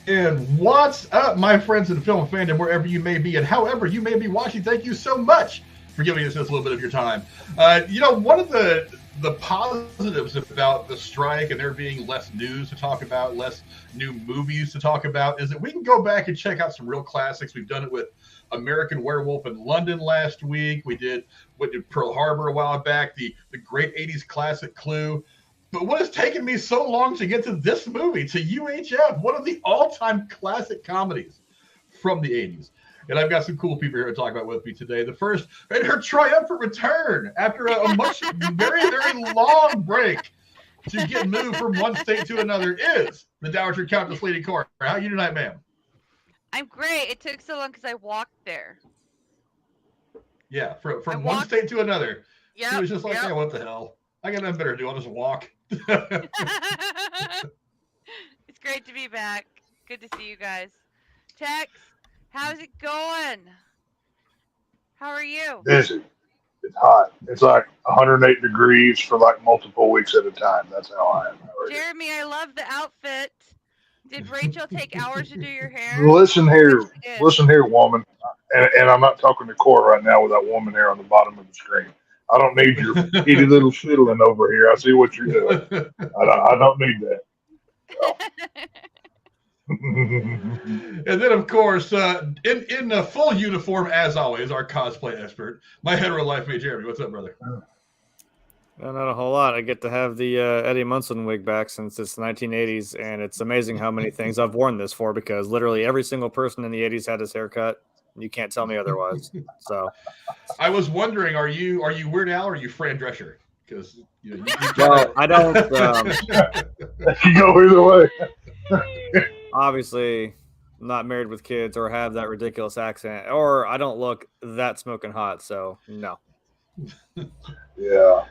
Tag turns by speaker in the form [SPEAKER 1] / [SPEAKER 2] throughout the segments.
[SPEAKER 1] And what's up, my friends in film fandom, wherever you may be and however you may be watching? Thank you so much for giving us this little bit of your time. One of the positives about the strike and there being less news to talk about, less new movies to talk about, is that we can go back and check out some real classics. We've done it with American Werewolf in London last week. We did Pearl Harbor a while back, the great 80s classic Clue. But what has taken me so long to get to this movie, to UHF, one of the all-time classic comedies from the 80s. And I've got some cool people here to talk about with me today. The first, and her triumphant return after a much, very, very long break to get moved from one state to another is the Dowager Countess Lady Cora. How are you tonight, ma'am?
[SPEAKER 2] I'm great. It took so long because I walked there.
[SPEAKER 1] Yeah, from one state to another.
[SPEAKER 2] Yeah.
[SPEAKER 1] She was just like, yeah, what the hell? I got nothing better to do. I'll just walk.
[SPEAKER 2] It's great to be back. Good to see you guys. Tex, how's it going? How are you?
[SPEAKER 3] Busy. It's hot. It's like 108 degrees for like multiple weeks at a time. That's how I am.
[SPEAKER 2] Jeremy, I love the outfit. Did Rachel take hours to do your hair?
[SPEAKER 3] Listen here, woman. And I'm not talking to Cora right now with that woman there on the bottom of the screen. I don't need your itty little fiddling over here. I see what you're doing. I don't need that.
[SPEAKER 1] And then, of course, in a full uniform, as always, our cosplay expert, my hetero life mate, Jeremy. What's up, brother?
[SPEAKER 4] No, not a whole lot. I get to have the Eddie Munson wig back since it's the 1980s, and it's amazing how many things I've worn this for because literally every single person in the 80s had his haircut. You can't tell me otherwise. So,
[SPEAKER 1] I was wondering, are you Weird Al or are you Fran Drescher? Because
[SPEAKER 4] well, I don't.
[SPEAKER 3] You go either way.
[SPEAKER 4] Obviously, I'm not married with kids or have that ridiculous accent, or I don't look that smoking hot. So, no.
[SPEAKER 3] Yeah.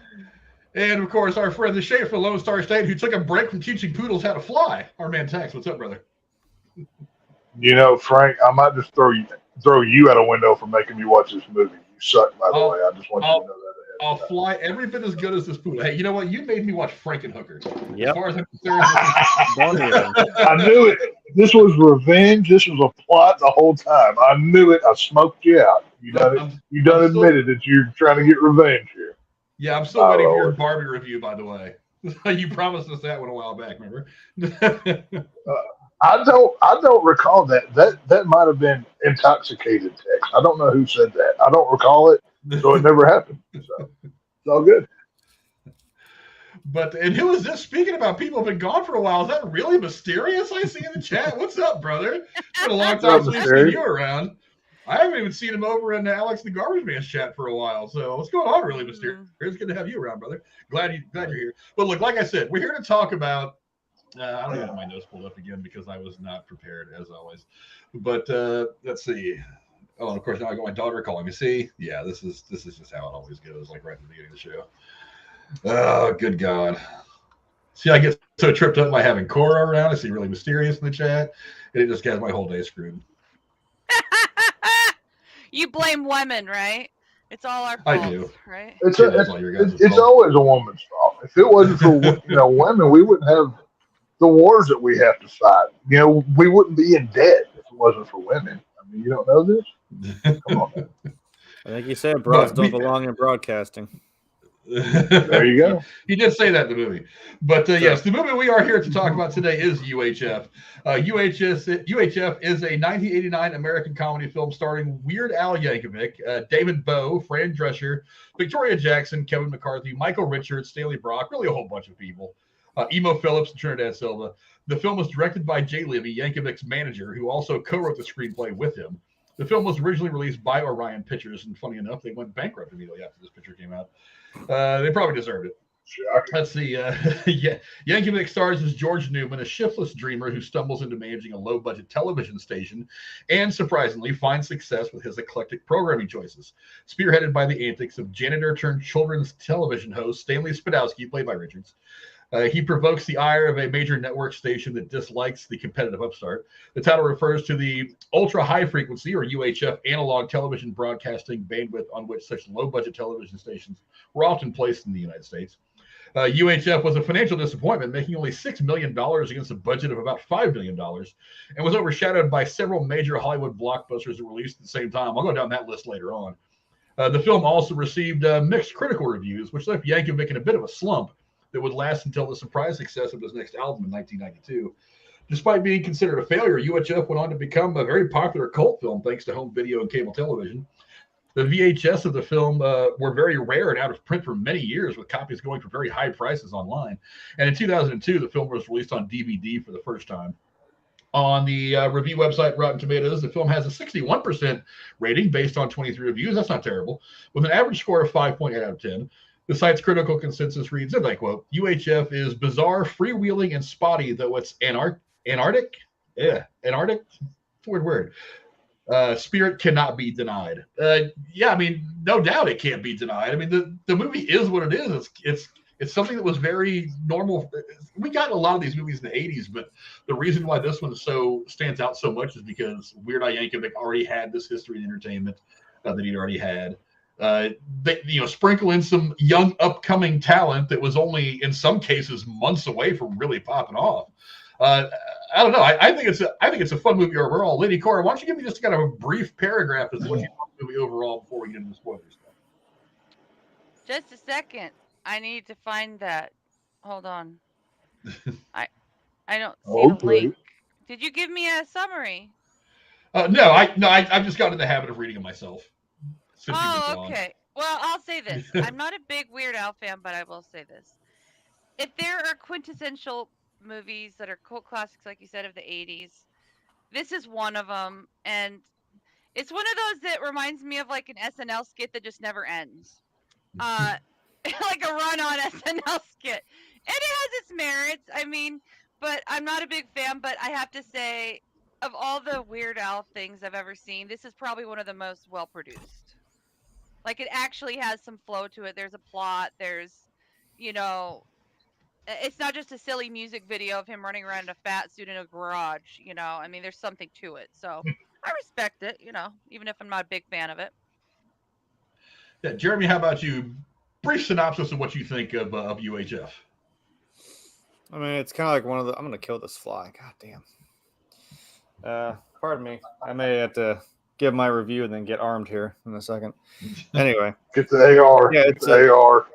[SPEAKER 1] And of course, our friend the Shade from Lone Star State, who took a break from teaching poodles how to fly. Our man Tex, what's up, brother?
[SPEAKER 3] You know, Frank, I might just throw you out a window for making me watch this movie. You suck, by the way. I just want you to know that.
[SPEAKER 1] I'll fly every bit as good as this poodle. Hey, you know what? You made me watch Frankenhooker.
[SPEAKER 4] Yep.
[SPEAKER 1] As far as I'm concerned,
[SPEAKER 3] I knew it. This was revenge. This was a plot the whole time. I knew it. I smoked you out. You done admitted that you're trying to get revenge here.
[SPEAKER 1] Yeah, I'm still waiting for your Barbie review, by the way. You promised us that one a while back, remember?
[SPEAKER 3] I don't recall that. That might have been intoxicated text. I don't know who said that. I don't recall it, so it never happened. So it's all good.
[SPEAKER 1] And who is this? Speaking about people who've been gone for a while, is that really Mysterious I see in the chat? What's up, brother? It's been a long time since we've seen you around. I haven't even seen him over in Alex the Garbage Man's chat for a while. So what's going on, really, Mysterious? It's good to have you around, brother. Glad you're here. But look, like I said, we're here to talk about I don't even have my notes pulled up again because I was not prepared, as always. But let's see. Oh, of course, now I got my daughter calling me. See? Yeah, this is just how it always goes, like right at the beginning of the show. Oh, good God. See, I get so tripped up by having Cora around. I see Really Mysterious in the chat. And it just gets my whole day screwed.
[SPEAKER 2] You blame women, right? It's all our fault,
[SPEAKER 1] I do.
[SPEAKER 2] Right?
[SPEAKER 3] It's always a woman's fault. If it wasn't for women, we wouldn't have the wars that we have to fight. You know, we wouldn't be in debt if it wasn't for women. I mean, you don't know this? Come on, man.
[SPEAKER 4] I think you said bros don't belong in broadcasting.
[SPEAKER 3] There you go.
[SPEAKER 1] He did say that in the movie. But yes, the movie we are here to talk about today is UHF. UHF is a 1989 American comedy film starring Weird Al Yankovic, David Bowe, Fran Drescher, Victoria Jackson, Kevin McCarthy, Michael Richards, Stanley Brock, really a whole bunch of people. Emo Phillips and Trinidad Silva. The film was directed by Jay Levey, Yankovic's manager, who also co-wrote the screenplay with him. The film was originally released by Orion Pictures, and funny enough, they went bankrupt immediately after this picture came out. They probably deserved it. Let's see. Yankovic stars as George Newman, a shiftless dreamer who stumbles into managing a low-budget television station and, surprisingly, finds success with his eclectic programming choices. Spearheaded by the antics of janitor-turned-children's television host Stanley Spadowski, played by Richards. He provokes the ire of a major network station that dislikes the competitive upstart. The title refers to the ultra-high frequency, or UHF, analog television broadcasting bandwidth on which such low-budget television stations were often placed in the United States. UHF was a financial disappointment, making only $6 million against a budget of about $5 million, and was overshadowed by several major Hollywood blockbusters that were released at the same time. I'll go down that list later on. The film also received mixed critical reviews, which left Yankovic in a bit of a slump that would last until the surprise success of his next album in 1992. Despite being considered a failure, UHF went on to become a very popular cult film thanks to home video and cable television. The VHS of the film were very rare and out of print for many years, with copies going for very high prices online. And in 2002, the film was released on DVD for the first time. On the review website Rotten Tomatoes, the film has a 61% rating based on 23 reviews. That's not terrible, with an average score of 5.8 out of 10. The site's critical consensus reads, and I quote, UHF is bizarre, freewheeling, and spotty, though it's Antarctic? Yeah, Antarctic? It's a weird word. Spirit cannot be denied. Yeah, I mean, no doubt it can't be denied. I mean, the movie is what it is. It's something that was very normal. We got a lot of these movies in the 80s, but the reason why this one stands out so much is because Weird Al Yankovic already had this history in entertainment that he'd already had. They, sprinkle in some young upcoming talent that was only in some cases months away from really popping off. I don't know. I think it's a fun movie overall. Lady Cora, why don't you give me just kind of a brief paragraph as to what you thought of the movie overall before we get into the spoilers?
[SPEAKER 2] Just a second. I need to find that. Hold on. I don't see the link. Did you give me a summary?
[SPEAKER 1] No, I've just gotten in the habit of reading it myself.
[SPEAKER 2] Oh, okay. Well, I'll say this. I'm not a big Weird Al fan, but I will say this. If there are quintessential movies that are cult classics, like you said, of the 80s, this is one of them. And it's one of those that reminds me of like an SNL skit that just never ends. Like a run-on SNL skit. And it has its merits. I mean, but I'm not a big fan, but I have to say, of all the Weird Al things I've ever seen, this is probably one of the most well-produced. Like, it actually has some flow to it. There's a plot. There's, it's not just a silly music video of him running around in a fat suit in a garage, I mean, there's something to it. So I respect it, even if I'm not a big fan of it.
[SPEAKER 1] Yeah, Jeremy, how about you? Brief synopsis of what you think of UHF.
[SPEAKER 4] I mean, it's kind of like one of the. I'm going to kill this fly. God damn. Pardon me. I may have to give my review and then get armed here in a second. Anyway.
[SPEAKER 3] Get the AR.
[SPEAKER 4] Yeah,
[SPEAKER 3] it's the AR.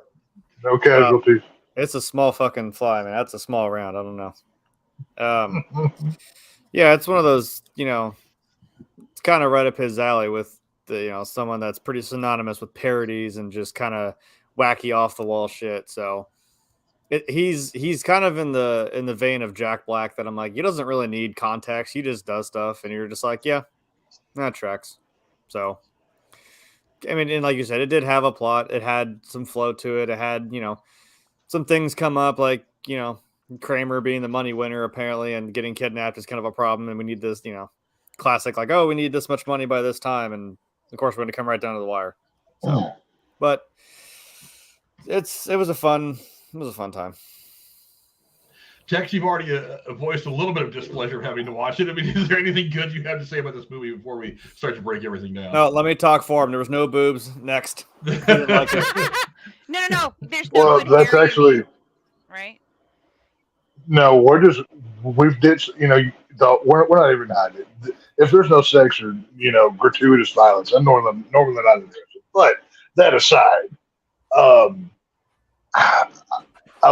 [SPEAKER 3] No casualties.
[SPEAKER 4] It's a small fucking fly, man. That's a small round. I don't know. Yeah, it's one of those, it's kind of right up his alley with the, someone that's pretty synonymous with parodies and just kind of wacky off the wall shit. So he's kind of in the vein of Jack Black that I'm like, he doesn't really need context. He just does stuff, and you're just like, yeah, that tracks. So, I mean, and like you said, it did have a plot. It had some flow to it. It had, some things come up like, Kramer being the money winner apparently and getting kidnapped is kind of a problem. And we need this, classic, like, oh, we need this much money by this time. And of course, we're going to come right down to the wire. So, but it was a fun time.
[SPEAKER 1] Tex, you've already voiced a little bit of displeasure of having to watch it. I mean, is there anything good you have to say about this movie before we start to break everything down?
[SPEAKER 4] No, let me talk for him. There was no boobs. Next.
[SPEAKER 2] No. There's no.
[SPEAKER 3] Well, that's actually
[SPEAKER 2] right.
[SPEAKER 3] No, we've ditched. We're not even hiding it. If there's no sex or gratuitous violence, I'm normally not interested. But that aside, a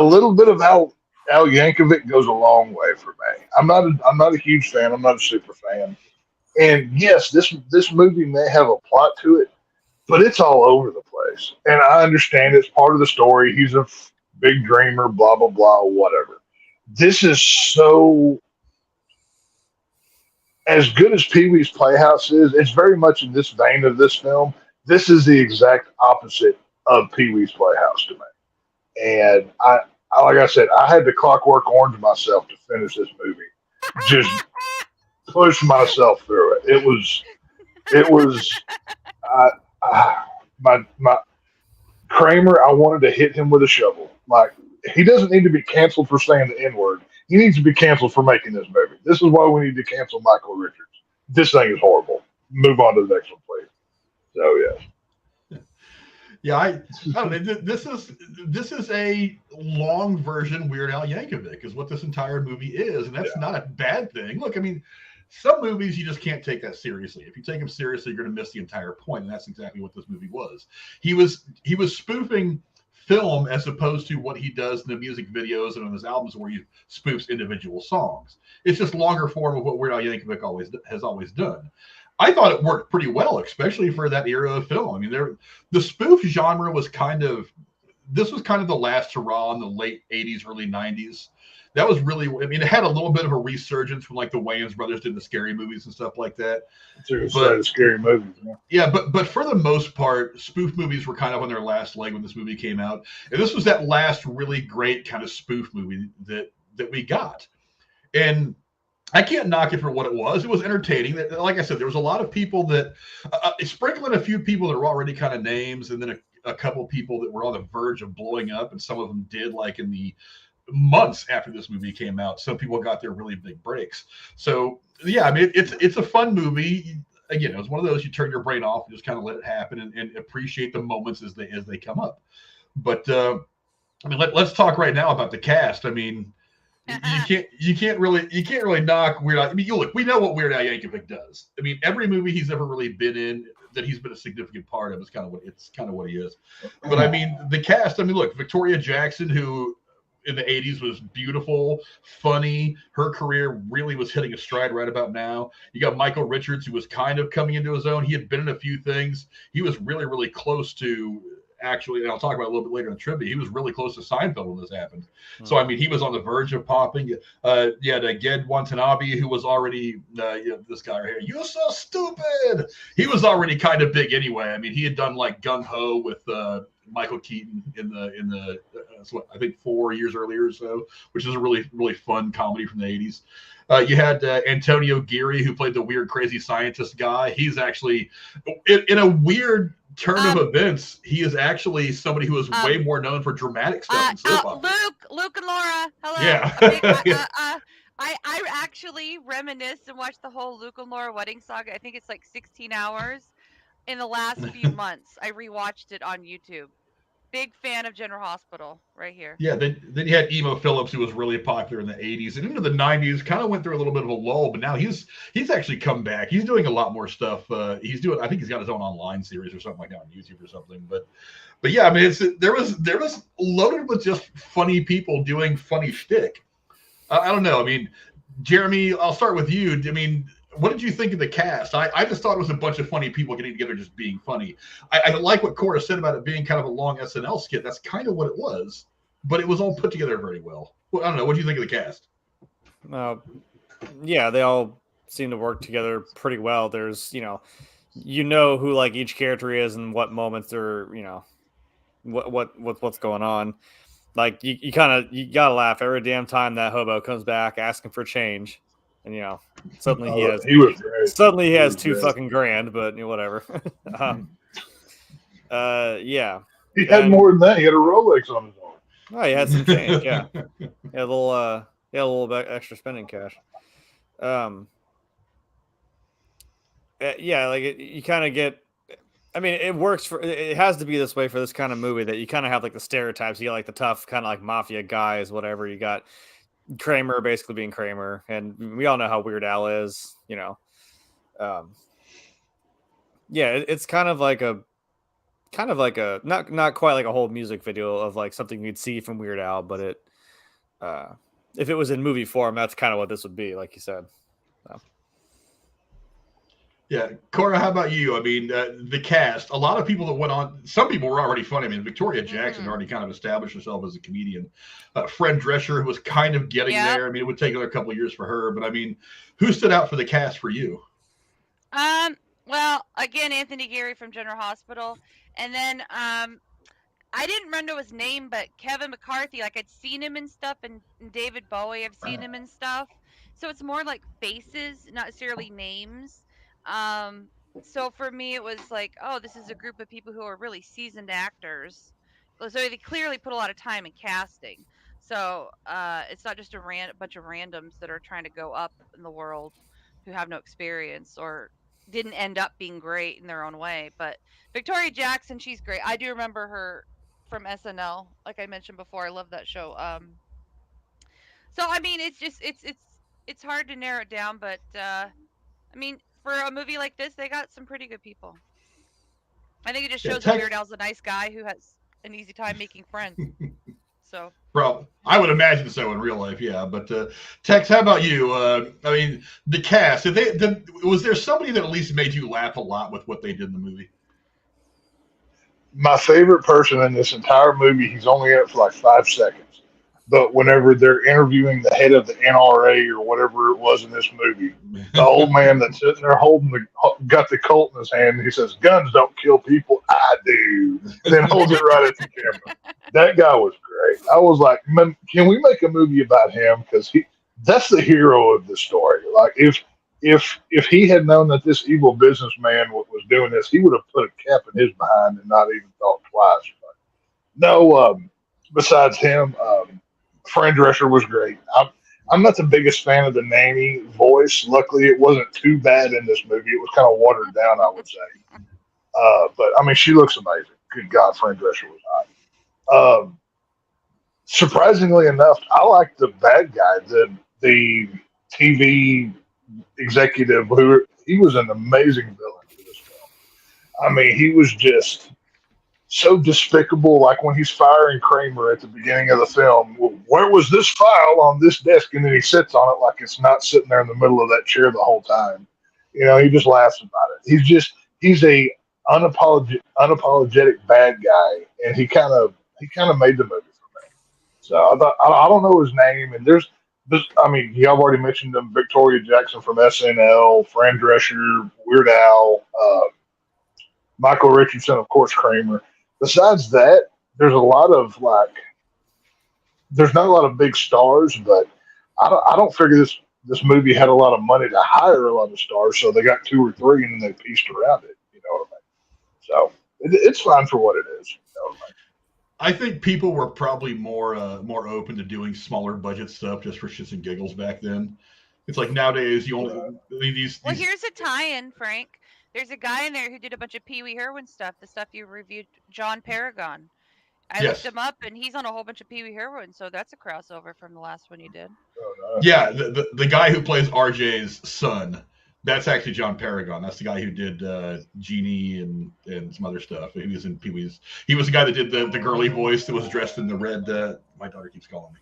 [SPEAKER 3] little bit of Al Yankovic goes a long way for me. I'm not a huge fan. I'm not a super fan. And yes, this movie may have a plot to it, but it's all over the place. And I understand it's part of the story. He's a big dreamer, blah, blah, blah, whatever. This is so, as good as Pee-wee's Playhouse is, it's very much in this vein of this film. This is the exact opposite of Pee-wee's Playhouse to me. And like I said, I had to Clockwork Orange myself to finish this movie. Just push myself through it. It was my Kramer. I wanted to hit him with a shovel. Like, he doesn't need to be canceled for saying the N-word. He needs to be canceled for making this movie. This is why we need to cancel Michael Richards. This thing is horrible. Move on to the next one, please. So, yeah.
[SPEAKER 1] Yeah, I don't know. This is a long version Weird Al Yankovic is what this entire movie is, and that's not a bad thing. Look, I mean, some movies you just can't take that seriously. If you take them seriously, you're going to miss the entire point, and that's exactly what this movie was. He was spoofing film as opposed to what he does in the music videos and on his albums where he spoofs individual songs. It's just longer form of what Weird Al Yankovic has always done. I thought it worked pretty well, especially for that era of film. I mean, the spoof genre was kind of the last hurrah in the late 80s, early 90s. That was really, I mean, it had a little bit of a resurgence when like the Wayans brothers did the scary movies and stuff like that.
[SPEAKER 3] But scary movies.
[SPEAKER 1] Yeah, but for the most part, spoof movies were kind of on their last leg when this movie came out. And this was that last really great kind of spoof movie that we got. And I can't knock it for what it was. It was entertaining. Like I said, there was a lot of people that sprinkling a few people that were already kind of names, and then a couple people that were on the verge of blowing up, and some of them did, like in the months after this movie came out. Some people got their really big breaks. So yeah, I mean, it's a fun movie. Again, it was one of those you turn your brain off and just kind of let it happen and appreciate the moments as they come up. But I mean, let's talk right now about the cast. I mean. You can't really knock Weird Al. I mean, look, we know what Weird Al Yankovic does. I mean, every movie he's ever really been in that he's been a significant part of is kind of what he is. But I mean, the cast. I mean, look, Victoria Jackson, who in the 80s was beautiful, funny. Her career really was hitting a stride right about now. You got Michael Richards, who was kind of coming into his own. He had been in a few things. He was really, really close to. Actually, and I'll talk about it a little bit later in the trivia, he was really close to Seinfeld when this happened. So, I mean, he was on the verge of popping. The Ged Watanabe, who was already, this guy right here, you're so stupid. He was already kind of big anyway. I mean, he had done like Gung Ho with Michael Keaton in the I think 4 years earlier or so, which is a really, really fun comedy from the 80s. You had Antonio Geary, who played the weird, crazy scientist guy. He's actually, in a weird turn of events, he is actually somebody who is way more known for dramatic stuff than soap opera.
[SPEAKER 2] Luke and Laura, hello.
[SPEAKER 1] Yeah.
[SPEAKER 2] I actually reminisced and watched the whole Luke and Laura wedding saga. I think it's like 16 hours in the last few months. I rewatched it on YouTube. Big fan of General Hospital right here.
[SPEAKER 1] Yeah, then you had Emo Phillips, who was really popular in the 80s and into the 90s, kind of went through a little bit of a lull, but now he's actually come back. He's doing a lot more stuff. I think he's got his own online series or something like that on YouTube or something. But yeah, I mean, there was loaded with just funny people doing funny shtick. I don't know. I mean, Jeremy, I'll start with you. I mean, what did you think of the cast? I just thought it was a bunch of funny people getting together just being funny. I like what Cora said about it being kind of a long SNL skit. That's kind of what it was, but it was all put together very well. I don't know. What do you think of the cast?
[SPEAKER 4] Yeah, they all seem to work together pretty well. There's, who like each character is and what moments they're, what's going on. Like you gotta laugh every damn time that hobo comes back asking for change. And suddenly he has $2 fucking grand, but whatever. Yeah.
[SPEAKER 3] He had more than that. He had a Rolex on his arm.
[SPEAKER 4] Oh, he had some change. Yeah, he had a little bit extra spending cash. Yeah, like you kind of get. I mean, it works for. It has to be this way for this kind of movie that you kind of have like the stereotypes. You got like the tough kind of like mafia guys, whatever. You got Kramer basically being Kramer, and we all know how Weird Al is, yeah, it's kind of like a not quite like a whole music video of like something you'd see from Weird Al, but it if it was in movie form, that's kind of what this would be, like you said.
[SPEAKER 1] Yeah, Cora, how about you? I mean, the cast, a lot of people that went on, some people were already funny. I mean, Victoria Jackson already kind of established herself as a comedian. Fran Drescher, who was kind of getting there. I mean, it would take another couple of years for her. But, I mean, who stood out for the cast for you?
[SPEAKER 2] Well, again, Anthony Geary from General Hospital. And then I didn't remember his name, but Kevin McCarthy, like I'd seen him and stuff, and David Bowe, I've seen him and stuff. So it's more like faces, not necessarily names. So for me, it was like, oh, this is a group of people who are really seasoned actors. So they clearly put a lot of time in casting. So it's not just a bunch of randoms that are trying to go up in the world who have no experience or didn't end up being great in their own way. But Victoria Jackson, she's great. I do remember her from SNL, like I mentioned before. I love that show. So I mean, it's just it's hard to narrow it down, but I mean, for a movie like this, they got some pretty good people. I think it just shows that Weird Al's a nice guy who has an easy time making friends. So,
[SPEAKER 1] well, I would imagine so in real life, yeah. But Tex, how about you? I mean, the cast. Was there somebody that at least made you laugh a lot with what they did in the movie?
[SPEAKER 3] My favorite person in this entire movie, he's only in it for like 5 seconds. But whenever they're interviewing the head of the NRA or whatever it was in this movie, the old man that's sitting there got the Colt in his hand, and he says, "Guns don't kill people, I do," and then holds it right at the camera. That guy was great. I was like, man, can we make a movie about him? Because that's the hero of the story. Like if he had known that this evil businessman was doing this, he would have put a cap in his behind and not even thought twice. But no, besides him, Fran Drescher was great. I'm not the biggest fan of the nanny voice. Luckily, it wasn't too bad in this movie. It was kind of watered down, I would say. But I mean, she looks amazing. Good God, Fran Drescher was hot. Surprisingly enough, I like the bad guy, the TV executive. He was an amazing villain for this film. I mean, he was just so despicable. Like when he's firing Kramer at the beginning of the film, where was this file on this desk? And then he sits on it like it's not sitting there in the middle of that chair the whole time. You know, he just laughs about it. He's a unapologetic bad guy, and he kind of made the movie for me. So I don't know his name, and I mean, y'all already mentioned them: Victoria Jackson from SNL, Fran Drescher, Weird Al, Michael Richardson, of course, Kramer. Besides that, there's not a lot of big stars, but I don't figure this movie had a lot of money to hire a lot of stars, so they got 2 or 3 and then they pieced around it. You know what I mean? So it's fine for what it is. You know what I mean?
[SPEAKER 1] I think people were probably more open to doing smaller budget stuff just for shits and giggles back then. It's like nowadays you only these.
[SPEAKER 2] Well, here's a tie-in, Frank. There's a guy in there who did a bunch of Pee Wee Herman stuff, the stuff you reviewed, John Paragon. I looked him up, and he's on a whole bunch of Pee Wee Herman, so that's a crossover from the last one you did.
[SPEAKER 1] Yeah, the guy who plays RJ's son, that's actually John Paragon. That's the guy who did Genie and some other stuff. He was in Pee Wee's. He was the guy that did the girly voice that was dressed in the red. My daughter keeps calling me.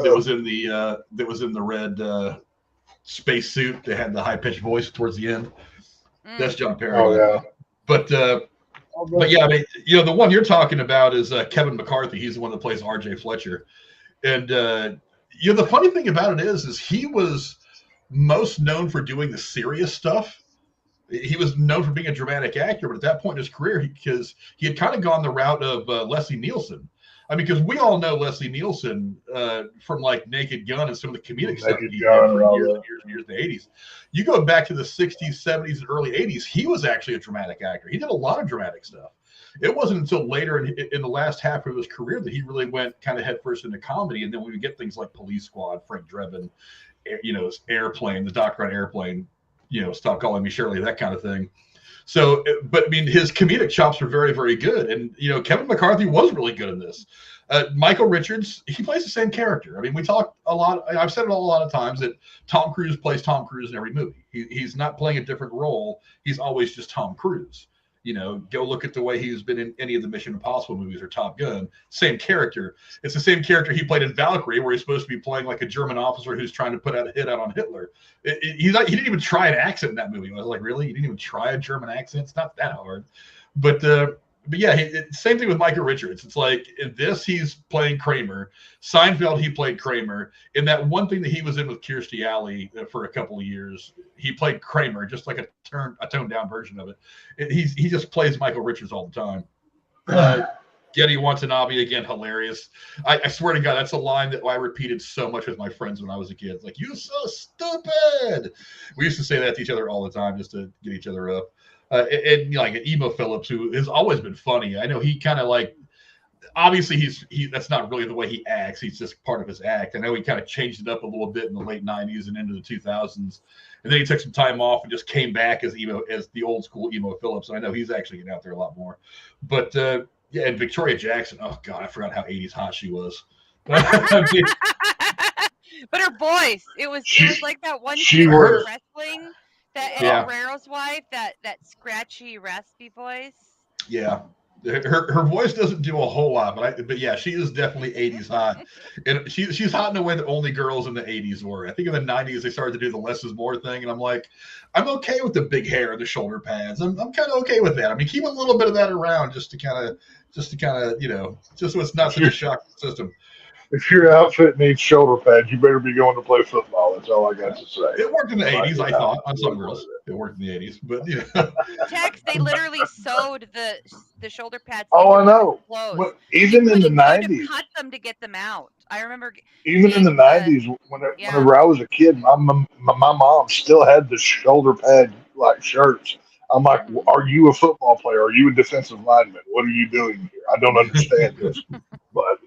[SPEAKER 1] That was in the red space suit. That had the high pitched voice towards the end. That's John Paragon.
[SPEAKER 3] Oh, yeah.
[SPEAKER 1] But yeah, I mean, you know, the one you're talking about is Kevin McCarthy. He's the one that plays R.J. Fletcher. And, you know, the funny thing about it is he was most known for doing the serious stuff. He was known for being a dramatic actor, but at that point in his career, because he had kind of gone the route of Leslie Nielsen. I mean, because we all know Leslie Nielsen from like Naked Gun and some of the comedic stuff he did for years in the 80s. You go back to the 60s, 70s, and early 80s, he was actually a dramatic actor. He did a lot of dramatic stuff. It wasn't until later in the last half of his career that he really went kind of headfirst into comedy. And then we would get things like Police Squad, Frank Drebin, you know, Airplane, the Doctor on Airplane, you know, Stop Calling Me Shirley, that kind of thing. So, but I mean, his comedic chops were very, very good. And, you know, Kevin McCarthy was really good in this. Michael Richards, he plays the same character. I mean, we talk a lot. I've said it a lot of times that Tom Cruise plays Tom Cruise in every movie. He's not playing a different role. He's always just Tom Cruise. You know, go look at the way he's been in any of the Mission Impossible movies or Top Gun. Same character. It's the same character he played in Valkyrie, where he's supposed to be playing like a German officer who's trying to put out a hit out on Hitler. He didn't even try an accent in that movie. I was like, really? You didn't even try a German accent? It's not that hard. But yeah, same thing with Michael Richards. It's like in this, he's playing Kramer. Seinfeld, he played Kramer. In that one thing that he was in with Kirstie Alley for a couple of years, he played Kramer, just like a toned down version of it. He just plays Michael Richards all the time. Getty Watanabe, again, hilarious. I swear to God, that's a line that I repeated so much with my friends when I was a kid. It's like, you so stupid. We used to say that to each other all the time just to get each other up. And you know, like Emo Phillips, who has always been funny. I know he kind of like, obviously that's not really the way he acts. He's just part of his act. I know he kind of changed it up a little bit in the late 90s and into the 2000s. And then he took some time off and just came back as the old school Emo Phillips. And I know he's actually getting out there a lot more. But yeah, and Victoria Jackson, oh God, I forgot how 80s hot she was.
[SPEAKER 2] But her voice, it was like that one
[SPEAKER 3] she
[SPEAKER 2] chick
[SPEAKER 3] was
[SPEAKER 2] wrestling, that Eddie Guerrero's wife, that scratchy, raspy voice.
[SPEAKER 1] Yeah. Her voice doesn't do a whole lot, but yeah, she is definitely 80s hot. And she's hot in a way that only girls in the 80s were. I think in the 90s they started to do the less is more thing, and I'm like, I'm okay with the big hair and the shoulder pads. I'm kind of okay with that. I mean, keep a little bit of that around just to kind of just so it's not such a shock to the system.
[SPEAKER 3] If your outfit needs shoulder pads, you better be going to play football. That's all I got to say.
[SPEAKER 1] It worked in the 80s, I thought, on some girls. It worked in the 80s, but
[SPEAKER 2] Tex, they literally sewed the shoulder pads.
[SPEAKER 3] Oh, I know.
[SPEAKER 2] Well,
[SPEAKER 3] even in the 90s,
[SPEAKER 2] cut them to get them out. I remember.
[SPEAKER 3] Even in the 90s, whenever I was a kid, my mom still had the shoulder pad like shirts. I'm like, are you a football player? Are you a defensive lineman? What are you doing here? I don't understand this, but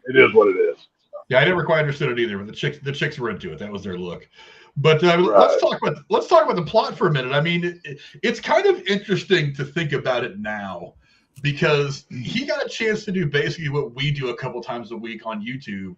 [SPEAKER 3] it is what it is.
[SPEAKER 1] Yeah, I never quite understood it either, but the chicks were into it. That was their look. But let's talk about the plot for a minute. I mean, it's kind of interesting to think about it now because he got a chance to do basically what we do a couple times a week on YouTube.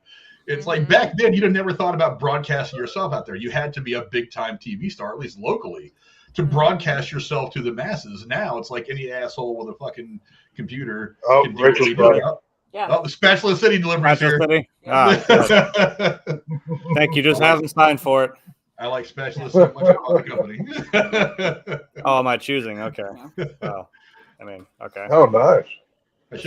[SPEAKER 1] It's like back then you'd have never thought about broadcasting yourself out there. You had to be a big time TV star, at least locally, to broadcast yourself to the masses. Now it's like any asshole with a fucking computer can do what you do.
[SPEAKER 2] Yeah.
[SPEAKER 1] Oh, the Spatula City delivery here.
[SPEAKER 4] City. Thank you. Just haven't signed for it.
[SPEAKER 1] I like Spatula so much about the company.
[SPEAKER 4] Oh, am I choosing? Okay. Oh, I mean, okay.
[SPEAKER 3] Oh, nice.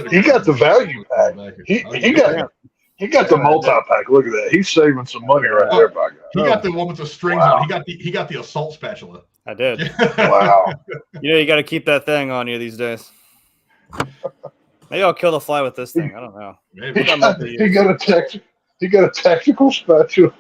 [SPEAKER 3] He got the value pack. He got the multi-pack. Look at that. He's saving some money right there, by God.
[SPEAKER 1] He got the one with the strings on. He got the assault spatula.
[SPEAKER 4] I did.
[SPEAKER 3] Wow.
[SPEAKER 4] You got to keep that thing on you these days. Maybe I'll kill the fly with this thing. I don't know.
[SPEAKER 3] He got a tactical spatula.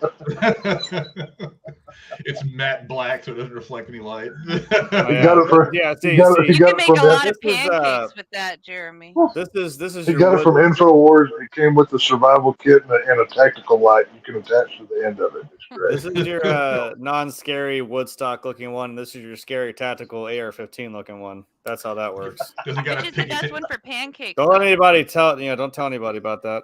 [SPEAKER 1] It's matte black, so it doesn't reflect any light.
[SPEAKER 3] He got it from.
[SPEAKER 2] Yeah, see, you can make a lot of pancakes with that, Jeremy.
[SPEAKER 4] This is.
[SPEAKER 3] He got it from InfoWars. It came with the survival kit and a tactical light you can attach to the end of it. It's great.
[SPEAKER 4] This is your non-scary Woodstock looking one. This is your scary tactical AR-15 looking one. That's how that works.
[SPEAKER 2] Which is the best one for pancakes.
[SPEAKER 4] Don't let anybody don't tell anybody about that.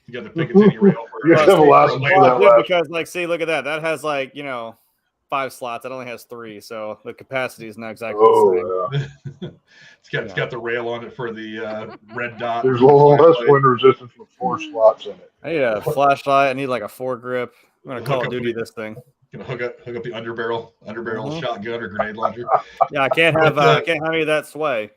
[SPEAKER 1] You got the Picatinny rail.
[SPEAKER 4] Because see, look at that. That has 5 slots. That only has 3, so the capacity is not exactly the
[SPEAKER 1] same. It's got the rail on it for the red dot.
[SPEAKER 3] There's a little less wind resistance with 4 slots in it.
[SPEAKER 4] I need a flashlight. I need a 4-grip. I'm gonna Call of Duty this thing.
[SPEAKER 1] Gonna hook up the underbarrel shotgun or grenade launcher.
[SPEAKER 4] Yeah, I can't have any of that sway.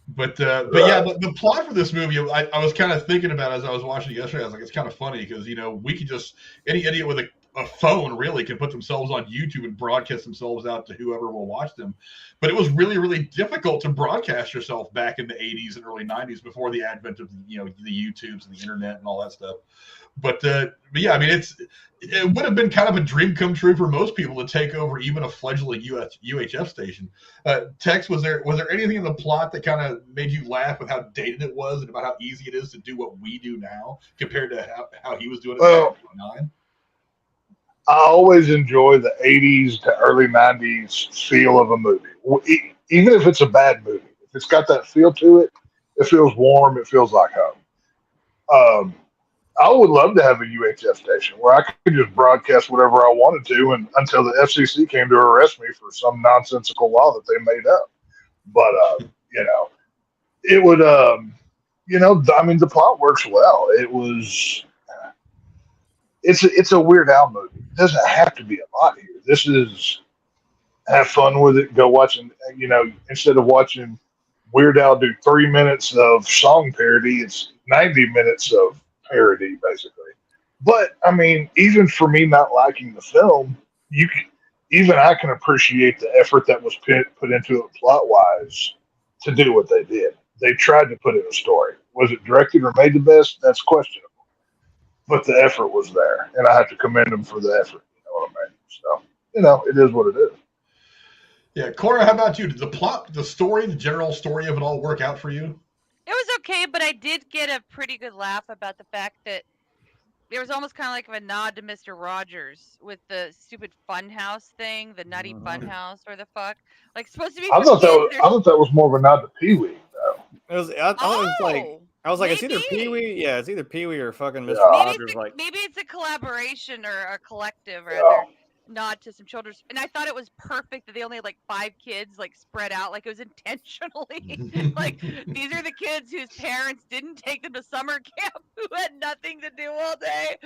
[SPEAKER 1] But yeah, the plot for this movie, I was kind of thinking about as I was watching it yesterday. I was like, it's kind of funny because we could just any idiot with a phone really can put themselves on YouTube and broadcast themselves out to whoever will watch them. But it was really, really difficult to broadcast yourself back in the 80s and early 90s before the advent of the YouTubes and the internet and all that stuff. But yeah, I mean, it would have been kind of a dream come true for most people to take over even a fledgling UHF station. Tex, was there anything in the plot that kind of made you laugh with how dated it was and about how easy it is to do what we do now compared to how he was doing it in 1989?
[SPEAKER 3] I always enjoy the 80s to early 90s feel of a movie, even if it's a bad movie. If it's got that feel to it, it feels warm. It feels like home. I would love to have a UHF station where I could just broadcast whatever I wanted to, and until the FCC came to arrest me for some nonsensical law that they made up. But it would. I mean, the plot works well. It's a Weird Al movie. It doesn't have to be a lot here. This is have fun with it. Go watching. Instead of watching Weird Al do 3 minutes of song parody, it's 90 minutes of parody, basically. But I mean, even for me not liking the film, I can appreciate the effort that was put into it plot wise to do what they did. They tried to put in a story. Was it directed or made the best? That's questionable. But the effort was there, and I have to commend them for the effort. You know what I mean? So it is what it is.
[SPEAKER 1] Yeah, Cora, how about you? Did the plot, the story, the general story of it all work out for you?
[SPEAKER 2] It was okay, but I did get a pretty good laugh about the fact that there was almost kind of like a nod to Mr. Rogers with the stupid funhouse thing, the nutty funhouse, or the fuck. Like, supposed to be
[SPEAKER 3] I
[SPEAKER 2] for kids.
[SPEAKER 3] I thought that was more of a nod to Pee Wee, though.
[SPEAKER 4] It was. I was like, it's either
[SPEAKER 2] maybe.
[SPEAKER 4] Pee Wee, yeah, it's either Pee Wee or fucking Mr.
[SPEAKER 3] Yeah.
[SPEAKER 4] Rogers.
[SPEAKER 2] Maybe it's a collaboration or a collective, rather. Nod to some children, and I thought it was perfect that they only had like 5 kids like spread out, like it was intentionally like these are the kids whose parents didn't take them to summer camp, who had nothing to do all day.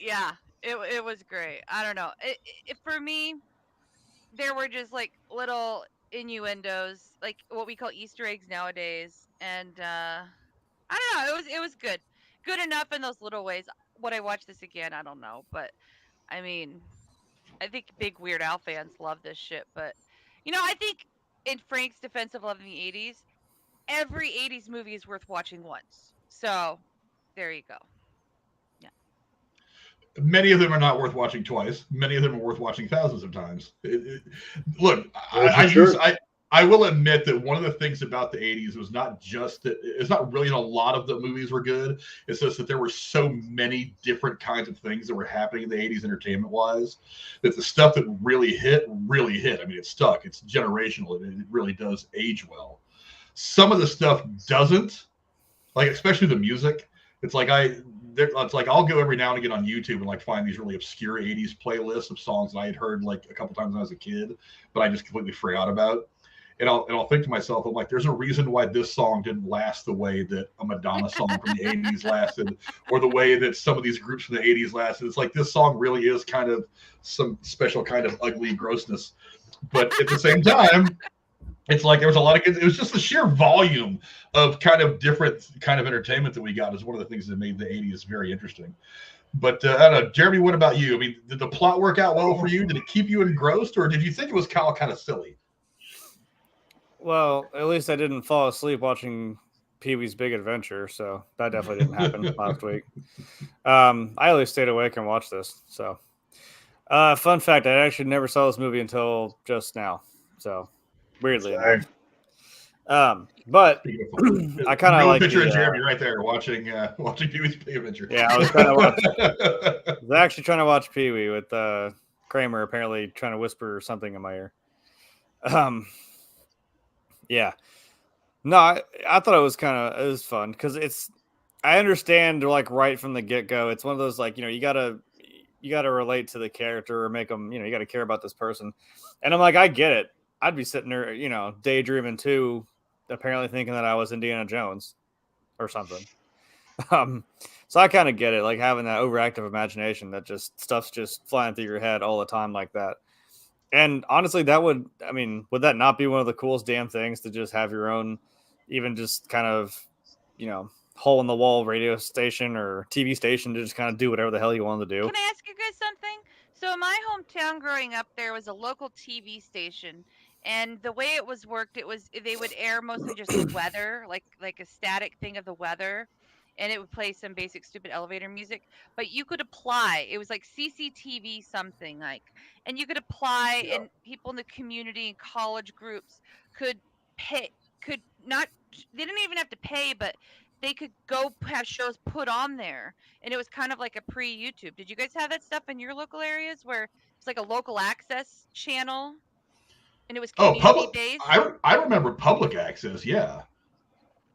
[SPEAKER 2] Yeah, it was great. I don't know. For me, there were just like little innuendos, like what we call Easter eggs nowadays, and I don't know. It was good enough in those little ways. Would I watch this again? I don't know, but. I mean, I think big Weird Al fans love this shit, but I think in Frank's defense of loving the 80s, every 80s movie is worth watching once. So, there you go. Yeah.
[SPEAKER 1] Many of them are not worth watching twice. Many of them are worth watching thousands of times. Look, I will admit that one of the things about the 80s was not just that it's not really a lot of the movies were good. It's just that there were so many different kinds of things that were happening in the 80s entertainment wise that the stuff that really hit. I mean, it's stuck. It's generational. It really does age well. Some of the stuff doesn't, like especially the music. It's like I'll go every now and again on YouTube and like find these really obscure 80s playlists of songs that I had heard like a couple times when I was a kid, but I just completely forgot about. And I'll think to myself, I'm like, there's a reason why this song didn't last the way that a Madonna song from the 80s lasted, or the way that some of these groups from the 80s lasted. It's like this song really is kind of some special kind of ugly grossness. But at the same time, it's like there was a lot of it was just the sheer volume of kind of different kind of entertainment that we got is one of the things that made the 80s very interesting. But I don't know, Jeremy, what about you? I mean, did the plot work out well for you? Did it keep you engrossed, or did you think it was kind of silly?
[SPEAKER 4] Well, at least I didn't fall asleep watching Pee-wee's Big Adventure, so that definitely didn't happen last week. I at least stayed awake and watched this. So, fun fact: I actually never saw this movie until just now. So, weirdly enough. But I kind of like
[SPEAKER 1] picture of Jeremy right there watching Pee-wee's Big Adventure.
[SPEAKER 4] Yeah, I was actually trying to watch Pee-wee with Kramer apparently trying to whisper something in my ear. Yeah. No, I thought it was fun because I understand like right from the get-go. It's one of those like, you gotta relate to the character or make them, you gotta care about this person. And I'm like, I get it. I'd be sitting there, daydreaming too, apparently thinking that I was Indiana Jones or something. So I kind of get it, like having that overactive imagination that just stuff's just flying through your head all the time like that. And honestly, would that not be one of the coolest damn things to just have your own, even just kind of, hole in the wall radio station or TV station to just kind of do whatever the hell you want to do?
[SPEAKER 2] Can I ask you guys something? So in my hometown growing up, there was a local TV station, and the way it was worked, they would air mostly just the weather, like a static thing of the weather. And it would play some basic stupid elevator music, but you could apply. It was like CCTV something like, and you could apply, and people in the community and college groups could pay. They didn't even have to pay, but they could go have shows put on there, and it was kind of like a pre-YouTube. Did you guys have that stuff in your local areas where it's like a local access channel, and it was community based?
[SPEAKER 1] I remember public access. Yeah.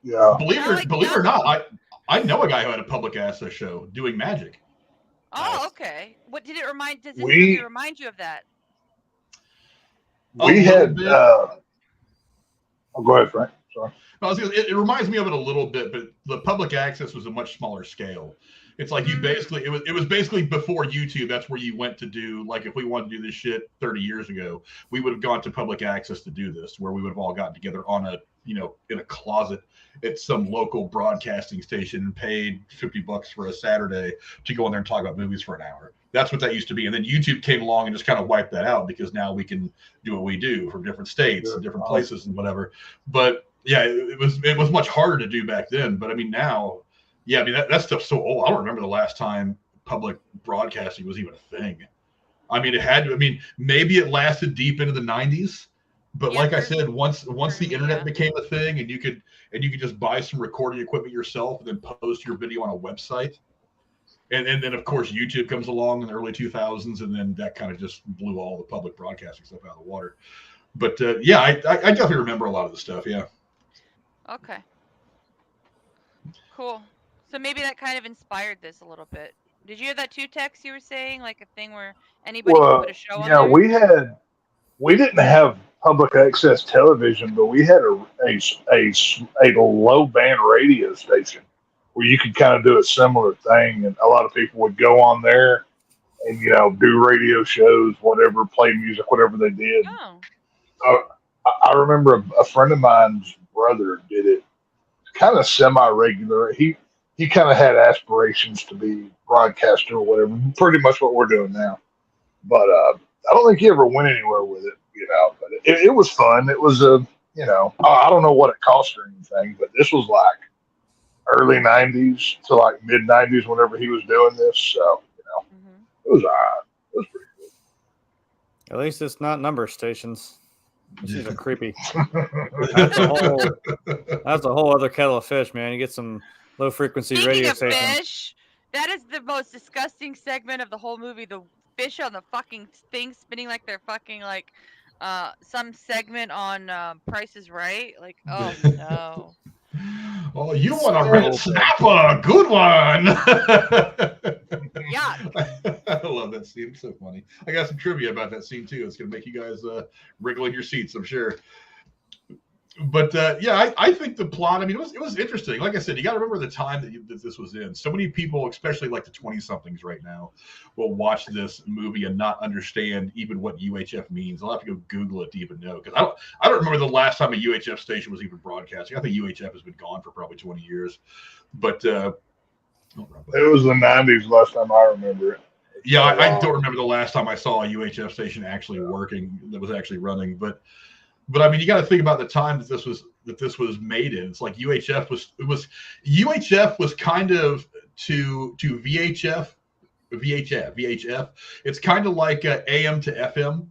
[SPEAKER 1] Believe it or not, I know a guy who had a public access show doing magic.
[SPEAKER 2] Oh, okay. What did it remind? Does this movie remind you of that?
[SPEAKER 3] We had. Go ahead, Frank. Sorry.
[SPEAKER 1] It reminds me of it a little bit, but the public access was a much smaller scale. It's like it was basically before YouTube. That's where you went to do, like, if we wanted to do this shit 30 years ago, we would have gone to public access to do this, where we would have all gotten together on in a closet at some local broadcasting station and paid $50 for a Saturday to go in there and talk about movies for an hour. That's what that used to be. And then YouTube came along and just kind of wiped that out, because now we can do what we do from different states and different places and whatever. But yeah, it was much harder to do back then. But I mean, now, yeah, I mean, that stuff's so old. I don't remember the last time public broadcasting was even a thing. I mean, maybe it lasted deep into the 90s, But
[SPEAKER 2] Yeah,
[SPEAKER 1] like I
[SPEAKER 2] there's-
[SPEAKER 1] said, once the internet
[SPEAKER 2] yeah.
[SPEAKER 1] became a thing, and you could just buy some recording equipment yourself and then post your video on a website, and then of course YouTube comes along in the early 2000s, and then that kind of just blew all the public broadcasting stuff out of the water. But yeah, I definitely remember a lot of the stuff. Yeah.
[SPEAKER 2] Okay. Cool. So maybe that kind of inspired this a little bit. Did you hear that too, Tex? You were saying like a thing where anybody could put a show on
[SPEAKER 3] yeah,
[SPEAKER 2] there?
[SPEAKER 3] we didn't have public access television, but we had a low band radio station where you could kind of do a similar thing, and a lot of people would go on there and do radio shows, whatever, play music, whatever they did.
[SPEAKER 2] Oh.
[SPEAKER 3] I remember a friend of mine's brother did it kind of semi-regular. He kind of had aspirations to be broadcaster or whatever, pretty much what we're doing now. But I don't think he ever went anywhere with it, But it was fun. It was I don't know what it cost or anything, but this was like early '90s to like mid '90s whenever he was doing this. So it was all right. It was pretty good.
[SPEAKER 4] At least it's not number stations. This is creepy.
[SPEAKER 2] That's
[SPEAKER 4] a whole other kettle of fish, man. You get some low frequency radio stations.
[SPEAKER 2] Fish, that is the most disgusting segment of the whole movie. The fish on the fucking thing spinning like they're fucking like some segment on Price is Right. Like, oh no.
[SPEAKER 1] Oh, you want a red snapper? Good one.
[SPEAKER 2] Yeah.
[SPEAKER 1] I love that scene. It's so funny. I got some trivia about that scene too. It's gonna make you guys wriggle in your seats, I'm sure. But yeah, I think the plot. I mean, it was interesting. Like I said, you got to remember the time that this was in. So many people, especially like the 20-somethings right now, will watch this movie and not understand even what UHF means. I'll have to go Google it to even know, because I don't remember the last time a UHF station was even broadcasting. I think UHF has been gone for probably 20 years. But it
[SPEAKER 3] was the 90s last time I remember it.
[SPEAKER 1] Yeah, I don't remember the last time I saw a UHF station actually working, that was actually running. But I mean, you got to think about the time that this was made in. It's like UHF was kind of to VHF. It's kind of like AM to FM,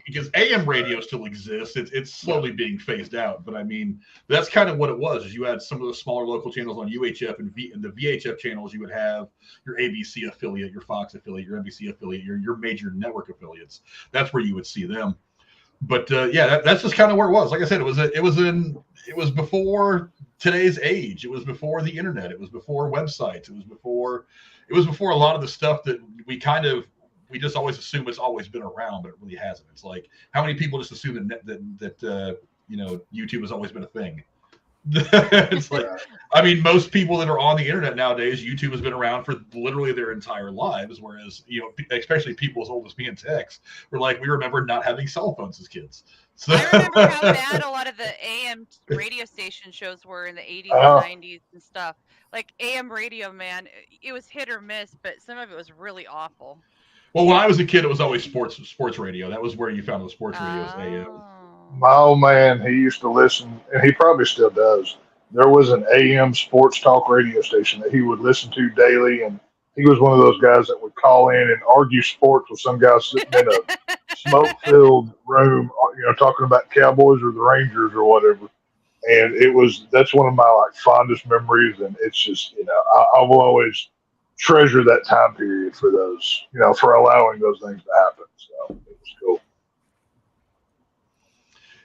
[SPEAKER 1] because AM radio still exists. It's slowly being phased out. But I mean, that's kind of what it was. Is you had some of the smaller local channels on UHF, and the VHF channels, you would have your ABC affiliate, your Fox affiliate, your NBC affiliate, your major network affiliates. That's where you would see them. But yeah, that's just kind of where it was. Like I said, it was before today's age. It was before the internet. It was before websites. It was before a lot of the stuff that we just always assume it's always been around, but it really hasn't. It's like, how many people just assume that YouTube has always been a thing? It's like, I mean, most people that are on the internet nowadays, YouTube has been around for literally their entire lives. Whereas, especially people as old as me and Tex, we remember not having cell phones as kids. So
[SPEAKER 2] I remember how bad a lot of the AM radio station shows were in the 80s and 90s and stuff. Like AM radio, man, it was hit or miss, but some of it was really awful.
[SPEAKER 1] Well, when I was a kid, it was always sports radio. That was where you found the sports radios, AM.
[SPEAKER 3] My old man, he used to listen, and he probably still does. There was an AM sports talk radio station that he would listen to daily, and he was one of those guys that would call in and argue sports with some guy sitting in a smoke-filled room, talking about Cowboys or the Rangers or whatever. And that's one of my fondest memories, and it's just, I will always treasure that time period for those, for allowing those things to happen. So it was cool.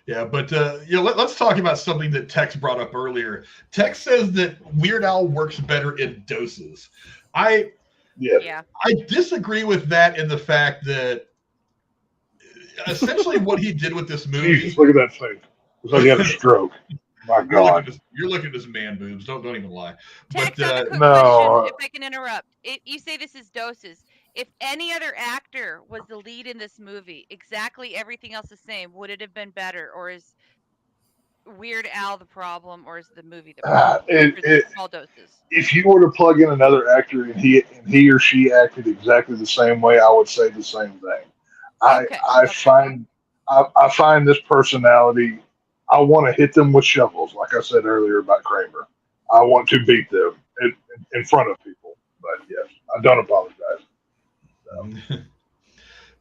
[SPEAKER 1] Yeah, but let's talk about something that Tex brought up earlier. Tex says that Weird Al works better in doses. I disagree with that, in the fact that essentially what he did with this movie.
[SPEAKER 3] Jesus, look at that face. It's like he had a stroke. My God.
[SPEAKER 1] You're looking at his man boobs. Don't even lie.
[SPEAKER 2] Tex,
[SPEAKER 1] but
[SPEAKER 2] question, if I can interrupt. You say this is doses. If any other actor was the lead in this movie, exactly everything else the same, would it have been better? Or is Weird Al the problem, or is the movie the problem?
[SPEAKER 3] Small doses. If you were to plug in another actor and he or she acted exactly the same way, I would say the same thing. I find this personality, I want to hit them with shovels, like I said earlier about Kramer. I want to beat them in front of people. But yes, I don't apologize.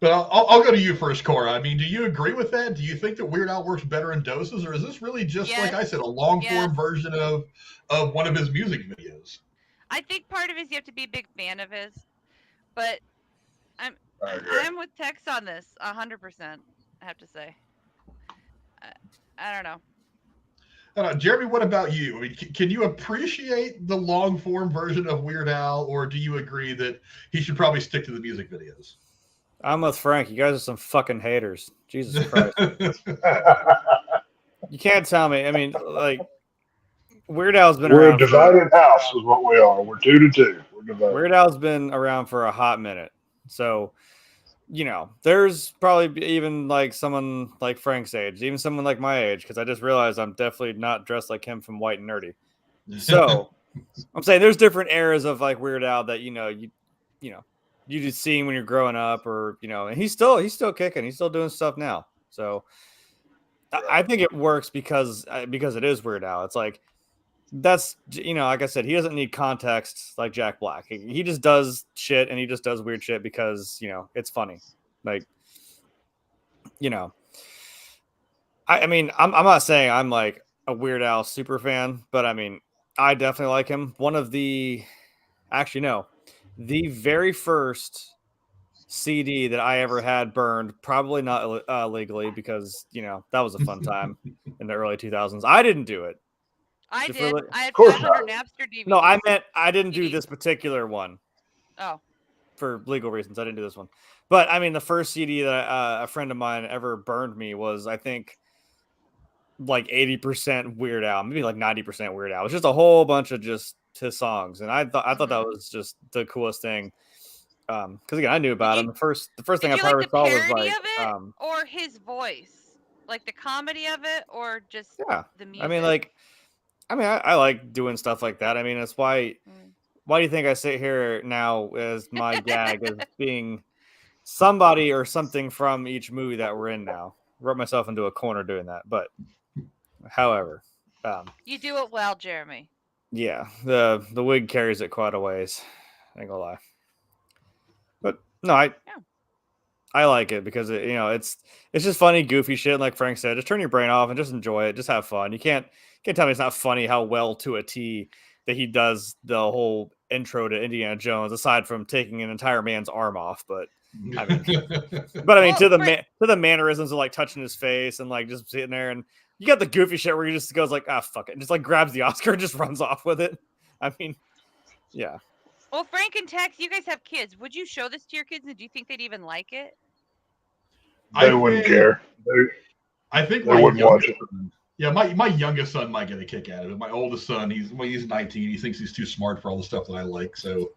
[SPEAKER 1] But I'll go to you first, Cora. I mean, do you agree with that? Do you think that Weird Al works better in doses, or is this really just, like I said, a long-form version of one of his music videos?
[SPEAKER 2] I think part of it is you have to be a big fan of his, but I'm with Tex on this 100%. I have to say, I don't know.
[SPEAKER 1] Jeremy, what about you? I mean, can you appreciate the long-form version of Weird Al, or do you agree that he should probably stick to the music videos?
[SPEAKER 4] I'm with Frank. You guys are some fucking haters. Jesus Christ. You can't tell me. I mean, like, Weird Al's been around.
[SPEAKER 3] We're a divided house is what we are. We're 2-2. We're divided.
[SPEAKER 4] Weird Al's been around for a hot minute. So, you know, there's probably even like someone like Frank's age, even someone like my age, because I just realized I'm definitely not dressed like him from White and Nerdy. So I'm saying there's different eras of like Weird Al that, you just seeing when you're growing up, or, and he's still kicking. He's still doing stuff now. So I think it works because it is Weird Al. It's like, that's, like I said, he doesn't need context like Jack Black. He just does shit, and he just does weird shit because, it's funny. Like, I mean, I'm not saying I'm like a Weird Al super fan, but I mean, I definitely like him. The very first CD that I ever had burned, probably not legally, because, that was a fun time in the early 2000s. I didn't do it.
[SPEAKER 2] I did. I had 500 Napster DVDs.
[SPEAKER 4] No, I meant I didn't do this particular one.
[SPEAKER 2] Oh.
[SPEAKER 4] For legal reasons, I didn't do this one. But, I mean, the first CD that a friend of mine ever burned me was, I think, like 80% Weird Al, maybe like 90% Weird Al. It was just a whole bunch of just his songs, and I thought that was just the coolest thing. Because again, I knew about him. The first thing I probably saw was like
[SPEAKER 2] or his voice, like the comedy of it, or just the music.
[SPEAKER 4] I like doing stuff like that. I mean, that's why. Why do you think I sit here now as my gag as being somebody or something from each movie that we're in now? Wrote myself into a corner doing that, but however,
[SPEAKER 2] you do it well, Jeremy.
[SPEAKER 4] Yeah, the wig carries it quite a ways. I ain't gonna lie, but no, I like it because it's just funny, goofy shit. Like Frank said, just turn your brain off and just enjoy it. Just have fun. You can't tell me it's not funny how well to a T that he does the whole intro to Indiana Jones, aside from taking an entire man's arm off. But I mean, to the mannerisms of like touching his face and like just sitting there, and you got the goofy shit where he just goes like, fuck it, and just like grabs the Oscar and just runs off with it. I mean, yeah.
[SPEAKER 2] Well, Frank and Tex, you guys have kids. Would you show this to your kids, and do you think they'd even like it?
[SPEAKER 3] They wouldn't care.
[SPEAKER 1] I think
[SPEAKER 3] they wouldn't watch it.
[SPEAKER 1] Yeah, my youngest son might get a kick out of it. My oldest son, he's 19. He thinks he's too smart for all the stuff that I like. So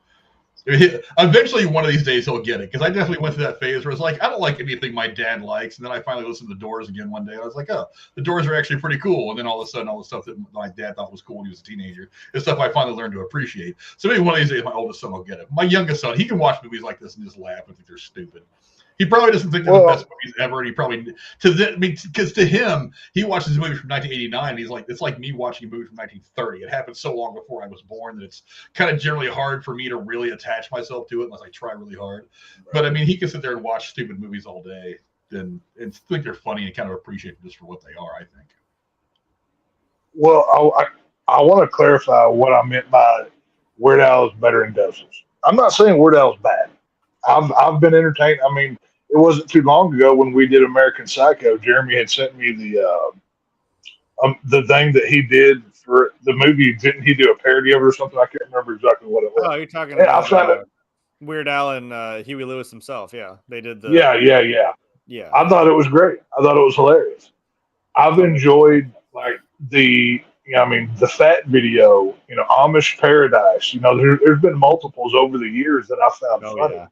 [SPEAKER 1] eventually, one of these days, he'll get it. Because I definitely went through that phase where it's like, I don't like anything my dad likes. And then I finally listened to The Doors again one day. And I was like, oh, The Doors are actually pretty cool. And then all of a sudden, all the stuff that my dad thought was cool when he was a teenager is stuff I finally learned to appreciate. So maybe one of these days, my oldest son will get it. My youngest son, he can watch movies like this and just laugh and think they're stupid. He probably doesn't think they're the best movies ever, and he probably because to him, he watches a movie from 1989. And he's like, it's like me watching a movie from 1930. It happened so long before I was born that it's kind of generally hard for me to really attach myself to it unless I try really hard. Right. But I mean, he can sit there and watch stupid movies all day and think they're funny and kind of appreciate them just for what they are, I think.
[SPEAKER 3] Well, I want to clarify what I meant by Weird Al is better in doses. I'm not saying Weird Al is bad. I've been entertained. I mean, it wasn't too long ago when we did American Psycho. Jeremy had sent me the thing that he did for the movie. Didn't he do a parody of it or something? I can't remember exactly what it was.
[SPEAKER 4] Oh, you're talking about Weird Al and Huey Lewis himself. Yeah, they did the.
[SPEAKER 3] Yeah. I thought it was great. I thought it was hilarious. I've enjoyed like the Fat video. Amish Paradise. There's been multiples over the years that I found funny. Yeah.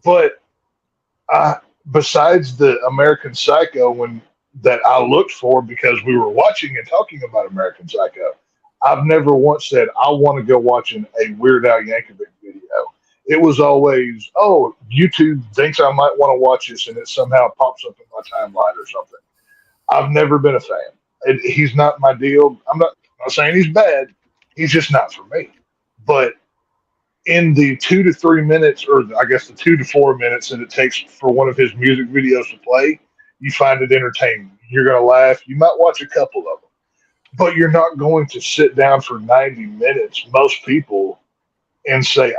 [SPEAKER 3] But besides the American Psycho that I looked for because we were watching and talking about American Psycho, I've never once said, I want to go watching a Weird Al Yankovic video. It was always, YouTube thinks I might want to watch this, and it somehow pops up in my timeline or something. I've never been a fan. He's not my deal. I'm not saying he's bad. He's just not for me. But in the 2 to 3 minutes, or I guess the 2 to 4 minutes that it takes for one of his music videos to play, you find it entertaining. You're going to laugh. You might watch a couple of them, but you're not going to sit down for 90 minutes, most people, and say,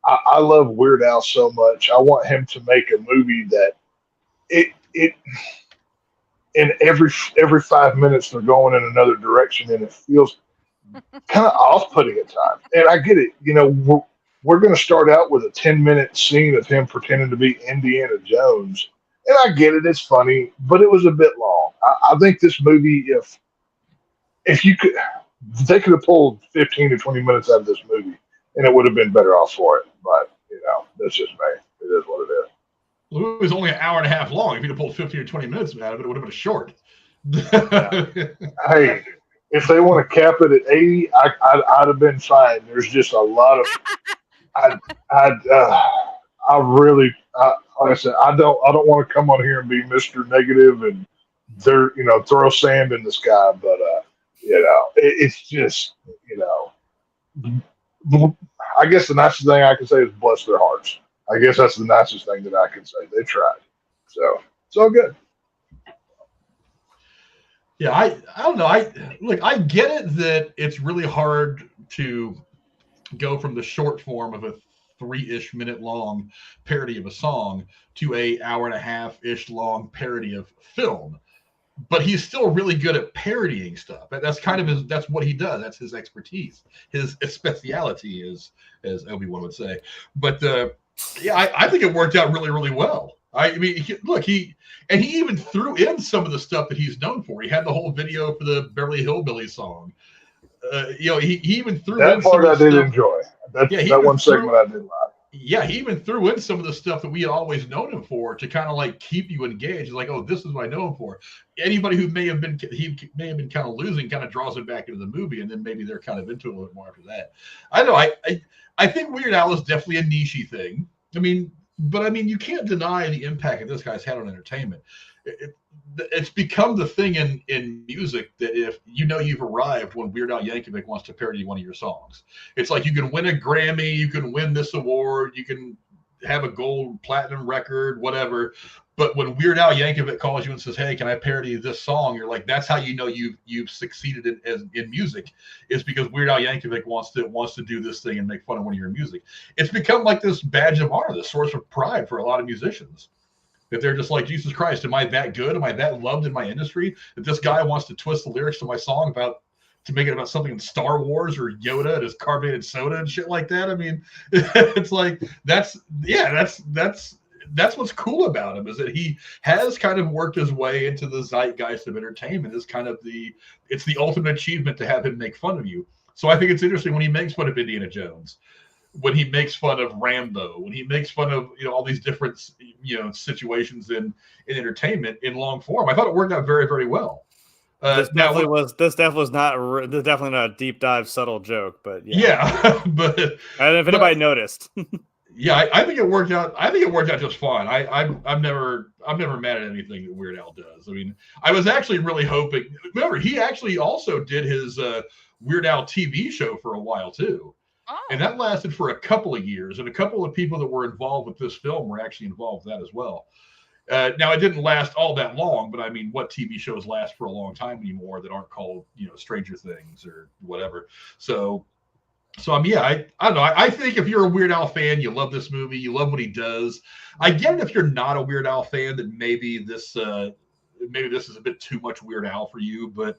[SPEAKER 3] I love Weird Al so much. I want him to make a movie that it in every 5 minutes they're going in another direction, and it feels kind of off-putting at times. And I get it. We're going to start out with a 10-minute scene of him pretending to be Indiana Jones. And I get it. It's funny, but it was a bit long. I think this movie, if you could, they could have pulled 15 to 20 minutes out of this movie, and it would have been better off for it. But, that's just me. It is what it is.
[SPEAKER 1] Well, it was only an hour and a half long. If you'd have pulled 15 or 20 minutes out of it, it would have been short.
[SPEAKER 3] Hey, if they want to cap it at 80, I'd have been fine. There's just a lot of... like I said, I don't want to come on here and be Mr. Negative and throw sand in the sky, but it's just I guess the nicest thing I can say is bless their hearts. I guess that's the nicest thing that I can say. They tried, so it's all good.
[SPEAKER 1] Yeah, I don't know. I get it that it's really hard to go from the short form of a 3-ish minute long parody of a song to a hour and a half-ish long parody of film. But he's still really good at parodying stuff. That's kind of that's what he does. That's his expertise. His speciality is, as Obi-Wan would say. But I think it worked out really, really well. I mean, he even threw in some of the stuff that he's known for. He had the whole video for the Beverly Hillbillies song. He even threw
[SPEAKER 3] that
[SPEAKER 1] in
[SPEAKER 3] part
[SPEAKER 1] some of the
[SPEAKER 3] I did
[SPEAKER 1] stuff.
[SPEAKER 3] enjoy. That one segment I did like.
[SPEAKER 1] Yeah, he even threw in some of the stuff that we had always known him for to kind of like keep you engaged. It's like, oh, this is what I know him for. Anybody who may have been kind of losing kind of draws him back into the movie, and then maybe they're kind of into it a little more after that. I know. I think Weird Al is definitely a niche-y thing. But you can't deny the impact that this guy's had on entertainment. It's become the thing in music that if you've arrived when Weird Al Yankovic wants to parody one of your songs. It's like you can win a Grammy, you can win this award, you can have a gold, platinum record, whatever. But when Weird Al Yankovic calls you and says, "Hey, can I parody this song?" You're like, that's how you've succeeded in music, is because Weird Al Yankovic wants to do this thing and make fun of one of your music. It's become like this badge of honor, this source of pride for a lot of musicians. That they're just like, Jesus Christ, am I that good? Am I that loved in my industry that this guy wants to twist the lyrics to my song to make it about something in Star Wars or Yoda and his carbonated soda and shit like that? I mean, it's like that's what's cool about him, is that he has kind of worked his way into the zeitgeist of entertainment. It's the ultimate achievement to have him make fun of you. So I think it's interesting when he makes fun of Indiana Jones, when he makes fun of Rambo, when he makes fun of all these different situations in entertainment in long form. I thought it worked out very, very well.
[SPEAKER 4] This definitely was not a deep dive subtle joke, but
[SPEAKER 1] yeah. But
[SPEAKER 4] I don't know if anybody noticed.
[SPEAKER 1] Yeah, I think it worked out. I think it worked out just fine. I'm never mad at anything that Weird Al does. I mean, I was actually really hoping. Remember, he actually also did his Weird Al TV show for a while too. And that lasted for a couple of years, and a couple of people that were involved with this film were actually involved with that as well. Now, it didn't last all that long, but I mean, what TV shows last for a long time anymore that aren't called, Stranger Things or whatever? So I mean, I don't know. I think if you're a Weird Al fan, you love this movie, you love what he does. I get it if you're not a Weird Al fan, that maybe this is a bit too much Weird Al for you, but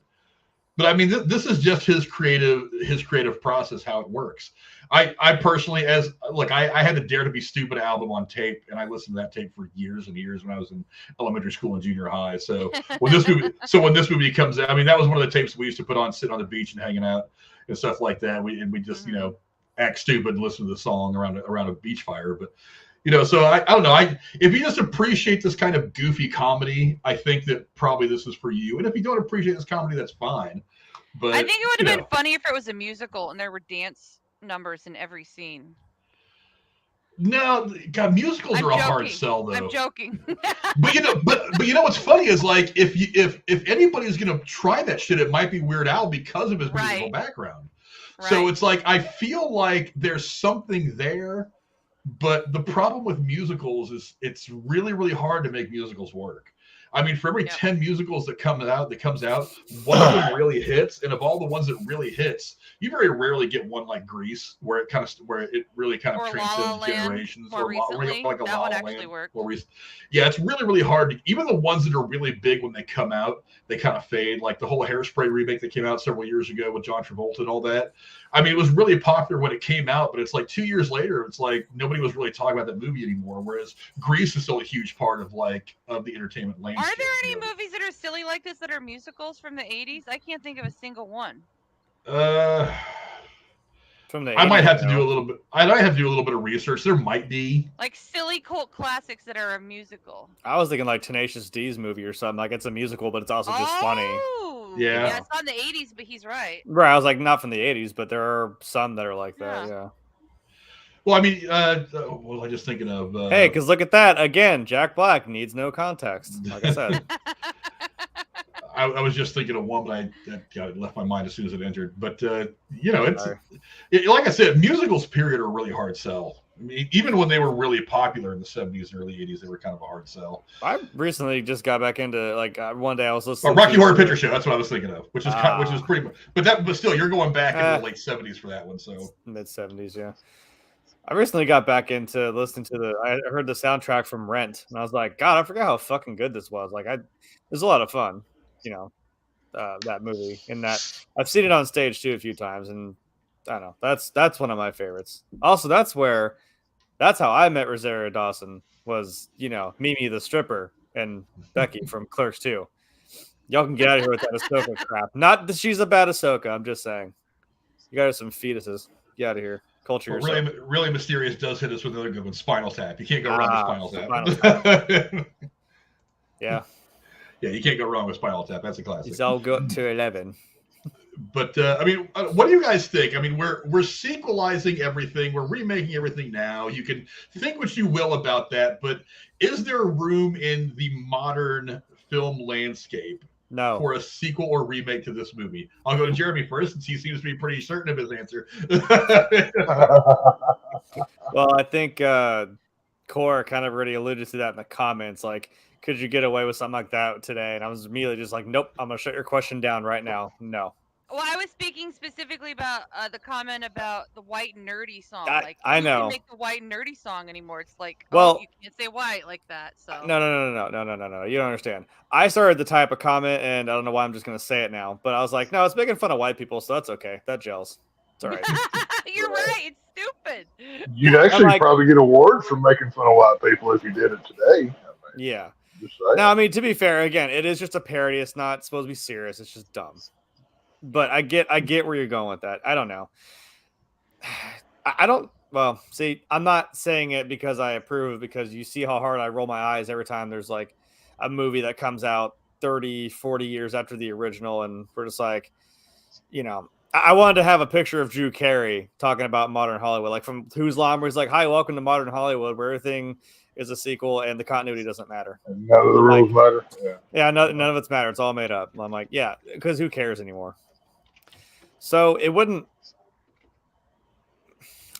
[SPEAKER 1] I mean, this is just his creative process, how it works. I personally, I had the Dare to Be Stupid album on tape, and I listened to that tape for years and years when I was in elementary school and junior high. So when this movie comes out, I mean, that was one of the tapes we used to put on, sitting on the beach and hanging out and stuff like that. We just act stupid and listen to the song around a beach fire, but. So I don't know. If you just appreciate this kind of goofy comedy, I think that probably this is for you. And if you don't appreciate this comedy, that's fine. But
[SPEAKER 2] I think it would have been funny if it was a musical and there were dance numbers in every scene.
[SPEAKER 1] No, God, musicals are a hard sell, though.
[SPEAKER 2] I'm joking.
[SPEAKER 1] but what's funny is, like, if anybody's gonna try that shit, it might be Weird Al because of his musical background. So it's like I feel like there's something there, but the problem with musicals is it's really, really hard to make musicals work. I mean, for every 10 musicals that comes out, one of them really hits, and of all the ones that really hits, you very rarely get one like Grease, where it really kind of transcends generations.
[SPEAKER 2] More recently,
[SPEAKER 1] like
[SPEAKER 2] that one actually worked.
[SPEAKER 1] Yeah, it's really, really hard. Even the ones that are really big when they come out, they kind of fade. Like the whole Hairspray remake that came out several years ago with John Travolta and all that. I mean, it was really popular when it came out, but it's like 2 years later, it's like nobody was really talking about that movie anymore. Whereas Grease is still a huge part of the entertainment landscape.
[SPEAKER 2] Are there any movies that are silly like this that are musicals from the 80s? I can't think of a single one.
[SPEAKER 4] From the 80s,
[SPEAKER 1] I might have to do a little bit. I might have to do a little bit of research. There might be
[SPEAKER 2] like silly cult classics that are a musical.
[SPEAKER 4] I was thinking like Tenacious D's movie or something. Like it's a musical, but it's also just funny.
[SPEAKER 1] Yeah,
[SPEAKER 2] it's on the 80s, but he's right.
[SPEAKER 4] Right, I was like, not from the 80s, but there are some that are like that. Yeah.
[SPEAKER 1] Well, I mean, what was I just thinking of?
[SPEAKER 4] Hey, because look at that again. Jack Black needs no context. Like I said.
[SPEAKER 1] I was just thinking of one, but I left my mind as soon as it entered. But it's like I said, musicals period are a really hard sell. I mean, even when they were really popular in the 70s and early 80s, they were kind of a hard sell.
[SPEAKER 4] I recently just got back into one day I was listening.
[SPEAKER 1] Rocky Horror Picture Show. That's what I was thinking of, which is pretty much. But still, you're going back into the late 70s for that one. So
[SPEAKER 4] mid 70s, yeah. I recently got back into listening to I heard the soundtrack from Rent, and I was like, God, I forgot how fucking good this was. Like, it was a lot of fun, that movie. And that I've seen it on stage too a few times, and I don't know, that's one of my favorites. Also, that's how I met Rosario Dawson was, Mimi the stripper and Becky from Clerks 2. Y'all can get out of here with that Ahsoka crap. Not that she's a bad Ahsoka. I'm just saying, you got some fetuses. Get out of here. Culture yourself.
[SPEAKER 1] Really Mysterious does hit us with another good one, Spinal Tap. You can't go wrong with Spinal Tap.
[SPEAKER 4] Yeah.
[SPEAKER 1] Yeah, you can't go wrong with Spinal Tap. That's a classic.
[SPEAKER 4] It's all got to 11.
[SPEAKER 1] But I mean, what do you guys think? I mean, we're sequelizing everything. We're remaking everything now. You can think what you will about that, but is there room in the modern film landscape for a sequel or remake to this movie? I'll go to Jeremy first, since he seems to be pretty certain of his answer.
[SPEAKER 4] Well, I think Cora kind of already alluded to that in the comments. Like, could you get away with something like that today? And I was immediately just like, nope, I'm going to shut your question down right now. No.
[SPEAKER 2] Well, I was speaking specifically about the comment about the white nerdy song.
[SPEAKER 4] I know.
[SPEAKER 2] You can't make the white nerdy song anymore. It's like, you can't say white like that. So
[SPEAKER 4] no. You don't understand. I started the type of comment, and I don't know why I'm just going to say it now, but I was like, no, it's making fun of white people, so that's okay. That gels. It's all right.
[SPEAKER 2] You're right. It's stupid.
[SPEAKER 3] You'd actually probably get awards for making fun of white people if you did it today.
[SPEAKER 4] Yeah. Now, I mean, to be fair, again, it is just a parody. It's not supposed to be serious. It's just dumb. But I get where you're going with that. I don't know. I'm not saying it because I approve, because you see how hard I roll my eyes every time there's like a movie that comes out 30, 40 years after the original. And we're just like, I wanted to have a picture of Drew Carey talking about modern Hollywood, like from Whose Line, where he's like, hi, welcome to modern Hollywood, where everything is a sequel and the continuity doesn't matter.
[SPEAKER 3] And none of the rules matter.
[SPEAKER 4] Yeah, none of it's matter. It's all made up. I'm like, yeah, because who cares anymore? So it wouldn't.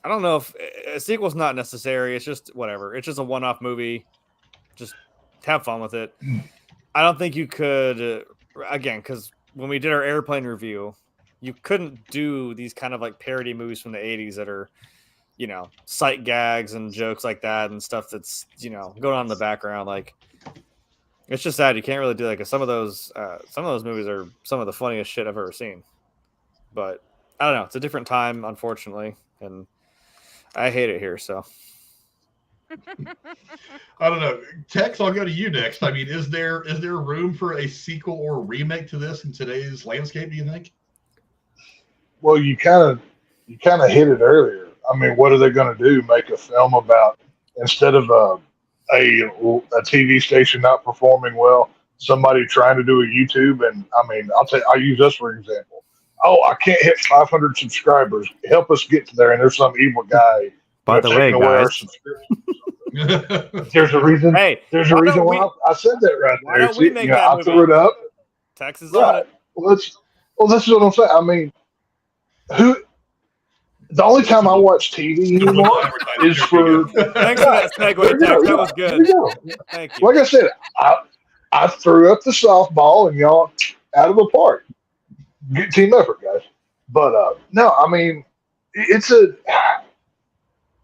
[SPEAKER 4] I don't know if a sequel's not necessary. It's just whatever. It's just a one-off movie. Just have fun with it. I don't think you could, again, because when we did our Airplane review, you couldn't do these kind of like parody movies from the 80s that are, sight gags and jokes like that and stuff that's, going on in the background. Like, it's just sad. You can't really do like some of those movies are some of the funniest shit I've ever seen. But I don't know. It's a different time, unfortunately, and I hate it here. So
[SPEAKER 1] I don't know. Tex, I'll go to you next. I mean, is there room for a sequel or remake to this in today's landscape, do you think?
[SPEAKER 3] Well, you kind of hit it earlier. I mean, what are they going to do? Make a film about, instead of a TV station not performing well, somebody trying to do a YouTube? And I mean, I'll use us for example. Oh, I can't hit 500 subscribers. Help us get to there. And there's some evil guy.
[SPEAKER 4] By the way, guys,
[SPEAKER 3] there's a reason. Hey, there's a reason why I said that right there.
[SPEAKER 4] Don't we make that
[SPEAKER 3] I
[SPEAKER 4] movie?
[SPEAKER 3] threw it up.
[SPEAKER 4] Texas on it.
[SPEAKER 3] Well, this is what I'm saying. I mean, The only time I watch TV anymore is for.
[SPEAKER 4] Thanks for that segue, Tech. That was good. Thank you.
[SPEAKER 3] Like I said, I threw up the softball and y'all out of the park. Good team effort, guys. But no, I mean, it's a.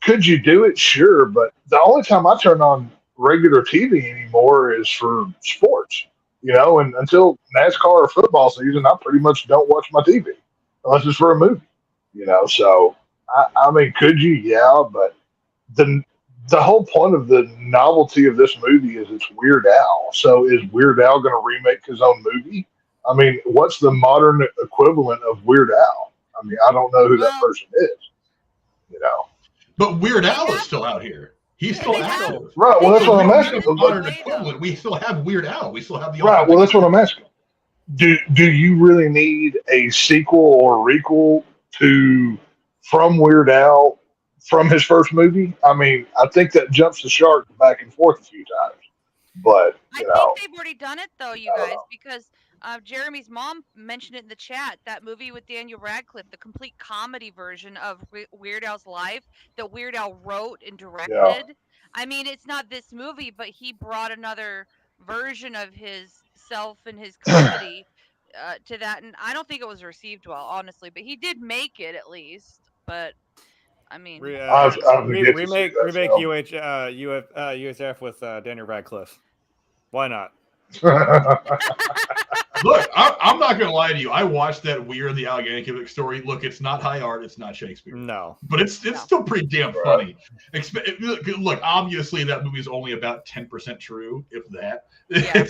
[SPEAKER 3] Could you do it? Sure, but the only time I turn on regular TV anymore is for sports. And until NASCAR or football season, I pretty much don't watch my TV unless it's for a movie. So I mean, could you? Yeah, but the whole point of the novelty of this movie is it's Weird Al. So is Weird Al going to remake his own movie? I mean, what's the modern equivalent of Weird Al? I mean, I don't know who that person is.
[SPEAKER 1] But Weird Al is still out here. He's still active.
[SPEAKER 3] Right. Well, that's what I'm asking.
[SPEAKER 1] Modern equivalent. We still have Weird Al. We still have the.
[SPEAKER 3] Right. Well, that's what I'm asking. Do you really need a sequel or requel from Weird Al from his first movie? I mean, I think that jumps the shark back and forth a few times. But
[SPEAKER 2] I think they've already done it though, you guys, because Jeremy's mom mentioned it in the chat. That movie with Daniel Radcliffe, the complete comedy version of Weird Al's life that Weird Al wrote and directed. Yeah. I mean, it's not this movie, but he brought another version of his self and his comedy to that, and I don't think it was received well, honestly. But he did make it at least. But I mean,
[SPEAKER 4] remake UHF with Daniel Radcliffe. Why not?
[SPEAKER 1] Look, I'm not going to lie to you. I watched that Weird the Al Yankovic story. Look, it's not high art. It's not Shakespeare.
[SPEAKER 4] No.
[SPEAKER 1] But it's still pretty damn funny. Look, obviously that movie is only about 10% true, if that. Yeah.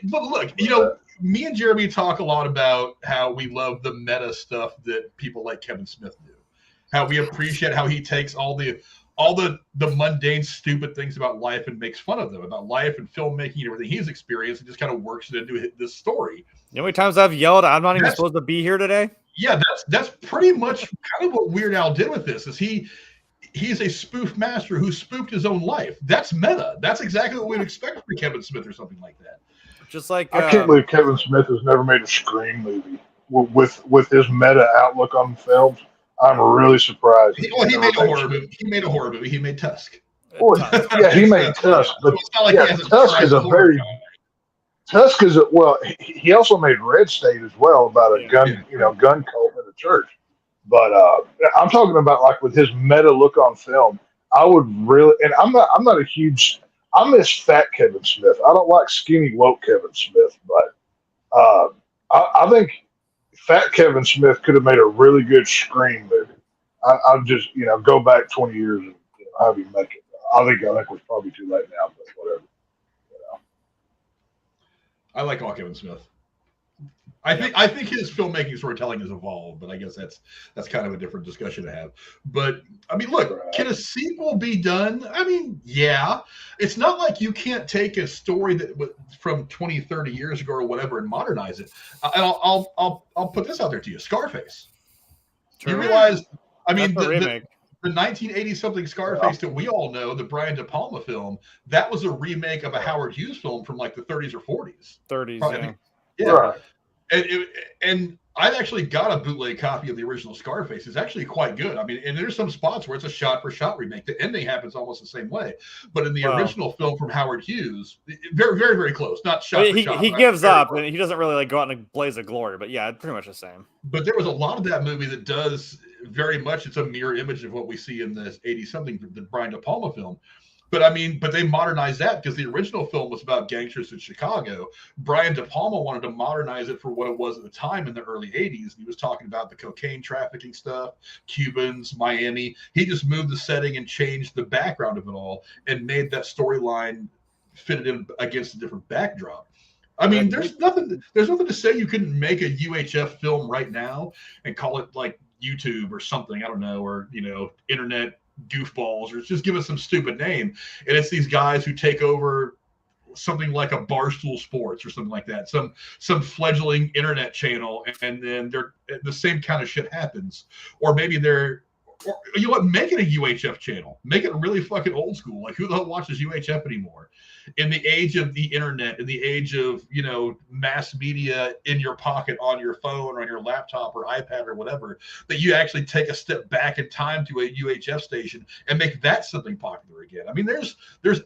[SPEAKER 1] But look, me and Jeremy talk a lot about how we love the meta stuff that people like Kevin Smith do. How we appreciate how he takes all the mundane, stupid things about life and makes fun of them, about life and filmmaking and everything he's experienced, and just kind of works it into this story.
[SPEAKER 4] You know how many times I've yelled, I'm not even supposed to be here today?
[SPEAKER 1] Yeah, that's pretty much kind of what Weird Al did with this, is he's a spoof master who spoofed his own life. That's meta. That's exactly what we'd expect from Kevin Smith or something like that.
[SPEAKER 4] Just like
[SPEAKER 3] I can't believe Kevin Smith has never made a Scream movie with his meta outlook on films. I'm really surprised.
[SPEAKER 1] He made a horror movie. He made a horror movie. He made Tusk.
[SPEAKER 3] Well, yeah, he made Tusk, but it's not like Tusk is a very genre. Tusk is he also made Red State as well, about a gun cult in a church. But I'm talking about like with his meta look on film. I would really, and I'm not a huge. I miss fat Kevin Smith. I don't like skinny woke Kevin Smith, but I think fat Kevin Smith could have made a really good Scream movie. I'll just go back 20 years and have him make it. I think we're probably too late now, but whatever.
[SPEAKER 1] I like all Kevin Smith. I think his filmmaking storytelling has evolved, but I guess that's kind of a different discussion to have. But I mean, look, can a sequel be done? I mean, yeah. It's not like you can't take a story that from 20, 30 years ago or whatever and modernize it. I'll put this out there to you: Scarface. Sure. You realize? I mean, the 1980-something Scarface that we all know, the Brian De Palma film, that was a remake of a Howard Hughes film from like the 30s or 40s.
[SPEAKER 4] 30s,
[SPEAKER 1] probably,
[SPEAKER 4] yeah.
[SPEAKER 3] Right.
[SPEAKER 1] And I've actually got a bootleg copy of the original Scarface. It's actually quite good. I mean, and there's some spots where it's a shot-for-shot remake. The ending happens almost the same way. But in the original film from Howard Hughes, very, very, very close. Not shot-for-shot.
[SPEAKER 4] He gives up, and he doesn't really go out in a blaze of glory. But yeah, pretty much the same.
[SPEAKER 1] But there was a lot of that movie that does very much. It's a mirror image of what we see in the 80-something, the Brian De Palma film. But I mean, they modernized that because the original film was about gangsters in Chicago. Brian De Palma wanted to modernize it for what it was at the time in the early 80s. He was talking about the cocaine trafficking stuff, Cubans, Miami. He just moved the setting and changed the background of it all and made that storyline fit in against a different backdrop. I mean, there's nothing to say you couldn't make a UHF film right now and call it like YouTube or something. I don't know, or internet goofballs, or just give us some stupid name, and it's these guys who take over something like a Barstool Sports or something like that, some fledgling internet channel, and then they're the same kind of shit happens. Or maybe they're Or you know what? Make it a UHF channel. Make it really fucking old school. Like, who the hell watches UHF anymore? In the age of the internet, in the age of, you know, mass media in your pocket on your phone or on your laptop or iPad or whatever, that you actually take a step back in time to a UHF station and make that something popular again. I mean, there's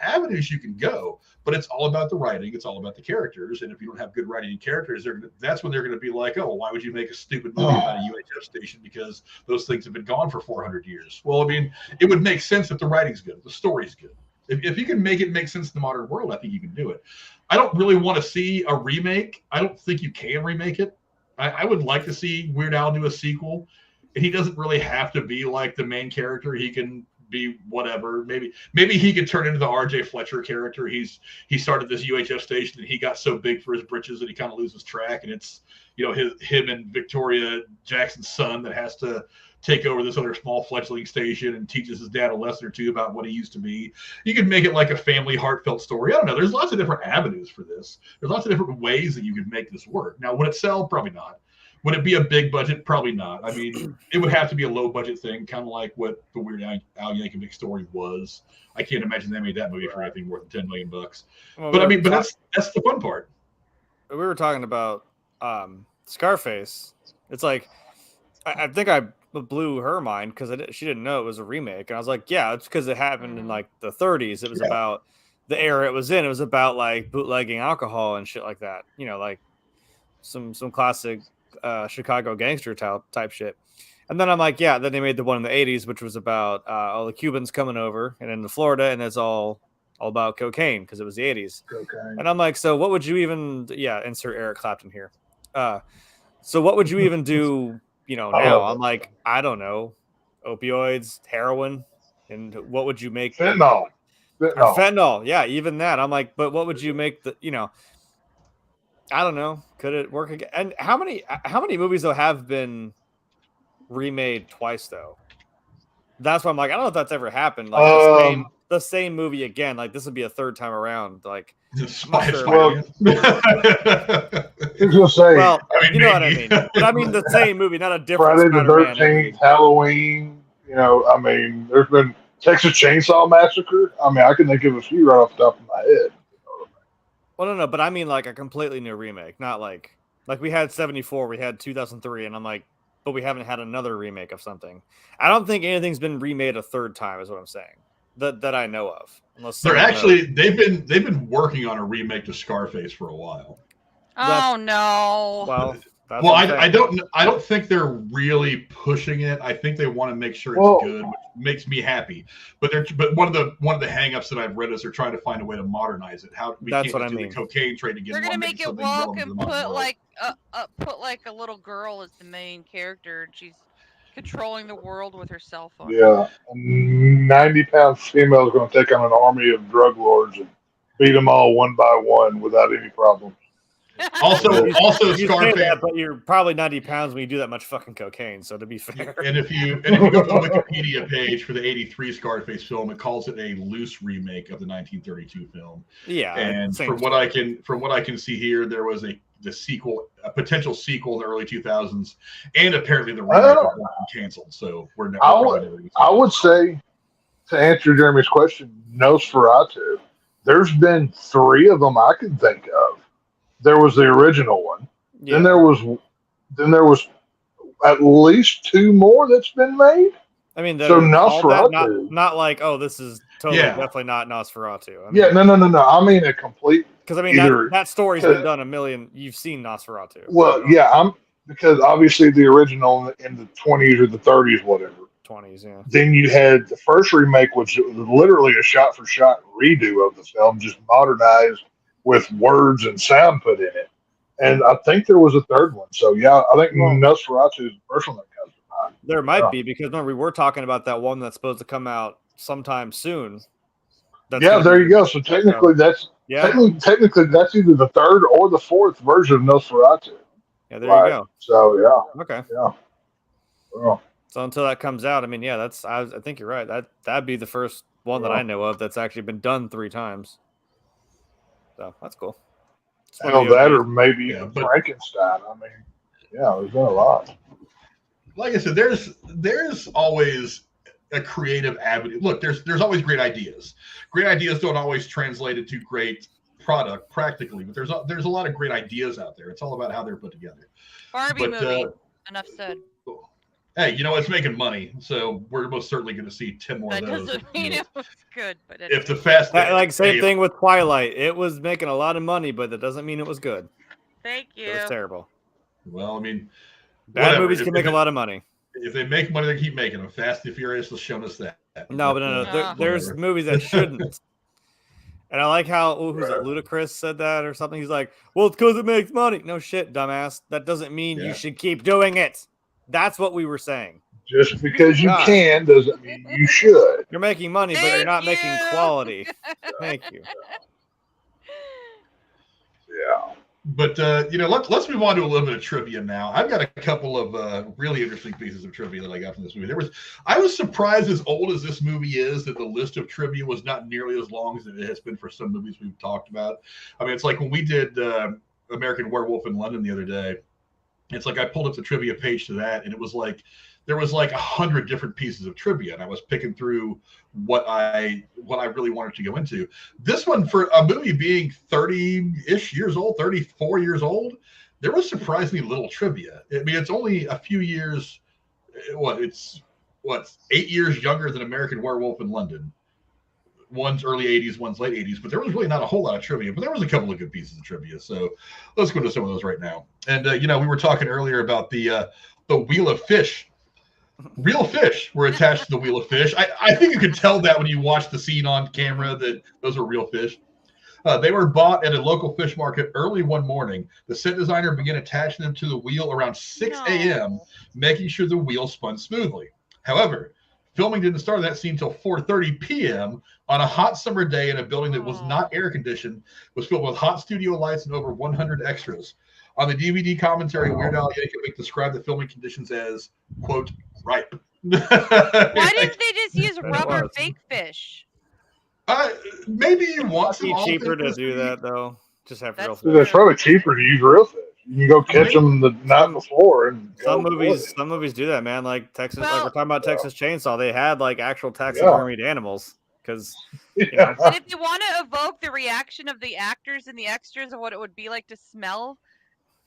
[SPEAKER 1] avenues you can go, but it's all about the writing. It's all about the characters. And if you don't have good writing and characters, that's when they're going to be like, oh, well, why would you make a stupid movie about a UHF station? Because those things have been gone for 400 years. Well, I mean, it would make sense if the writing's good, if the story's good. If you can make it make sense in the modern world, I think you can do it. I don't really want to see a remake. I don't think you can remake it. I would like to see Weird Al do a sequel. And he doesn't really have to be like the main character. He can be whatever. Maybe he could turn into the R.J. Fletcher character. He started this UHF station and he got so big for his britches that he kind of loses track. And it's, you know, him and Victoria Jackson's son that has to take over this other small fledgling station and teaches his dad a lesson or two about what he used to be. You could make it like a family heartfelt story. I don't know. There's lots of different avenues for this. There's lots of different ways that you could make this work. Now, would it sell? Probably not. Would it be a big budget? Probably not. I mean, it would have to be a low budget thing, kind of like what the Weird Al Yankovic story was. I can't imagine they made that movie for anything more than $10 million. Well, but I mean, that's the fun part.
[SPEAKER 4] We were talking about Scarface. It's like, I think I blew her mind because she didn't know it was a remake. And I was like, yeah, it's because it happened in like the 30s. It was about the era it was in. It was about like bootlegging alcohol and shit like that. You know, like some classic Chicago gangster type shit. And then I'm like, yeah, then they made the one in the 80s, which was about all the Cubans coming over and into Florida. And it's all about cocaine because it was the 80s. Cocaine. And I'm like, so what would you even, insert Eric Clapton here. So what would you even do, you know, now? I'm like, I don't know, opioids, heroin, and what would you make? Fentanyl. Yeah, even that. I'm like, but what would you make the, you know, I don't know. Could it work again? And how many movies though have been remade twice though? That's why I'm like, I don't know if that's ever happened. Like the same movie again. Like this would be a third time around. Like
[SPEAKER 3] well, gonna say,
[SPEAKER 4] well, I mean, you know what I mean. But I mean the same movie, not a different.
[SPEAKER 3] Friday the 13th, Halloween. You know, I mean, there's been Texas Chainsaw Massacre. I mean, I can think of a few right off the top of my head.
[SPEAKER 4] Well, no, but I mean like a completely new remake, not like we had 74, we had 2003, and I'm like, but we haven't had another remake of something. I don't think anything's been remade a third time, is what I'm saying. That I know of. Unless
[SPEAKER 1] they've been working on a remake to Scarface for a while.
[SPEAKER 2] Oh no.
[SPEAKER 4] Well,
[SPEAKER 1] I don't think they're really pushing it. I think they want to make sure it's good, which makes me happy. But one of the hang-ups that I've read is they're trying to find a way to modernize it. How we can't do the cocaine trade again.
[SPEAKER 2] They're gonna make it woke and put like a little girl as the main character, and she's controlling the world with her cell phone.
[SPEAKER 3] Yeah, 90-pound female is going to take on an army of drug lords and beat them all one by one without any problem.
[SPEAKER 1] Also, Scarface.
[SPEAKER 4] That, but you're probably 90 pounds when you do that much fucking cocaine. So to be fair,
[SPEAKER 1] and if you go to the Wikipedia page for the '83 Scarface film, it calls it a loose remake of the 1932 film.
[SPEAKER 4] Yeah,
[SPEAKER 1] and from what I can see here, there was a potential sequel in the early 2000s, and apparently the remake was canceled. So we're never.
[SPEAKER 3] I would say, to answer Jeremy's question, Nosferatu. There's been 3 of them I can think of. There was the original one. Yeah. Then there was at least 2 more that's been made.
[SPEAKER 4] I mean,
[SPEAKER 3] so Nosferatu,
[SPEAKER 4] not like, oh, this is definitely not Nosferatu.
[SPEAKER 3] I mean, no. I mean a complete.
[SPEAKER 4] Because I mean that story's been done a million. You've seen Nosferatu.
[SPEAKER 3] Well, because obviously the original in the 20s or the 30s, whatever.
[SPEAKER 4] 20s, yeah.
[SPEAKER 3] Then you had the first remake, which was literally a shot-for-shot redo of the film, just modernized with words and sound put in it. And I think there was a third one. So, yeah, I think Nosferatu is the first one that comes to mind.
[SPEAKER 4] There might be, because remember, we were talking about that one that's supposed to come out sometime soon.
[SPEAKER 3] There you go. So, technically, technically, that's either the third or the fourth version of Nosferatu.
[SPEAKER 4] Yeah, there you go.
[SPEAKER 3] So, yeah.
[SPEAKER 4] Okay.
[SPEAKER 3] Yeah. Well,
[SPEAKER 4] so until that comes out, I mean, I think you're right. That'd be the first one that I know of that's actually been done 3 times. So that's cool.
[SPEAKER 3] That or maybe Frankenstein. I mean, there's been a lot.
[SPEAKER 1] like I said, there's always a creative avenue. Look, there's always great ideas. Great ideas don't always translate into great product practically, but there's a lot of great ideas out there. It's all about how they're put together.
[SPEAKER 2] Barbie movie. Enough said.
[SPEAKER 1] Hey, it's making money, so we're most certainly going to see 10 more of those.
[SPEAKER 2] That doesn't mean it was good, but
[SPEAKER 1] if the fast
[SPEAKER 4] same thing with Twilight, it was making a lot of money, but that doesn't mean it was good.
[SPEAKER 2] Thank you.
[SPEAKER 4] It was terrible.
[SPEAKER 1] Well, I mean,
[SPEAKER 4] bad movies can make a lot of money.
[SPEAKER 1] If they make money, they keep making them. Fast and Furious has shown us that.
[SPEAKER 4] No. There's movies that shouldn't. And I like how who's it? Ludacris said that or something. He's like, "Well, it's because it makes money." No shit, dumbass. That doesn't mean you should keep doing it. That's what we were saying.
[SPEAKER 3] Just because you can doesn't mean you should.
[SPEAKER 4] You're making money, but you're not making quality. Thank you.
[SPEAKER 3] Yeah.
[SPEAKER 1] But let's move on to a little bit of trivia now. I've got a couple of really interesting pieces of trivia that I got from this movie. I was surprised, as old as this movie is, that the list of trivia was not nearly as long as it has been for some movies we've talked about. I mean, it's like when we did American Werewolf in London the other day. It's like I pulled up the trivia page to that, and it was like there was like 100 different pieces of trivia, and I was picking through what I really wanted to go into. This one, for a movie being 30-ish years old, 34 years old, there was surprisingly little trivia. I mean, it's only a few years. It's 8 years younger than American Werewolf in London. One's early 80s, one's late 80s, but there was really not a whole lot of trivia, but there was a couple of good pieces of trivia. So let's go into some of those right now. And, we were talking earlier about the Wheel of Fish. Real fish were attached to the Wheel of Fish. I think you could tell that when you watch the scene on camera that those are real fish. They were bought at a local fish market early one morning. The set designer began attaching them to the wheel around 6 a.m., making sure the wheel spun smoothly. However, filming didn't start that scene until 4:30 p.m. on a hot summer day in a building that was not air conditioned, was filled with hot studio lights and over 100 extras. On the DVD commentary, Weird Al Yankovic described the filming conditions as, quote, ripe.
[SPEAKER 2] Why didn't they just use rubber fake fish?
[SPEAKER 1] Maybe you want
[SPEAKER 4] to be cheaper to do that, though. Just have real fish.
[SPEAKER 3] It's probably cheaper to use real fish. You can go catch them the night before. And
[SPEAKER 4] some movies do that, man. Like Texas, like we're talking about Texas Chainsaw. They had like actual taxidermied animals because.
[SPEAKER 2] And if you want to evoke the reaction of the actors and the extras of what it would be like to smell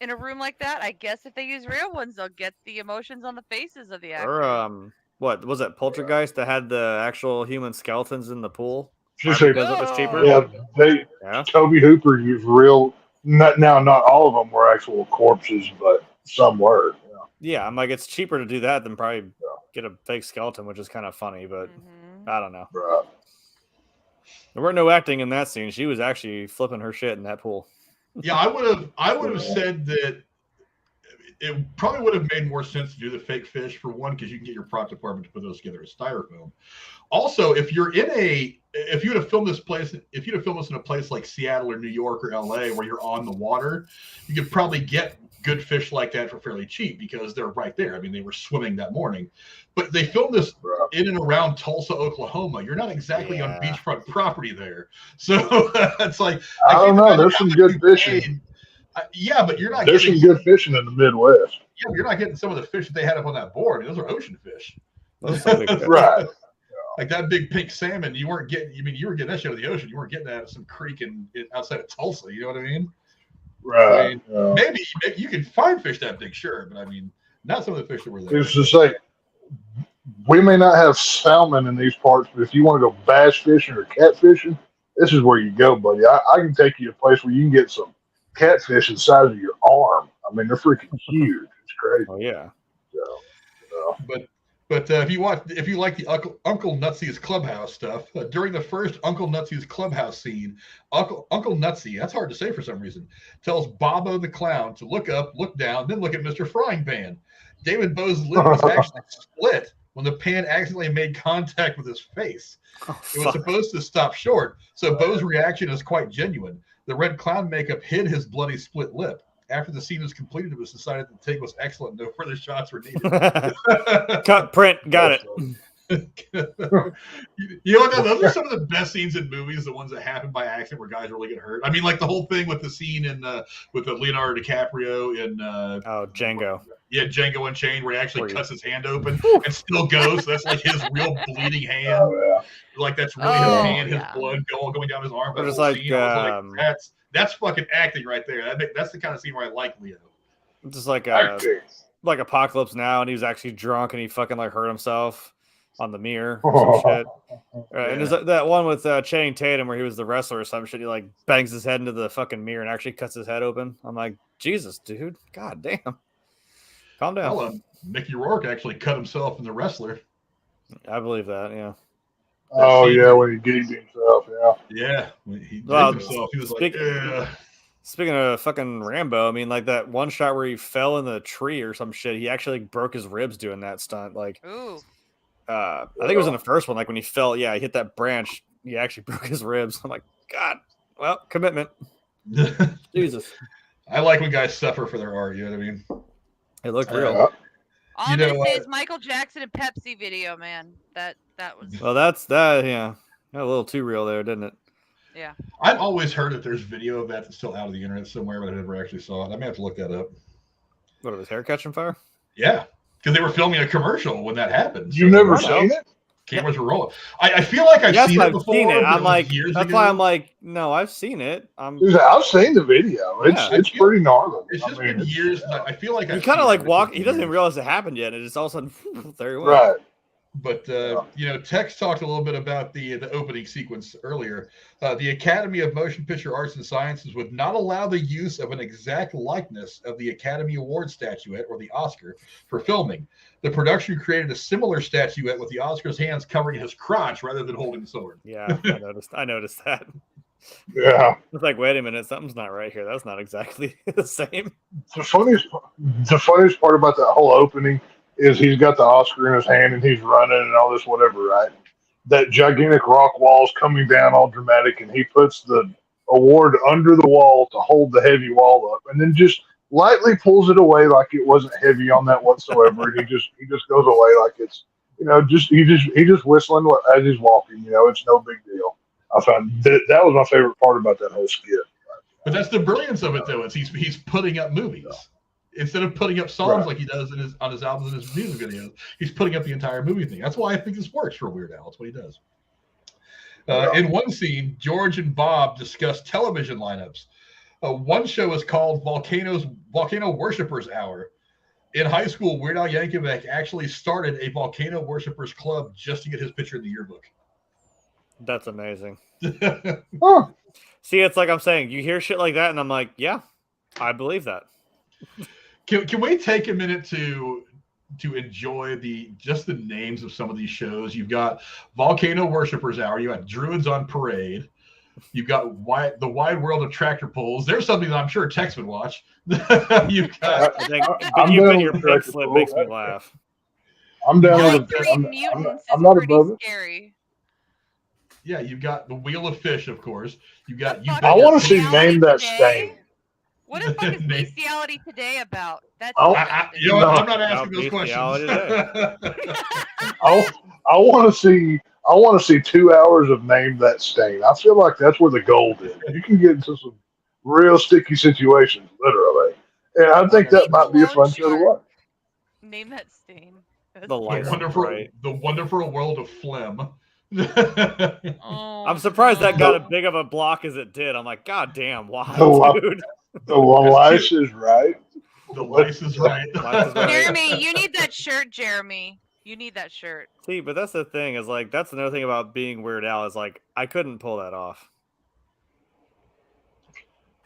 [SPEAKER 2] in a room like that, I guess if they use real ones, they'll get the emotions on the faces of the actors.
[SPEAKER 4] Or what was it? Poltergeist that had the actual human skeletons in the pool.
[SPEAKER 3] Because
[SPEAKER 4] it was cheaper.
[SPEAKER 3] Yeah, Toby Hooper used real. Not all of them were actual corpses, but some were.
[SPEAKER 4] Yeah, I'm like, it's cheaper to do that than probably get a fake skeleton, which is kind of funny, but I don't know.
[SPEAKER 3] Right.
[SPEAKER 4] There weren't no acting in that scene. She was actually flipping her shit in that pool.
[SPEAKER 1] Yeah, I would have said that it probably would have made more sense to do the fake fish, for one, because you can get your prop department to put those together as styrofoam. Also, if you would have filmed this in a place like Seattle or New York or LA where you're on the water, you could probably get good fish like that for fairly cheap because they're right there. I mean, they were swimming that morning. But they filmed this in and around Tulsa, Oklahoma. You're not exactly on beachfront property there. So it's like,
[SPEAKER 3] I don't know. There's some good fishing.
[SPEAKER 1] But you're not
[SPEAKER 3] There's some good fishing in the Midwest.
[SPEAKER 1] Yeah, but you're not getting some of the fish that they had up on that board. I mean, those are ocean fish.
[SPEAKER 3] Right.
[SPEAKER 1] Like that big pink salmon, you weren't getting. You were getting that shit out of the ocean. You weren't getting that at some creek outside of Tulsa. You know what I mean?
[SPEAKER 3] Right.
[SPEAKER 1] I mean, maybe you can find fish that big, sure, but I mean, not some of the fish that were there.
[SPEAKER 3] It's just like we may not have salmon in these parts, but if you want to go bass fishing or catfishing, this is where you go, buddy. I can take you to a place where you can get some catfish the size of your arm. I mean, they're freaking huge. It's crazy.
[SPEAKER 4] Oh yeah.
[SPEAKER 1] But if you like the Uncle Nutsy's Clubhouse stuff, during the first Uncle Nutsy's Clubhouse scene, Uncle Nutsy, that's hard to say for some reason, tells Bobo the clown to look up, look down, then look at Mr. Frying Pan. David Bowe's lip was actually split when the pan accidentally made contact with his face. It was supposed to stop short, so Bowe's reaction is quite genuine. The red clown makeup hid his bloody split lip. After the scene was completed, it was decided the take was excellent. No further shots were needed.
[SPEAKER 4] Cut, print, got it.
[SPEAKER 1] You know, those are some of the best scenes in movies, the ones that happen by accident where guys really get hurt. I mean, like the whole thing with the scene in with the Leonardo DiCaprio in
[SPEAKER 4] Django.
[SPEAKER 1] Yeah, Django Unchained, where he actually cuts his hand open and still goes. That's like his real bleeding hand.
[SPEAKER 3] Oh, yeah.
[SPEAKER 1] Like that's really his hand, his blood going down his arm.
[SPEAKER 4] Or just
[SPEAKER 1] like,
[SPEAKER 4] like,
[SPEAKER 1] I was like, that's fucking acting right there. That's the kind of scene where I like Leo.
[SPEAKER 4] Just like Apocalypse Now, and he was actually drunk and he fucking like hurt himself on the mirror or some shit. And there's that one with Channing Tatum where he was the wrestler or some shit. He like bangs his head into the fucking mirror and actually cuts his head open. I'm like, Jesus, dude, god damn, calm down.
[SPEAKER 1] Well, Mickey Rourke actually cut himself in The Wrestler. I
[SPEAKER 4] believe that, yeah.
[SPEAKER 3] Oh yeah, when he gagged himself,
[SPEAKER 1] yeah. When he gagged himself, he was like,
[SPEAKER 4] Speaking of fucking Rambo, I mean, like that one shot where he fell in the tree or some shit, he actually broke his ribs doing that stunt. Like, I think it was in the first one, like when he fell, he hit that branch, he actually broke his ribs. I'm like, God, well, commitment. Jesus.
[SPEAKER 1] I like when guys suffer for their art, you know what I mean?
[SPEAKER 4] It looked real.
[SPEAKER 2] All I'm gonna say is Michael Jackson and Pepsi video, man. That was.
[SPEAKER 4] Well, that's that. Yeah, got a little too real there, didn't it?
[SPEAKER 2] Yeah.
[SPEAKER 1] I've always heard that there's video of that that's still out of the internet somewhere, but I never actually saw it. I may have to look that up.
[SPEAKER 4] What, was hair catching fire?
[SPEAKER 1] Yeah, because they were filming a commercial when that happened.
[SPEAKER 3] You never seen it?
[SPEAKER 1] Cameras were rolling. I feel like I've seen it before.
[SPEAKER 4] Seen it. I'm like, that's
[SPEAKER 1] ago.
[SPEAKER 4] why I'm like, no, I've seen it.
[SPEAKER 3] I've seen the video. It's pretty gnarly.
[SPEAKER 1] It's just been years. I feel like
[SPEAKER 4] he kind of like walk. He doesn't even realize it happened yet, and it's all of a sudden there he went.
[SPEAKER 3] Right.
[SPEAKER 1] But Tex talked a little bit about the opening sequence earlier. The Academy of Motion Picture Arts and Sciences would not allow the use of an exact likeness of the Academy Award statuette or the Oscar for filming. The production created a similar statuette with the Oscar's hands covering his crotch rather than holding the sword.
[SPEAKER 4] Yeah, I noticed that.
[SPEAKER 3] Yeah.
[SPEAKER 4] It's like, wait a minute, something's not right here. That's not exactly the same.
[SPEAKER 3] The funniest part about that whole opening is he's got the Oscar in his hand and he's running and all this whatever, right? That gigantic rock wall's coming down all dramatic, and he puts the award under the wall to hold the heavy wall up, and then just lightly pulls it away like it wasn't heavy on that whatsoever, and he just goes away like it's he just whistling as he's walking. It's no big deal. I found that was my favorite part about that whole skit.
[SPEAKER 1] But that's the brilliance of it, though. Is he's putting up movies. Instead of putting up songs like he does on his albums and his music videos, he's putting up the entire movie thing. That's why I think this works for Weird Al. That's what he does. In one scene, George and Bob discuss television lineups. One show is called Volcano Worshippers Hour. In high school, Weird Al Yankovic actually started a Volcano Worshippers Club just to get his picture in the yearbook.
[SPEAKER 4] That's amazing.
[SPEAKER 3] Huh.
[SPEAKER 4] See, it's like I'm saying, you hear shit like that, and I'm like, yeah, I believe that.
[SPEAKER 1] Can we take a minute to enjoy the names of some of these shows? You've got Volcano Worshippers Hour. You got Druids on Parade. You've got the Wide World of Tractor Pulls. There's something that I'm sure Tex would watch. You've got.
[SPEAKER 4] Your pick slip makes me laugh.
[SPEAKER 3] I'm down with
[SPEAKER 2] it.
[SPEAKER 3] I'm not above it.
[SPEAKER 2] Scary.
[SPEAKER 1] Yeah, you've got the Wheel of Fish, of course.
[SPEAKER 3] I want to see Name That Stain.
[SPEAKER 2] What the fuck is Bestiality Today about? That's
[SPEAKER 1] I'm not asking those questions.
[SPEAKER 3] I want to see 2 hours of Name That Stain. I feel like that's where the gold is. You can get into some real sticky situations, literally. And I think that might be a fun show to watch.
[SPEAKER 2] Name That Stain.
[SPEAKER 4] The
[SPEAKER 1] wonderful world of phlegm.
[SPEAKER 4] I'm surprised that got as big of a block as it did. I'm like, God damn, why, dude?
[SPEAKER 3] The lice is right.
[SPEAKER 1] The lice is right.
[SPEAKER 2] Jeremy, you need that shirt, Jeremy. You need that shirt.
[SPEAKER 4] See, but that's the thing, is like, that's another thing about being Weird Al, is like, I couldn't pull that off.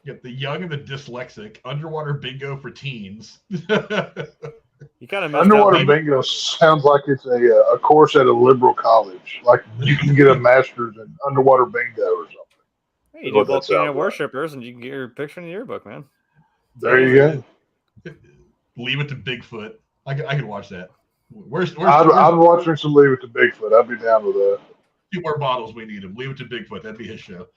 [SPEAKER 1] You got the young and the dyslexic, underwater bingo for teens.
[SPEAKER 4] You kind of
[SPEAKER 3] underwater bingo sounds like it's a course at a liberal college. Like you can get a master's in underwater bingo or something.
[SPEAKER 4] Hey, you do Volcano Worshippers, and you can get your picture in the yearbook, man.
[SPEAKER 3] There you go.
[SPEAKER 1] Leave It to Bigfoot. I could watch that.
[SPEAKER 3] I'm watching some Leave It to Bigfoot. I'd be down with that.
[SPEAKER 1] 2 more bottles, we need him. Leave It to Bigfoot. That'd be his show.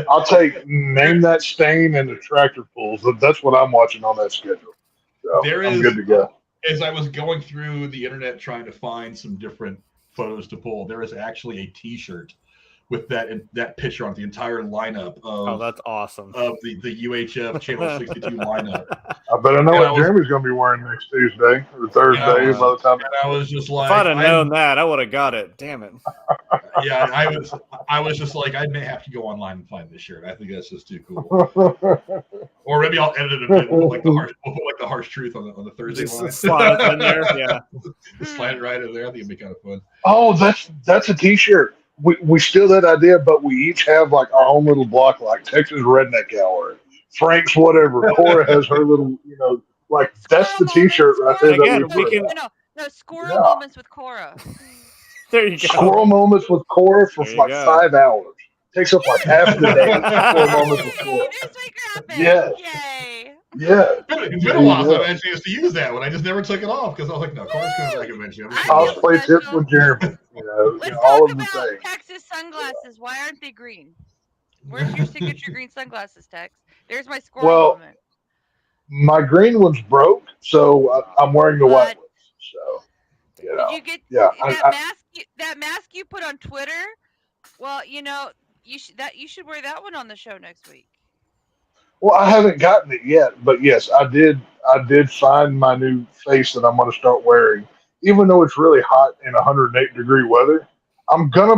[SPEAKER 3] I'll take Name That Stain and the Tractor Pulls. That's what I'm watching on that schedule. So I'm good to go.
[SPEAKER 1] As I was going through the internet trying to find some different photos to pull, there is actually a T-shirt with that picture on the entire lineup of
[SPEAKER 4] that's awesome
[SPEAKER 1] of the UHF Channel 62 lineup.
[SPEAKER 3] I bet I know what Jeremy's going to be wearing next Tuesday or Thursday by the time.
[SPEAKER 1] And I was just like,
[SPEAKER 4] if I'd have known that, I would have got it. Damn it.
[SPEAKER 1] Yeah, I was just like, I may have to go online and find this shirt. I think that's just too cool. Or maybe I'll edit it a bit. We'll put the harsh truth on the Thursday line.
[SPEAKER 4] Slide it in there, yeah.
[SPEAKER 1] Slide it right in there. I think it'd be kind of fun.
[SPEAKER 3] Oh, that's a T-shirt. We steal that idea, but we each have like our own little block, like Texas Redneck Hour, Frank's whatever. Cora has her little, like that's the T-shirt right there.
[SPEAKER 4] Again,
[SPEAKER 2] no, squirrel moments with Cora.
[SPEAKER 4] There you go.
[SPEAKER 3] Squirrel moments with Cora for like 5 hours. Takes up like half the day. Squirrel moments with Cora.
[SPEAKER 2] There's my graphic.
[SPEAKER 3] Yeah.
[SPEAKER 2] Yay.
[SPEAKER 3] Yeah.
[SPEAKER 1] It's been a while since I had a chance to use that one. I just never took it off because I was like, no, Cora's going to recommend you.
[SPEAKER 3] I'll play tips with Jeremy.
[SPEAKER 2] Let's
[SPEAKER 3] all
[SPEAKER 2] talk
[SPEAKER 3] of the
[SPEAKER 2] about
[SPEAKER 3] things.
[SPEAKER 2] Texas sunglasses. Why aren't they green? Where's your signature green sunglasses, Tex? There's my squirrel moment.
[SPEAKER 3] My green one's broke, so I'm wearing the white ones. So,
[SPEAKER 2] Did you get that mask you put on Twitter? Well, you should wear that one on the show next week.
[SPEAKER 3] Well, I haven't gotten it yet, but yes, I did find my new face that I'm going to start wearing, even though it's really hot in 108-degree weather. I'm gonna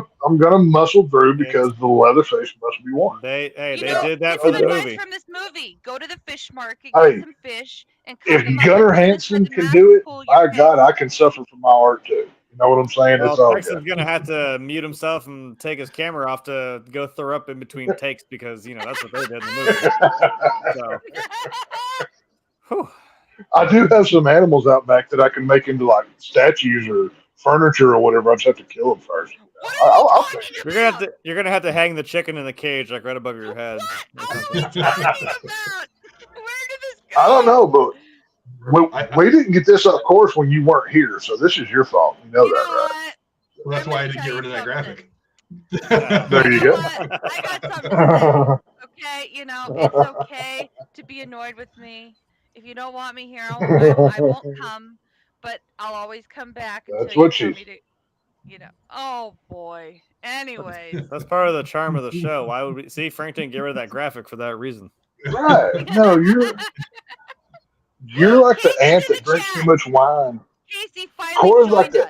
[SPEAKER 3] muscle through because the leather face must be worn.
[SPEAKER 4] They did that for the movie.
[SPEAKER 2] From this movie, go to the fish market,
[SPEAKER 3] get
[SPEAKER 2] some fish, and
[SPEAKER 3] if Gunnar Hansen can do it, my God, I can suffer from my art too. You know what I'm saying?
[SPEAKER 4] Well,
[SPEAKER 3] it's all
[SPEAKER 4] Texas is gonna have to mute himself and take his camera off to go throw up in between takes because that's what they did in the movie. So.
[SPEAKER 3] I do have some animals out back that I can make into like statues or furniture or whatever. I just have to kill them first. I'll
[SPEAKER 4] You're gonna have to hang the chicken in the cage like right above your head.
[SPEAKER 2] Where did this go?
[SPEAKER 3] I don't know, but we didn't get this of course when you weren't here, so this is your fault. You know that, right?
[SPEAKER 1] Well, that's why I didn't get rid of that graphic.
[SPEAKER 3] There you go.
[SPEAKER 2] I got something to say. Okay, it's okay to be annoyed with me. If you don't want me here, I won't come, but I'll always come back.
[SPEAKER 3] That's what she's.
[SPEAKER 2] Oh boy. Anyways,
[SPEAKER 4] that's part of the charm of the show. Why would we see Frank didn't get rid of that graphic for that reason?
[SPEAKER 3] Right? No, you're like the ant that drinks too much wine.
[SPEAKER 2] Casey finally joined us.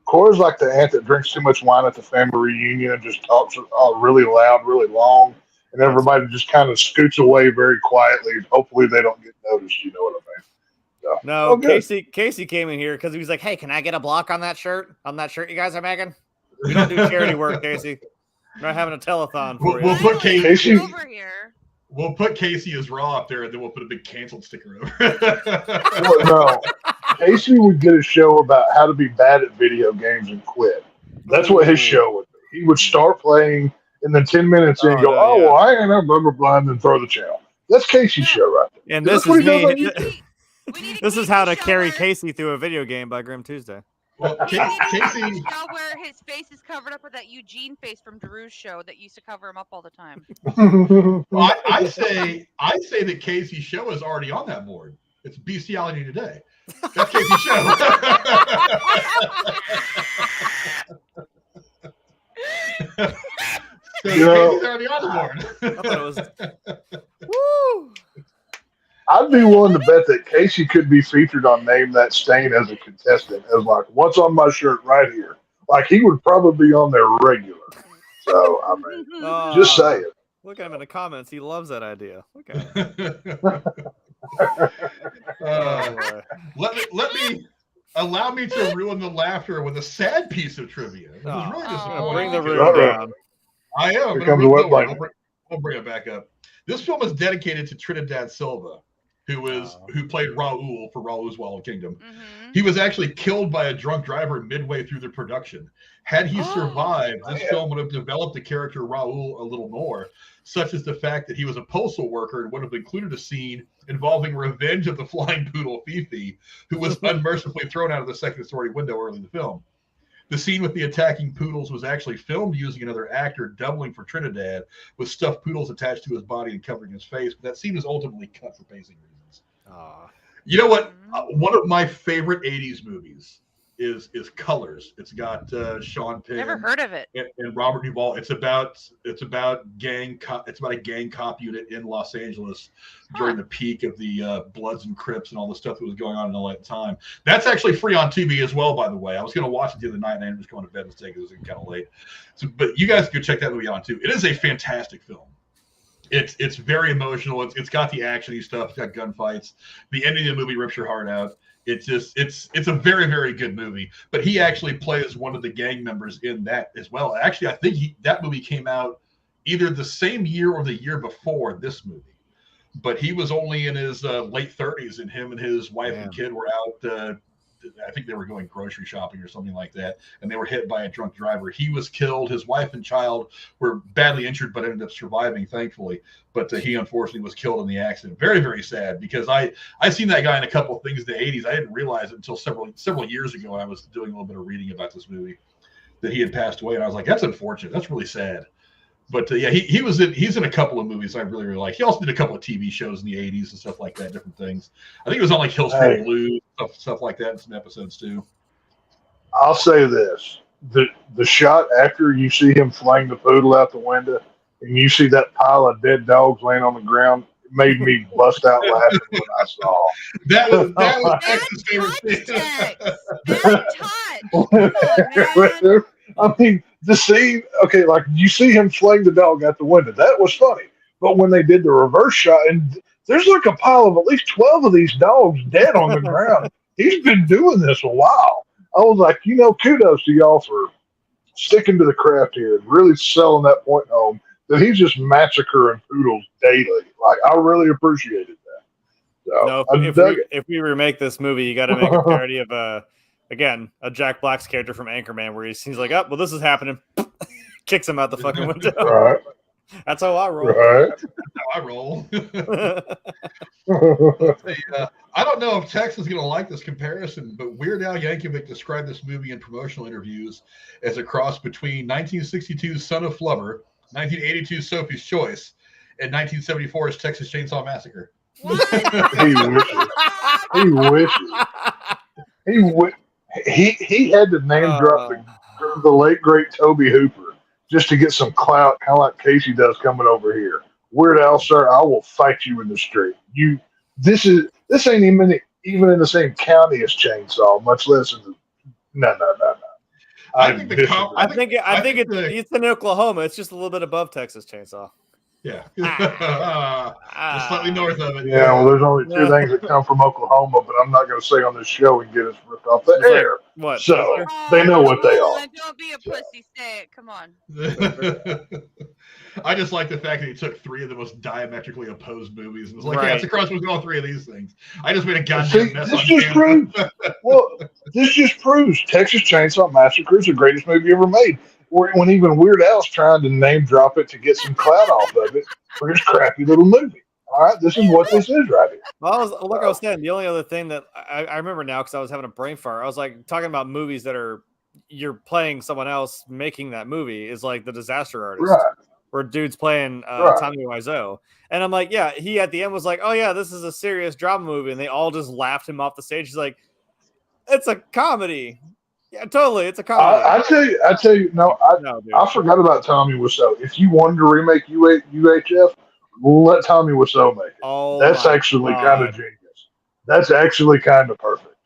[SPEAKER 3] Cora's like the ant that drinks too much wine at the family reunion and just talks really loud, really long, and everybody just kind of scoots away very quietly. Hopefully, they don't get noticed. You know what I mean?
[SPEAKER 4] No, Casey came in here because he was like, "Hey, can I get a block on that shirt? On that shirt you guys are making? We don't do charity work, Casey. We're not having a telethon for you."
[SPEAKER 1] We'll put Casey
[SPEAKER 2] over here.
[SPEAKER 1] We'll put Casey as Raw up there, and then we'll put a big canceled sticker over.
[SPEAKER 3] No, Casey would get a show about how to be bad at video games and quit. That's what his show would be. He would start playing, and then 10 minutes in, go, well, I ain't a blah, blah, blah, and then throw the channel. That's Casey's show right there.
[SPEAKER 4] And this is me. This is how to carry Casey through a video game by Grim Tuesday.
[SPEAKER 1] Well, Casey,
[SPEAKER 2] show where his face is covered up with that Eugene face from Drew's show that used to cover him up all the time.
[SPEAKER 1] Well, I say that Casey's show is already on that board. It's Bestiality Today. That's Casey's show. So Casey's already on the board.
[SPEAKER 4] I thought it was.
[SPEAKER 2] Woo!
[SPEAKER 3] I'd be willing to bet that Casey could be featured on Name That Stain as a contestant, as like, what's on my shirt right here? Like, he would probably be on there regular. So, I mean, just saying.
[SPEAKER 4] Look at him in the comments. He loves that idea. Look at him.
[SPEAKER 1] Allow me to ruin the laughter with a sad piece of trivia. It was really just
[SPEAKER 4] bring the room down.
[SPEAKER 1] I am. We'll bring it back up. This film is dedicated to Trinidad Silva, who played Raul for Raul's Wild Kingdom. Mm-hmm. He was actually killed by a drunk driver midway through the production. Had he survived, this film would have developed the character Raul a little more, such as the fact that he was a postal worker and would have included a scene involving revenge of the flying poodle Fifi, who was unmercifully thrown out of the second-story window early in the film. The scene with the attacking poodles was actually filmed using another actor doubling for Trinidad, with stuffed poodles attached to his body and covering his face. But that scene was ultimately cut for pacing reasons. You know what? One of my favorite 80s movies is Colors. It's got Sean Penn.
[SPEAKER 2] Never heard of it.
[SPEAKER 1] And Robert Duvall. It's about a gang cop unit in Los Angeles during the peak of the Bloods and Crips and all the stuff that was going on in LA at the time. That's actually free on TV as well, by the way. I was going to watch it the other night and I ended up going to bed instead because it was kind of late. So, but you guys can check that movie out too. It is a fantastic film. It's very emotional. It's got the actiony stuff. It's got gunfights. The ending of the movie rips your heart out. It's a very, very good movie. But he actually plays one of the gang members in that as well. Actually, I think that movie came out either the same year or the year before this movie. But he was only in his late 30s, and him and his wife and kid were out. I think they were going grocery shopping or something like that, and they were hit by a drunk driver. He was killed. His wife and child were badly injured, but ended up surviving, thankfully. But he unfortunately was killed in the accident. Very, very sad, because I seen that guy in a couple of things in the 80s. I didn't realize it until several years ago when I was doing a little bit of reading about this movie that he had passed away, and I was like, that's unfortunate. That's really sad. But he's in a couple of movies I really, really like. He also did a couple of TV shows in the 80s and stuff like that, different things. I think it was on like Hills Full of Blues, stuff like that in some episodes too.
[SPEAKER 3] I'll say this. The shot after you see him fling the poodle out the window and you see that pile of dead dogs laying on the ground, it made me bust out laughing when I saw.
[SPEAKER 1] That was Tex's favorite thing.
[SPEAKER 2] That's touch.
[SPEAKER 3] I mean, the scene, okay, like you see him fling the dog out the window. That was funny. But when they did the reverse shot, and there's like a pile of at least 12 of these dogs dead on the ground. He's been doing this a while. I was like, kudos to y'all for sticking to the craft here and really selling that point home that he's just massacring poodles daily. Like, I really appreciated that. So,
[SPEAKER 4] if we remake this movie, you got to make a parody of a Jack Black's character from Anchorman, where he's like, oh, well, this is happening. Kicks him out the fucking window.
[SPEAKER 3] Right.
[SPEAKER 4] That's how I roll.
[SPEAKER 3] Right.
[SPEAKER 1] That's how I roll. I don't know if Tex is going to like this comparison, but Weird Al Yankovic described this movie in promotional interviews as a cross between 1962's Son of Flubber, 1982's Sophie's Choice, and 1974's Texas Chainsaw Massacre.
[SPEAKER 2] What?
[SPEAKER 3] He wishes. He had to name drop the late great Toby Hooper just to get some clout, kind of like Casey does coming over here. Weird Al, sir, I will fight you in the street. This ain't even in the same county as Chainsaw, much less in the no.
[SPEAKER 1] I think
[SPEAKER 4] it's in Oklahoma. It's just a little bit above Texas Chainsaw.
[SPEAKER 1] Yeah. Just slightly north of it.
[SPEAKER 3] Yeah, well, there's only two things that come from Oklahoma, but I'm not going to say on this show and get us ripped off the air.
[SPEAKER 4] What?
[SPEAKER 3] So they know what they are.
[SPEAKER 2] Don't be a pussy. Say it. Come on.
[SPEAKER 1] I just like the fact that he took three of the most diametrically opposed movies and was like, yeah, it's a cross between all three of these things. I just made a goddamn mess on camera.
[SPEAKER 3] This just proves Texas Chainsaw Massacre is the greatest movie ever made. When even Weird Al's trying to name drop it to get some clout off of it for his crappy little movie. All right, this is what this is right here.
[SPEAKER 4] Well, like I was saying, the only other thing that I remember now, because I was having a brain fart, I was like talking about movies that you're playing someone else making that movie is like The Disaster Artist,
[SPEAKER 3] right?
[SPEAKER 4] Where dude's playing Tommy Wiseau. And I'm like, yeah, he at the end was like, oh yeah, this is a serious drama movie. And they all just laughed him off the stage. He's like, it's a comedy. Yeah, totally. It's a comedy.
[SPEAKER 3] I tell you, I forgot about Tommy Wiseau. If you wanted to remake UHF, let Tommy Wiseau make it.
[SPEAKER 4] Oh,
[SPEAKER 3] that's actually kind of genius. That's actually kind of perfect.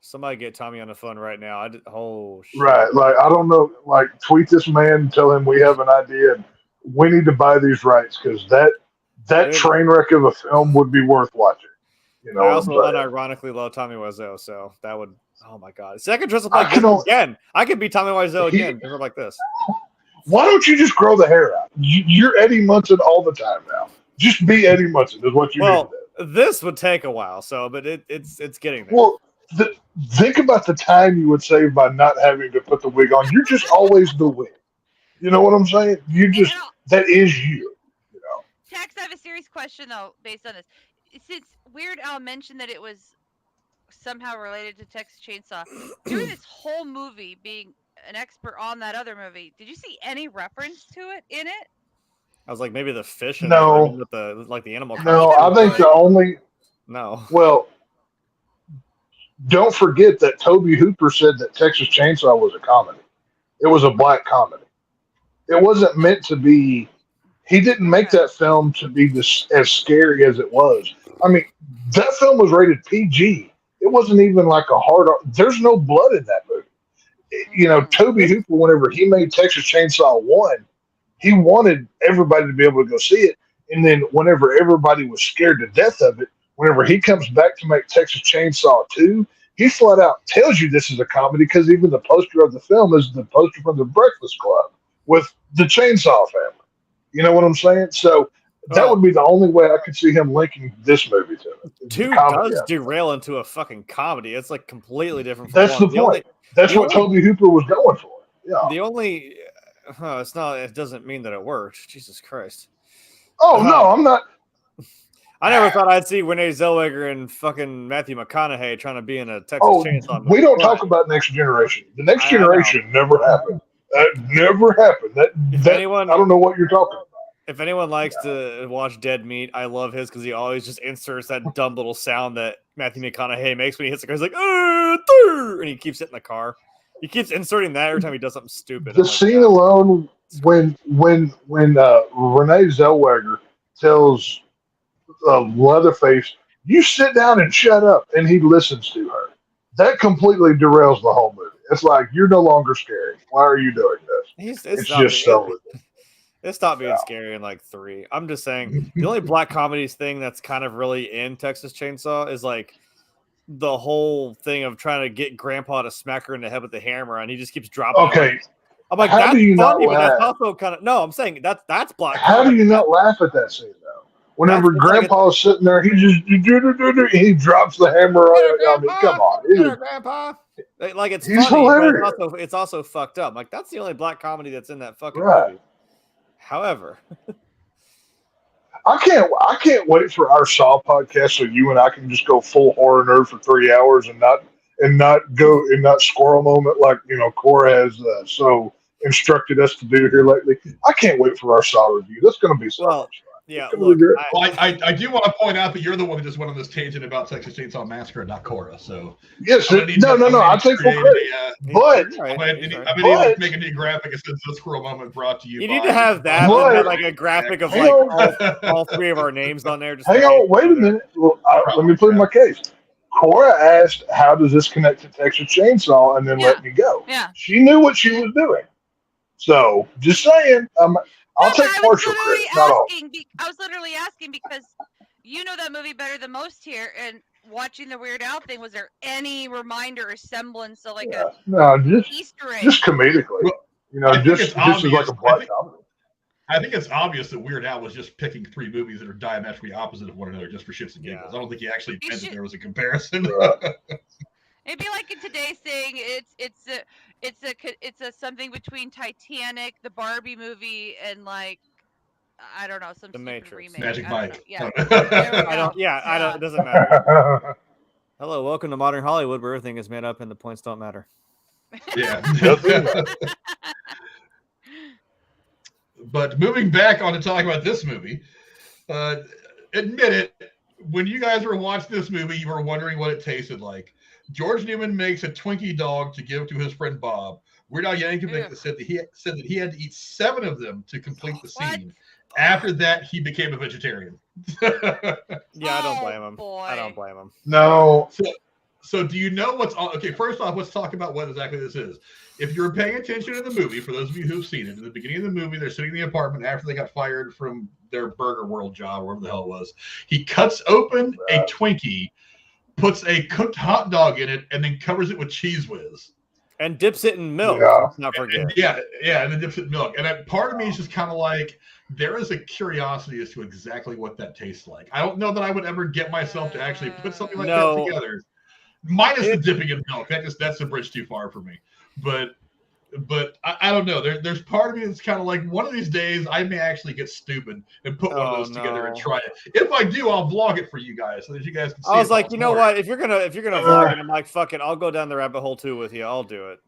[SPEAKER 4] Somebody get Tommy on the phone right now. Shit.
[SPEAKER 3] Right. Like, I don't know. Like, tweet this man and tell him we have an idea and we need to buy these rights because that train wreck of a film would be worth watching.
[SPEAKER 4] I also unironically love Tommy Wiseau, so that would. Oh my God! See, I could dress up like this again. I could be Tommy Wiseau again, like this.
[SPEAKER 3] Why don't you just grow the hair out? You're Eddie Munson all the time now. Just be Eddie Munson is what you need to do.
[SPEAKER 4] This would take a while, but it's getting there.
[SPEAKER 3] Well, think about the time you would save by not having to put the wig on. You're just always the wig. You know what I'm saying? That is you.
[SPEAKER 2] Tex, I have a serious question though, based on this. Since Weird Al mentioned that it was somehow related to Texas Chainsaw, during this whole movie being an expert on that other movie, did you see any reference to it in it?
[SPEAKER 4] I was like, maybe the fish and with the animal.
[SPEAKER 3] No, I think the only.
[SPEAKER 4] No.
[SPEAKER 3] Well, don't forget that Tobe Hooper said that Texas Chainsaw was a comedy. It was a black comedy. It wasn't meant to be. He didn't make that film to be this as scary as it was. I mean, that film was rated PG. It wasn't even like a hard. There's no blood in that movie. You know, Tobe Hooper, whenever he made Texas Chainsaw 1, he wanted everybody to be able to go see it. And then whenever everybody was scared to death of it, whenever he comes back to make Texas Chainsaw 2, he flat out tells you this is a comedy because even the poster of the film is the poster from the Breakfast Club with the Chainsaw family. You know what I'm saying? So that would be the only way I could see him linking this movie to it.
[SPEAKER 4] 2 does derail into a fucking comedy. It's like completely different from
[SPEAKER 3] That's
[SPEAKER 4] 1.
[SPEAKER 3] the point. That's what Tobe Hooper was going for. Yeah.
[SPEAKER 4] The only it's not. It doesn't mean that it worked. Jesus Christ.
[SPEAKER 3] Oh no, I'm not.
[SPEAKER 4] I never thought I'd see Renee Zellweger and fucking Matthew McConaughey trying to be in a Texas Chainsaw movie.
[SPEAKER 3] We don't talk about Next Generation. The Next Generation never happened. That never happened. I don't know what you're talking about.
[SPEAKER 4] If anyone likes to watch Dead Meat, I love his because he always just inserts that dumb little sound that Matthew McConaughey makes when he hits the car. He's like, and he keeps hitting the car. He keeps inserting that every time he does something stupid.
[SPEAKER 3] The scene alone when Renee Zellweger tells Leatherface, "You sit down and shut up," and he listens to her, that completely derails the whole movie. It's like, you're no longer scary. Why are you doing this? It's just so.
[SPEAKER 4] It stopped being scary in like 3. I'm just saying the only black comedies thing that's kind of really in Texas Chainsaw is like the whole thing of trying to get Grandpa to smack her in the head with the hammer, and he just keeps dropping.
[SPEAKER 3] Okay,
[SPEAKER 4] I'm like, that's funny, but that's also kind of I'm saying that's black.
[SPEAKER 3] How do you not laugh at that scene though? Whenever Grandpa's sitting there, he just he drops the hammer on. I mean, come on,
[SPEAKER 4] Grandpa. Like it's
[SPEAKER 3] He's
[SPEAKER 4] funny,
[SPEAKER 3] hilarious.
[SPEAKER 4] but it's also fucked up. Like that's the only black comedy that's in that fucking movie. However,
[SPEAKER 3] I can't wait for our Saw podcast so you and I can just go full horror nerd for 3 hours and not squirrel moment like Cora has so instructed us to do here lately. I can't wait for our Saw review. That's going to be so much fun.
[SPEAKER 4] Yeah, look,
[SPEAKER 1] I do want to point out that you're the one that just went on this tangent about Texas Chainsaw Massacre, not Cora. So
[SPEAKER 3] yes, no. I take full credit. But
[SPEAKER 1] I'm gonna make a new graphic. It says "The Squirrel Moment" brought to you.
[SPEAKER 4] You need to have that, like a graphic of like all 3 of our names on there. Just
[SPEAKER 3] hang on, wait a minute. Well, let me put in my case. Cora asked, "How does this connect to Texas Chainsaw?" and then let me go.
[SPEAKER 2] Yeah,
[SPEAKER 3] she knew what she was doing. So just saying. I'll take partial credit, not all.
[SPEAKER 2] I was literally asking because you know that movie better than most here, and watching the Weird Al thing, was there any reminder or semblance of like Easter egg?
[SPEAKER 3] Just comedically, just as like a black comedy.
[SPEAKER 1] I think it's obvious that Weird Al was just picking 3 movies that are diametrically opposite of one another just for shits and giggles. I don't think he actually meant that there was a comparison.
[SPEAKER 2] It'd be like in today's saying it's a something between Titanic, the Barbie movie, and like I don't know, some
[SPEAKER 4] The Matrix
[SPEAKER 2] remake.
[SPEAKER 1] Magic Mike.
[SPEAKER 2] Yeah.
[SPEAKER 4] It doesn't matter. Hello, welcome to Modern Hollywood, where everything is made up and the points don't matter.
[SPEAKER 1] Yeah. But moving back on to talking about this movie, admit it, when you guys were watching this movie, you were wondering what it tasted like. George Newman makes a Twinkie dog to give to his friend Bob. Weird Al Yankovic said that he had to eat 7 of them to complete the scene. After that, he became a vegetarian.
[SPEAKER 4] Yeah, I don't blame him.
[SPEAKER 2] Boy.
[SPEAKER 4] I don't blame him.
[SPEAKER 3] No.
[SPEAKER 1] So do you know what's on? Okay, first off, let's talk about what exactly this is. If you're paying attention to the movie, for those of you who've seen it, in the beginning of the movie, they're sitting in the apartment after they got fired from their Burger World job, or whatever the hell it was. He cuts open a Twinkie, puts a cooked hot dog in it, and then covers it with Cheese Whiz.
[SPEAKER 4] And dips it in milk. Not forget.
[SPEAKER 1] And then dips it in milk. And part of me is just kind of like, there is a curiosity as to exactly what that tastes like. I don't know that I would ever get myself to actually put something like that together. Minus the dipping in milk. That's a bridge too far for me. But I don't know. There's part of me that's kind of like, one of these days I may actually get stupid and put one of those together and try it. If I do, I'll vlog it for you guys so that you guys can see.
[SPEAKER 4] I was like, you know what? If you're gonna vlog it, I'm like, fuck it, I'll go down the rabbit hole too with you. I'll do it.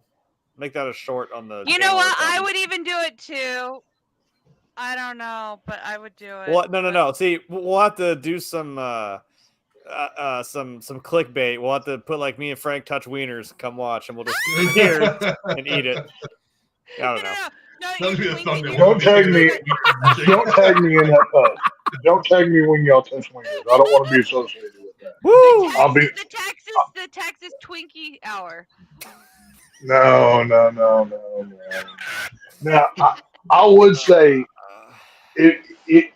[SPEAKER 4] Make that a short on the.
[SPEAKER 2] You know what? I would even do it too. I don't know, but I would do it.
[SPEAKER 4] Well, no. See, we'll have to do some some clickbait. We'll have to put like me and Frank touch wieners. Come watch, and we'll just sit here and eat it. I don't know.
[SPEAKER 3] Don't tag me. Don't tag me in that post. Don't tag me when y'all touch wieners. I don't want to be associated with that.
[SPEAKER 4] Woo!
[SPEAKER 2] The Texas Twinkie hour.
[SPEAKER 3] No. Now, I would say if we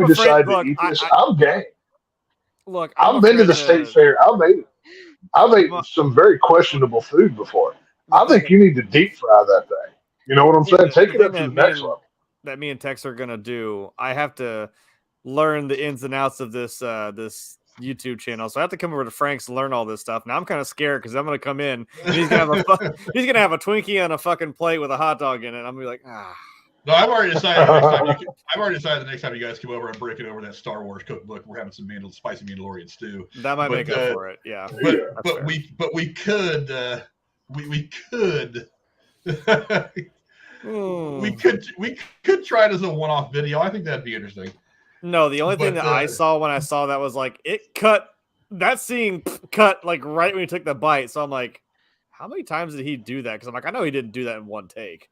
[SPEAKER 3] decide to eat this, I'm game.
[SPEAKER 4] Look,
[SPEAKER 3] I've been to the state fair. I've eaten some very questionable food before. I think you need to deep fry that thing. You know what I'm saying? Take it up to the next level.
[SPEAKER 4] That me and Tex are gonna do. I have to learn the ins and outs of this this YouTube channel, so I have to come over to Frank's and learn all this stuff. Now I'm kind of scared because I'm gonna come in and he's gonna have a Twinkie on a fucking plate with a hot dog in it. I'm gonna be like, ah.
[SPEAKER 1] No, I've already decided. The next time you guys come over and break it over that Star Wars cookbook, we're having some spicy Mandalorian stew.
[SPEAKER 4] That might make up for it. Yeah,
[SPEAKER 1] but we could we could try it as a one-off video. I think that'd be interesting.
[SPEAKER 4] No, the only thing that I saw when I saw that was like that scene cut like right when he took the bite. So I'm like, how many times did he do that? Because I'm like, I know he didn't do that in one take.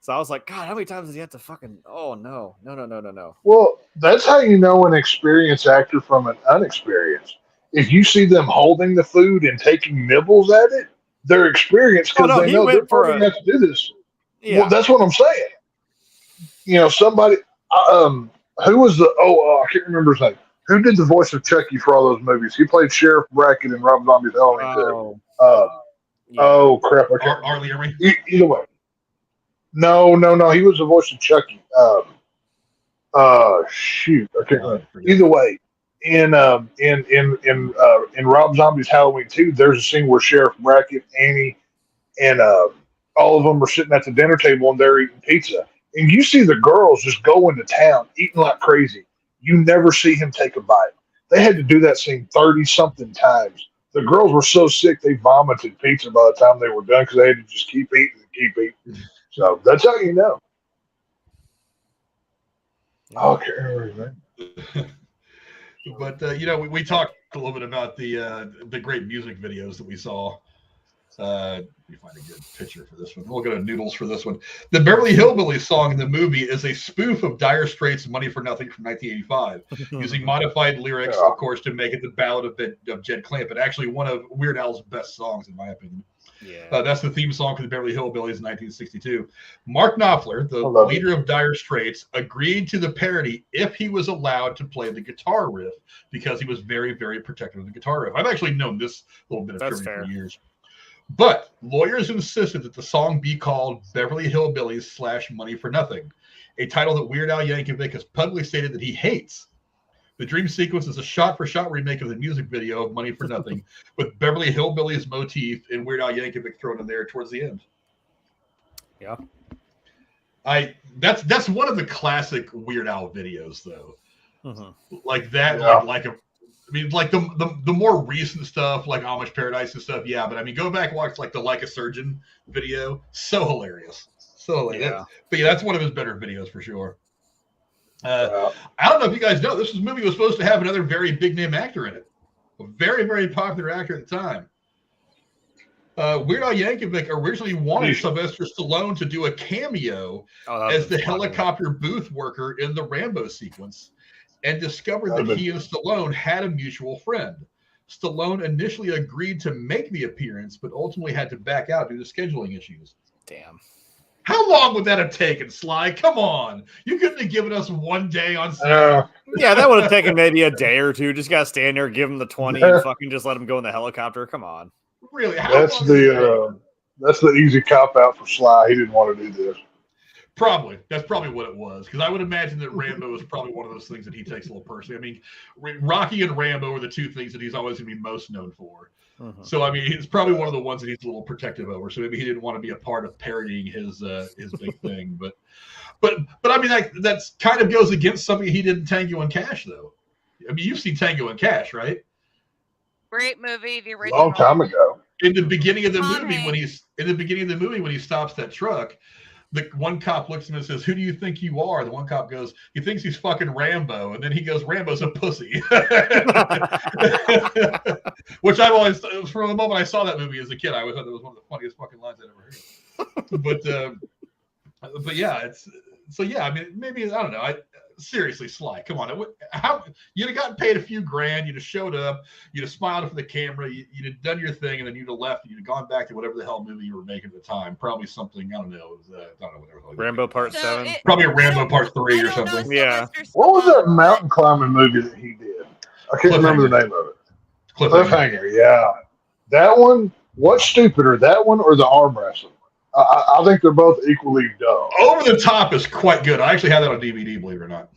[SPEAKER 4] So I was like, God, how many times does he have to fucking? Oh no.
[SPEAKER 3] Well, that's how you know an experienced actor from an unexperienced. If you see them holding the food and taking nibbles at it, they're experienced because they know they're probably going to have to do this. Yeah. Well, that's what I'm saying. You know, somebody, who was I can't remember his name. Who did the voice of Chucky for all those movies? He played Sheriff Brackett in Rob Zombie's Halloween. Oh, crap. I can't
[SPEAKER 1] remember.
[SPEAKER 3] Either way. No. He was the voice of Chucky. Shoot. I can't remember. Either way. In Rob Zombie's Halloween 2, there's a scene where Sheriff Brackett, Annie, and all of them are sitting at the dinner table and they're eating pizza. And you see the girls just go into town eating like crazy. You never see him take a bite. They had to do that scene 30-something times. The girls were so sick they vomited pizza by the time they were done because they had to just keep eating. So that's how you know. Okay.
[SPEAKER 1] But we talked a little bit about the great music videos that we saw. Let me find a good picture for this one. We'll go to Noodles for this one. The Beverly Hillbillies song in the movie is a spoof of Dire Straits' "Money for Nothing" from 1985, using modified lyrics, of course, to make it the ballad of Jed Clampett. Actually, one of Weird Al's best songs, in my opinion. Yeah, that's the theme song for the Beverly Hillbillies in 1962. Mark Knopfler, the leader of Dire Straits, agreed to the parody if he was allowed to play the guitar riff because he was very, very protective of the guitar riff. I've actually known this little bit of trivia for years. But lawyers insisted that the song be called Beverly Hillbillies / Money for Nothing, a title that Weird Al Yankovic has publicly stated that he hates. The dream sequence is a shot-for-shot remake of the music video of Money for Nothing, with Beverly Hillbillies motif and Weird Al Yankovic thrown in there towards the end.
[SPEAKER 4] Yeah.
[SPEAKER 1] That's one of the classic Weird Al videos, though. Mm-hmm. Like that, the more recent stuff, like Amish Paradise and stuff, yeah. But I mean, go back and watch like the Like a Surgeon video. So hilarious. Yeah. But yeah, that's one of his better videos for sure. I don't know if you guys know, this movie was supposed to have another very big name actor in it. A very, very popular actor at the time. Weird Al Yankovic originally wanted Sylvester Stallone to do a cameo as the helicopter booth worker in the Rambo sequence, and discovered that he and Stallone had a mutual friend. Stallone initially agreed to make the appearance, but ultimately had to back out due to scheduling issues.
[SPEAKER 4] Damn.
[SPEAKER 1] How long would that have taken, Sly? Come on. You couldn't have given us 1 day on set.
[SPEAKER 4] Yeah, that would have taken maybe a day or two. Just got to stand there, give him the 20, and fucking just let him go in the helicopter. Come on.
[SPEAKER 1] Really?
[SPEAKER 3] That's the easy cop-out for Sly. He didn't want to do this.
[SPEAKER 1] Probably. That's probably what it was. Because I would imagine that Rambo is probably one of those things that he takes a little personally. I mean, Rocky and Rambo are the two things that he's always going to be most known for. Mm-hmm. So, I mean, it's probably one of the ones that he's a little protective over. So maybe he didn't want to be a part of parodying his big thing. But I mean, that's kind of goes against something he did in Tango and Cash, though. I mean, you've seen Tango and Cash, right?
[SPEAKER 2] Great movie, the original.
[SPEAKER 3] Long time ago.
[SPEAKER 1] In the beginning of the movie, when he stops that truck, the one cop looks at him and says, "Who do you think you are?" The one cop goes, "He thinks he's fucking Rambo," and then he goes, "Rambo's a pussy," which I've always, from the moment I saw that movie as a kid, I always thought that was one of the funniest fucking lines I'd ever heard. But yeah, it's so yeah. I mean, maybe I don't know. Seriously, Sly, come on. How you'd have gotten paid a few grand, you'd have showed up, you'd have smiled for the camera, you'd have done your thing, and then you'd have left, and you'd have gone back to whatever the hell movie you were making at the time. Probably something, I don't know, whatever.
[SPEAKER 4] Rambo Part 7.
[SPEAKER 1] Probably a Rambo Part 3 or something.
[SPEAKER 4] Yeah.
[SPEAKER 3] What was that mountain climbing movie that he did? I can't remember the name of it. Cliffhanger, yeah. That one, what's stupider, that one or the arm wrestling? I think they're both equally dumb.
[SPEAKER 1] Over the Top is quite good. I actually have that on DVD, believe it or not.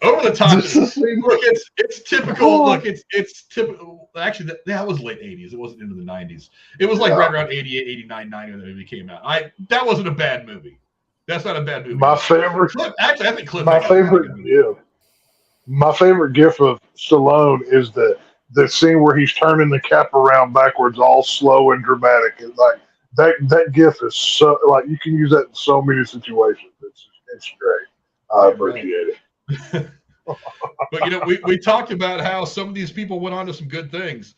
[SPEAKER 1] Over the Top is, look, it's typical. Look, it's typical. Actually, that was late 80s. It wasn't into the 90s. It was like right around 88, 89, 90 when the movie came out. That wasn't a bad movie. That's not a bad movie.
[SPEAKER 3] My favorite.
[SPEAKER 1] Actually, I think
[SPEAKER 3] my favorite gif of Stallone is the scene where he's turning the cap around backwards, all slow and dramatic. It's like that gif is so like you can use that in so many situations. It's great. I appreciate it.
[SPEAKER 1] But we talked about how some of these people went on to some good things.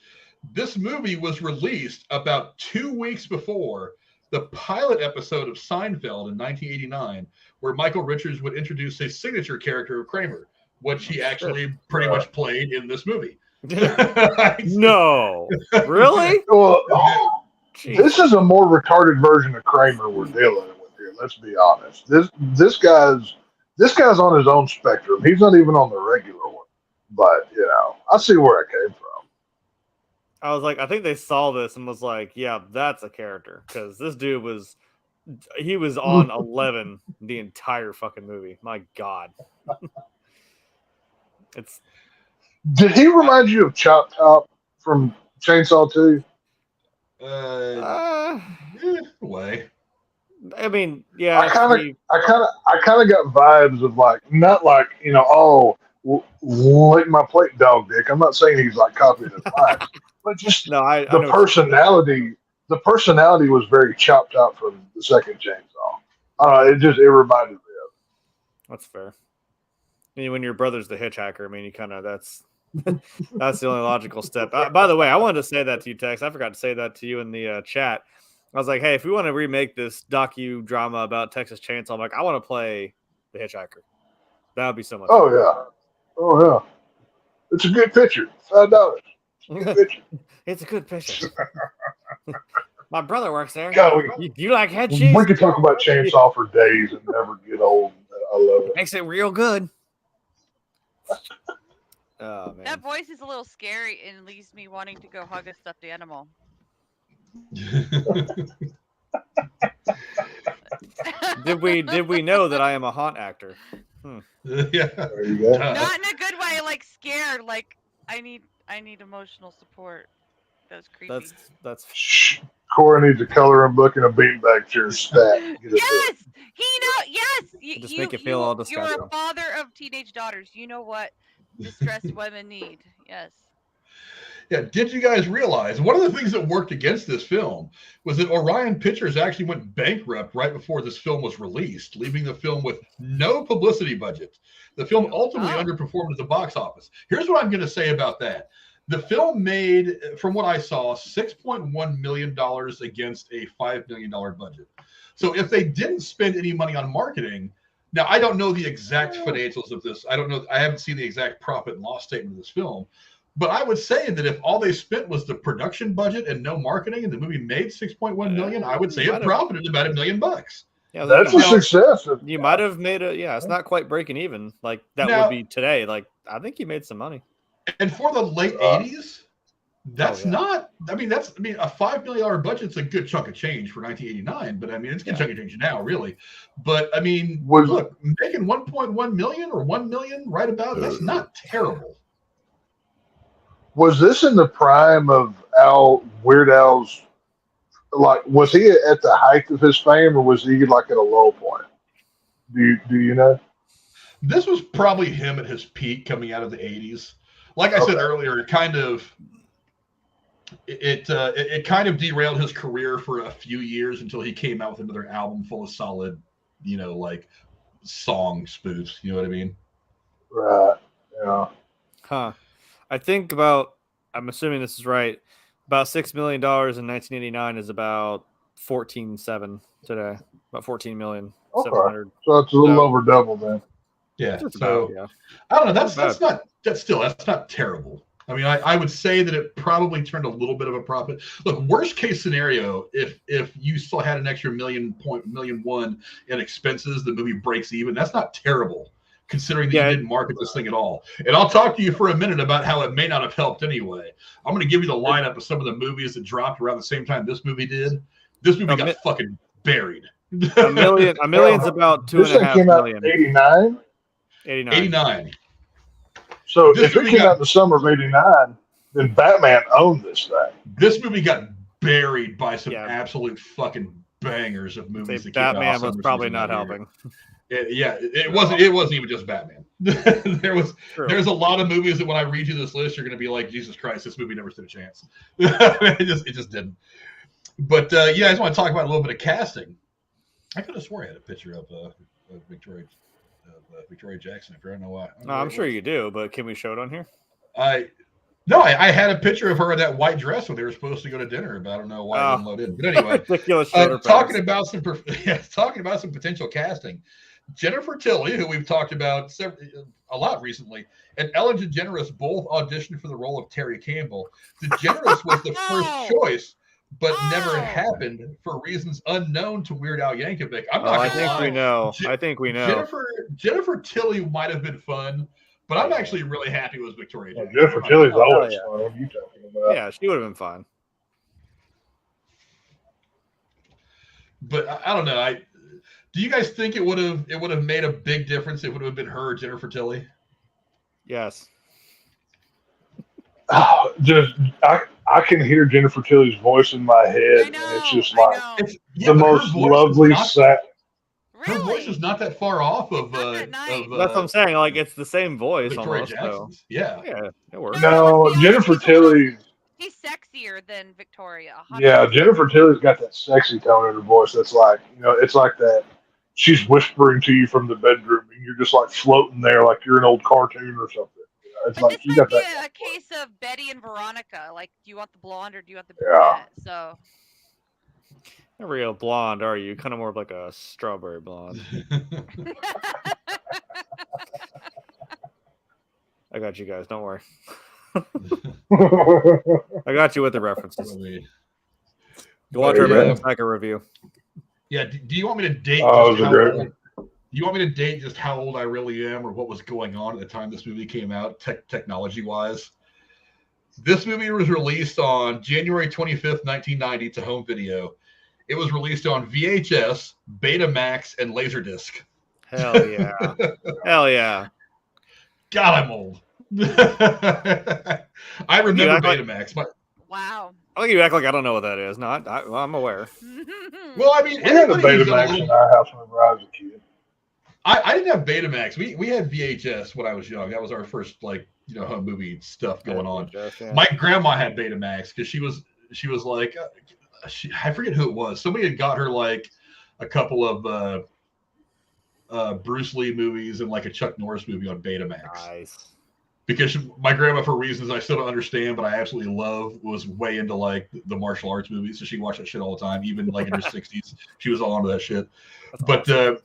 [SPEAKER 1] This movie was released about 2 weeks before the pilot episode of Seinfeld in 1989, where Michael Richards would introduce his signature character of Kramer, which he actually pretty much played in this movie.
[SPEAKER 4] No, really?
[SPEAKER 3] Well, this is a more retarded version of Kramer we're dealing with here. Let's be honest. This guy's on his own spectrum. He's not even on the regular one. But I see where it came from.
[SPEAKER 4] I was like, I think they saw this and was like, yeah, that's a character, because this dude was on 11 the entire fucking movie. My God.
[SPEAKER 3] Did he remind you of Chop Top from Chainsaw 2?
[SPEAKER 1] Way.
[SPEAKER 4] I mean, yeah.
[SPEAKER 3] I kind of got vibes of like, not like lick my plate, dog dick. I'm not saying he's like copying his lines, but just the personality. The personality was very chopped out from the second Chainsaw. It reminded me of it.
[SPEAKER 4] That's fair. When your brother's the hitchhiker, I mean, you kind of that's the only logical step. By the way, I wanted to say that to you, Tex. I forgot to say that to you in the chat. I was like, hey, if we want to remake this docudrama about Texas Chainsaw, I'm like, I want to play the hitchhiker. That would be so much fun.
[SPEAKER 3] Oh yeah. It's a good picture. $5.
[SPEAKER 4] It's a good picture. My brother works there.
[SPEAKER 3] God,
[SPEAKER 4] you like head cheese?
[SPEAKER 3] We could talk about Chainsaw for days and never get old. I love it.
[SPEAKER 4] Makes it real good. Oh, man.
[SPEAKER 2] That voice is a little scary and leaves me wanting to go hug a stuffed animal. Did
[SPEAKER 4] we know that I am a haunt actor?
[SPEAKER 1] Yeah.
[SPEAKER 3] There you go.
[SPEAKER 2] Not in a good way, like scared, like I need emotional support. That was creepy.
[SPEAKER 4] That's
[SPEAKER 3] Shh. Cora needs a coloring book and a beanbag chair stat.
[SPEAKER 2] Yes, yes.
[SPEAKER 4] Just make it feel all disgusting.
[SPEAKER 2] You're a father of teenage daughters. You know what distressed women need. Yes.
[SPEAKER 1] Yeah, did you guys realize one of the things that worked against this film was that Orion Pictures actually went bankrupt right before this film was released, leaving the film with no publicity budget. The film ultimately underperformed at the box office. Here's what I'm going to say about that. The film made, from what I saw, $6.1 million against a $5 million budget. So if they didn't spend any money on marketing, now I don't know the exact financials of this. I don't know. I haven't seen the exact profit and loss statement of this film. But I would say that if all they spent was the production budget and no marketing, and the movie made $6.1 million, I would say it profited about $1 million.
[SPEAKER 4] Yeah,
[SPEAKER 3] that's a success.
[SPEAKER 4] You might have made it's not quite breaking even like that would be today. Like I think you made some money.
[SPEAKER 1] And for the late 80s, that's not. I mean, a $5 million budget's a good chunk of change for 1989. But I mean, it's a good chunk of change now, really. But I mean, look, making 1.1 million or 1 million, right about that's not terrible.
[SPEAKER 3] Was this in the prime of Weird Al's? Like, was he at the height of his fame, or was he like at a low point? Do you know?
[SPEAKER 1] This was probably him at his peak, coming out of the 80s. Like I said earlier, kind of it kind of derailed his career for a few years until he came out with another album full of solid, like song spoofs. You know what I mean?
[SPEAKER 3] Right. Yeah.
[SPEAKER 4] Huh. I think I'm assuming this is right, about $6 million in 1989 is about 14.7 today. About 14 million.
[SPEAKER 3] Okay.
[SPEAKER 4] 700.
[SPEAKER 3] So it's a little over double then.
[SPEAKER 1] Yeah.
[SPEAKER 4] Just
[SPEAKER 1] So
[SPEAKER 4] about, yeah.
[SPEAKER 1] I don't know. That's not terrible. I mean, I would say that it probably turned a little bit of a profit. Look, worst case scenario, if you still had an extra million one in expenses, the movie breaks even. That's not terrible, considering that you didn't market this thing at all. And I'll talk to you for a minute about how it may not have helped anyway. I'm going to give you the lineup of some of the movies that dropped around the same time this movie did. This movie got fucking buried.
[SPEAKER 4] A million's about $2.5 million.
[SPEAKER 3] 89?
[SPEAKER 4] 89.
[SPEAKER 3] So if it came out in the summer of 89, then Batman owned this thing.
[SPEAKER 1] This movie got buried by some absolute fucking bangers of movies. That
[SPEAKER 4] Batman was probably not helping.
[SPEAKER 1] It wasn't even just Batman. There's a lot of movies that when I read you this list, you're going to be like, Jesus Christ, this movie never stood a chance. it just didn't. But I just want to talk about a little bit of casting. I could have swore I had a picture of Victoria Jackson. I don't know why.
[SPEAKER 4] No, I'm sure you do, but can we show it on here?
[SPEAKER 1] I had a picture of her in that white dress when they were supposed to go to dinner, but I don't know why I didn't load in. But anyway, talking about some potential casting. Jennifer Tilly, who we've talked about a lot recently, and Ellen DeGeneres both auditioned for the role of Terry Campbell. DeGeneres was the first choice, but never happened for reasons unknown to Weird Al Yankovic.
[SPEAKER 4] I think we know.
[SPEAKER 1] Jennifer Tilly might have been fun, but I'm actually really happy with Victoria Jackson.
[SPEAKER 3] Jennifer Tilly's always fun. What are you talking about?
[SPEAKER 4] Yeah, she would have been fun.
[SPEAKER 1] But I don't know. Do you guys think it would have made a big difference? It would have been her or Jennifer Tilly?
[SPEAKER 4] Yes.
[SPEAKER 3] I can hear Jennifer Tilly's voice in my head, and it's just like the most lovely sad.
[SPEAKER 1] Her voice is not that far off of.
[SPEAKER 4] That's what I'm saying. Like it's the same voice
[SPEAKER 1] Victoria
[SPEAKER 4] almost.
[SPEAKER 1] Jackson's.
[SPEAKER 4] So.
[SPEAKER 1] Yeah,
[SPEAKER 4] it works.
[SPEAKER 3] No, Jennifer Tilly.
[SPEAKER 2] He's sexier than Victoria. 100%.
[SPEAKER 3] Yeah, Jennifer Tilly's got that sexy tone in her voice. That's like it's like that. She's whispering to you from the bedroom, and you're just like floating there, like you're an old cartoon or something. It's
[SPEAKER 2] but
[SPEAKER 3] like
[SPEAKER 2] this
[SPEAKER 3] you
[SPEAKER 2] might
[SPEAKER 3] got
[SPEAKER 2] be
[SPEAKER 3] that.
[SPEAKER 2] a case of Betty and Veronica. Like, do you want the blonde or do you want the brunette? So.
[SPEAKER 4] Not real blonde, are you? Kind of more of like a strawberry blonde. I got you guys. Don't worry. I got you with the references. Go watch our American Psycho review.
[SPEAKER 1] Yeah. Do you want me to date? Do you want me to date just how old I really am or what was going on at the time this movie came out, technology-wise? This movie was released on January 25th, 1990 to home video. It was released on VHS, Betamax, and Laserdisc.
[SPEAKER 4] Hell yeah. Hell yeah.
[SPEAKER 1] God, I'm old. I remember Betamax.
[SPEAKER 2] Wow.
[SPEAKER 4] I think you act like I don't know what that is. No, I'm aware.
[SPEAKER 1] Well, I mean,
[SPEAKER 3] we had a Betamax in our house whenever I was a kid.
[SPEAKER 1] I didn't have Betamax. We had VHS when I was young. That was our first home movie stuff going on. Yeah. My grandma had Betamax because she was like I forget who it was. Somebody had got her like a couple of Bruce Lee movies and like a Chuck Norris movie on Betamax.
[SPEAKER 4] Nice.
[SPEAKER 1] Because my grandma, for reasons I still don't understand, but I absolutely love, was way into like the martial arts movies. So she watched that shit all the time, even like in her 60s. She was all onto that shit. That's awesome.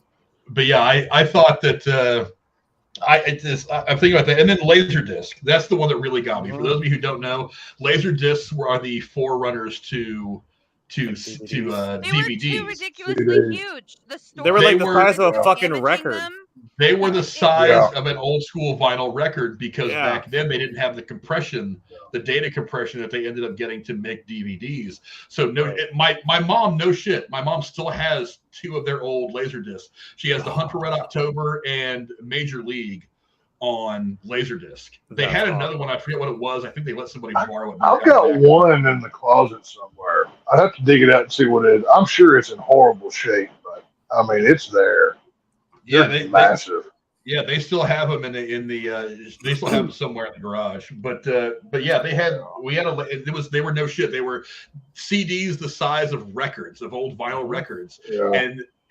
[SPEAKER 1] But yeah, I thought that I'm thinking about that. And then Laserdisc. That's the one that really got me. For those of you who don't know, Laserdiscs are the forerunners to DVDs.
[SPEAKER 2] They were too ridiculously huge.
[SPEAKER 4] They were like the size of a fucking record.
[SPEAKER 1] They were the size of an old school vinyl record because back then they didn't have the compression, the data compression that they ended up getting to make DVDs. So my mom, no shit. My mom still has two of their old Laserdiscs. She has the Hunt for Red October and Major League on Laserdisc. They had another one. I forget what it was. I think they let somebody borrow it.
[SPEAKER 3] I've got one in the closet somewhere. I'd have to dig it out and see what it is. I'm sure it's in horrible shape, but I mean, it's there.
[SPEAKER 1] Yeah,
[SPEAKER 3] massive.
[SPEAKER 1] Yeah, they still have them they still have them somewhere in the garage. But yeah, they were no shit. They were CDs the size of records, of old vinyl records.
[SPEAKER 3] Yeah.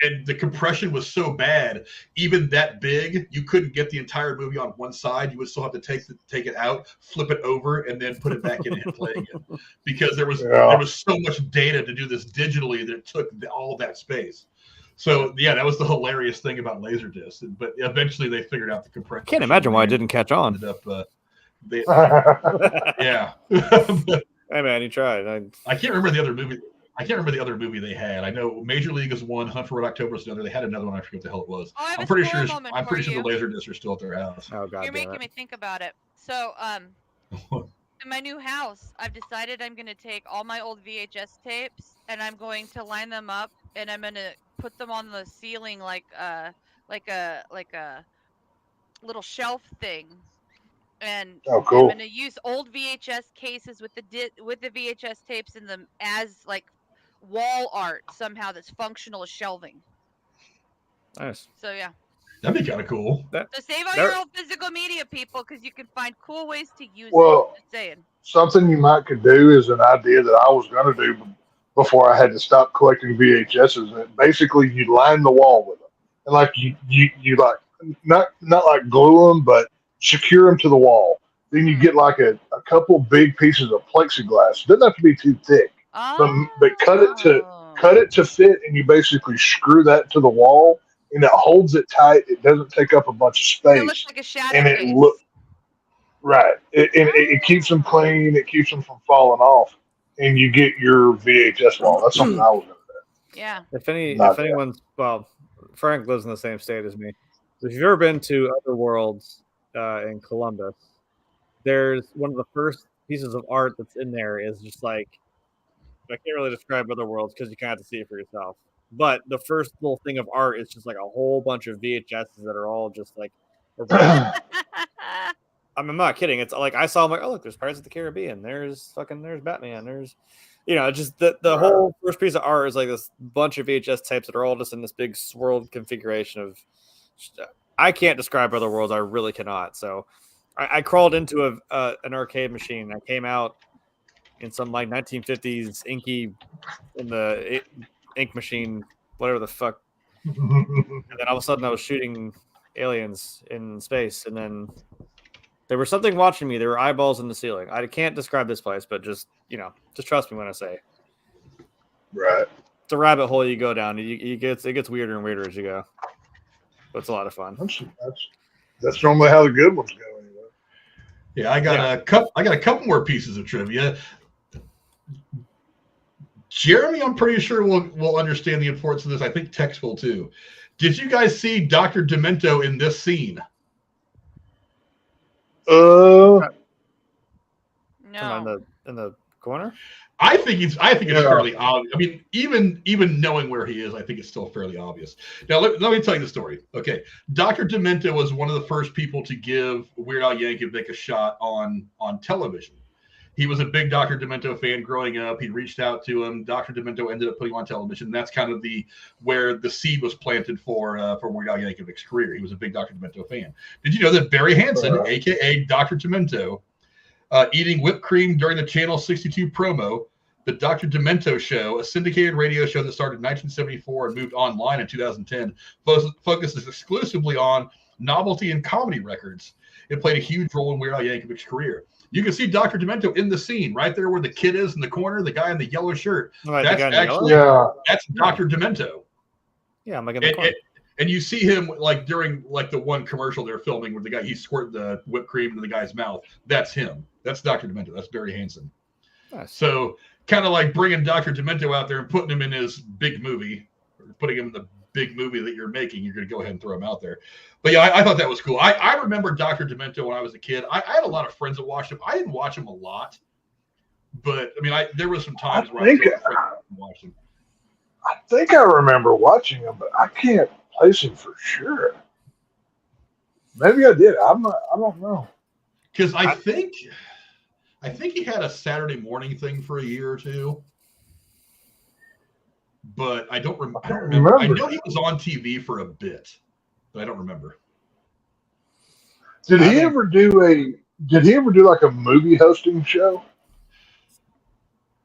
[SPEAKER 1] And the compression was so bad, even that big, you couldn't get the entire movie on one side. You would still have to take it out, flip it over, and then put it back in and play again. Because there was so much data to do this digitally that it took all that space. So yeah, that was the hilarious thing about Laserdisc. But eventually they figured out the compression.
[SPEAKER 4] Can't imagine why it didn't catch on.
[SPEAKER 1] Yeah.
[SPEAKER 4] Hey man, you tried.
[SPEAKER 1] I can't remember the other movie. I can't remember the other movie they had. I know Major League is one, Hunt for Red October is another. They had another one. I forget what the hell it was.
[SPEAKER 2] Oh,
[SPEAKER 1] I'm pretty sure the Laserdiscs are still at their house.
[SPEAKER 4] Oh god,
[SPEAKER 2] you're making me think about it. So in my new house, I've decided I'm going to take all my old VHS tapes and I'm going to line them up and I'm going to put them on the ceiling like a little shelf thing. And
[SPEAKER 3] cool.
[SPEAKER 2] I'm going to use old VHS cases with the VHS tapes in them as like wall art somehow that's functional as shelving.
[SPEAKER 4] Nice.
[SPEAKER 2] So yeah.
[SPEAKER 1] That'd be kind of cool.
[SPEAKER 2] So save all your old physical media, people, because you can find cool ways to use
[SPEAKER 3] it.
[SPEAKER 2] Just saying.
[SPEAKER 3] Something you might could do is an idea that I was going to do before I had to stop collecting VHSs. And basically, you line the wall with them, and like you like not like glue them, but secure them to the wall. Then you get like a couple big pieces of plexiglass. It doesn't have to be too thick, but cut it to fit, and you basically screw that to the wall. And it holds it tight. It doesn't take up a bunch of space.
[SPEAKER 2] It looks like a shadow
[SPEAKER 3] and
[SPEAKER 2] case.
[SPEAKER 3] It keeps them clean. It keeps them from falling off. And you get your VHS wall. That's something I was going to do.
[SPEAKER 2] Yeah.
[SPEAKER 4] If anyone's, well, Frank lives in the same state as me. If you've ever been to Other Worlds in Columbus, there's one of the first pieces of art that's in there is just like, I can't really describe Other Worlds because you kind of have to see it for yourself. But the first little thing of art is just like a whole bunch of VHSs that are all just like. I'm not kidding. It's like I saw. I'm like, oh look, there's Pirates of the Caribbean. There's Batman. There's, just the whole first piece of art is like this bunch of VHS tapes that are all just in this big swirled configuration of. I can't describe Other Worlds. I really cannot. So, I crawled into an arcade machine. I came out in some like 1950s inky in the. Ink machine, whatever the fuck. And then all of a sudden I was shooting aliens in space, and then there was something watching me. There were eyeballs in the ceiling. I can't describe this place, but just trust me when I say.
[SPEAKER 3] Right.
[SPEAKER 4] It's a rabbit hole you go down. It gets weirder and weirder as you go. But it's a lot of fun.
[SPEAKER 3] That's normally how the good ones go anyway.
[SPEAKER 1] Yeah, I got a couple more pieces of trivia. Jeremy, I'm pretty sure will understand the importance of this. I think Tex will too. Did you guys see Dr. Demento in this scene?
[SPEAKER 2] No.
[SPEAKER 4] In the corner?
[SPEAKER 1] I think it's fairly obvious. I mean, even knowing where he is, I think it's still fairly obvious. Now, let me tell you the story. Okay, Dr. Demento was one of the first people to give Weird Al Yankovic a shot on television. He was a big Dr. Demento fan growing up. He reached out to him. Dr. Demento ended up putting him on television. That's kind of where the seed was planted for Weird Al Yankovic's career. He was a big Dr. Demento fan. Did you know that Barry Hansen, a.k.a. Dr. Demento, eating whipped cream during the Channel 62 promo, the Dr. Demento Show, a syndicated radio show that started in 1974 and moved online in 2010, focuses exclusively on novelty and comedy records. It played a huge role in Weird Al Yankovic's career. You can see Dr. Demento in the scene right there where the kid is in the corner, the guy in the yellow shirt.
[SPEAKER 4] Right,
[SPEAKER 1] that's Dr. Demento.
[SPEAKER 4] Yeah, I'm like in the corner.
[SPEAKER 1] And you see him like during like the one commercial they're filming where the guy, he squirted the whipped cream into the guy's mouth. That's him. That's Dr. Demento. That's Barry Hansen.
[SPEAKER 4] Nice.
[SPEAKER 1] So kind of like bringing Dr. Demento out there and putting him in his big movie, or putting him in the big movie that you're making, you're going to go ahead and throw him out there. But yeah, I thought that was cool. I remember Dr. Demento when I was a kid. I had a lot of friends that watched him. I didn't watch him a lot, but I mean, there was some times where I watched him.
[SPEAKER 3] I think I remember watching him, but I can't place him for sure. Maybe I did. I don't know.
[SPEAKER 1] Because I think he had a Saturday morning thing for a year or two. But I don't remember. I know he was on TV for a bit, but I don't remember.
[SPEAKER 3] Did he ever do like a movie hosting show?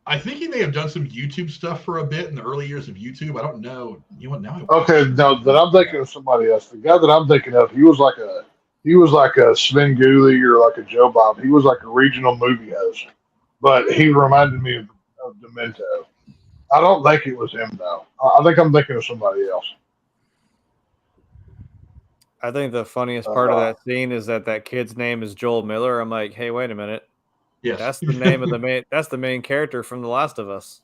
[SPEAKER 1] I think he may have done some YouTube stuff for a bit in the early years of YouTube. I don't know. You know what? Now
[SPEAKER 3] Okay, no, then I'm thinking of somebody else. The guy that I'm thinking of, he was like a Sven Gooley or like a Joe Bob. He was like a regional movie host, but he reminded me of Demento. I don't think it was him though. I think I'm thinking of somebody else.
[SPEAKER 4] I think the funniest part of that scene is that kid's name is Joel Miller. I'm like, hey, wait a minute.
[SPEAKER 1] Yes.
[SPEAKER 4] That's the name of the main. That's the main character from The Last of Us.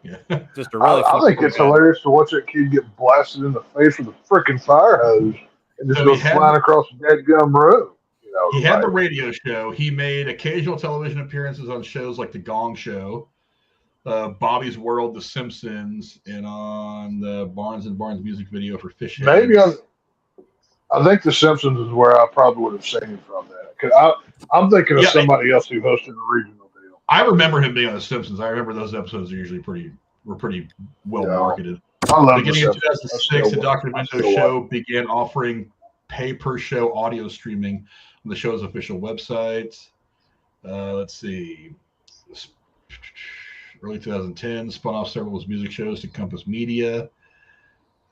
[SPEAKER 1] Yeah.
[SPEAKER 4] Just a really.
[SPEAKER 3] I think it's hilarious to watch that kid get blasted in the face with a freaking fire hose and just go flying across the dead gum room. You know,
[SPEAKER 1] he had the radio show. He made occasional television appearances on shows like The Gong Show, Bobby's World, The Simpsons, and on the Barnes and Barnes music video for Fish Heads.
[SPEAKER 3] Maybe I think The Simpsons is where I probably would have seen him from that. Because I'm thinking of somebody else who hosted a regional deal.
[SPEAKER 1] I remember him being on The Simpsons. I remember those episodes were pretty well marketed.
[SPEAKER 3] I love
[SPEAKER 1] Beginning of 2006, the Dr. Demento show began offering pay-per-show audio streaming on the show's official website. Let's see. Early 2010, spun off several of his music shows to Compass Media.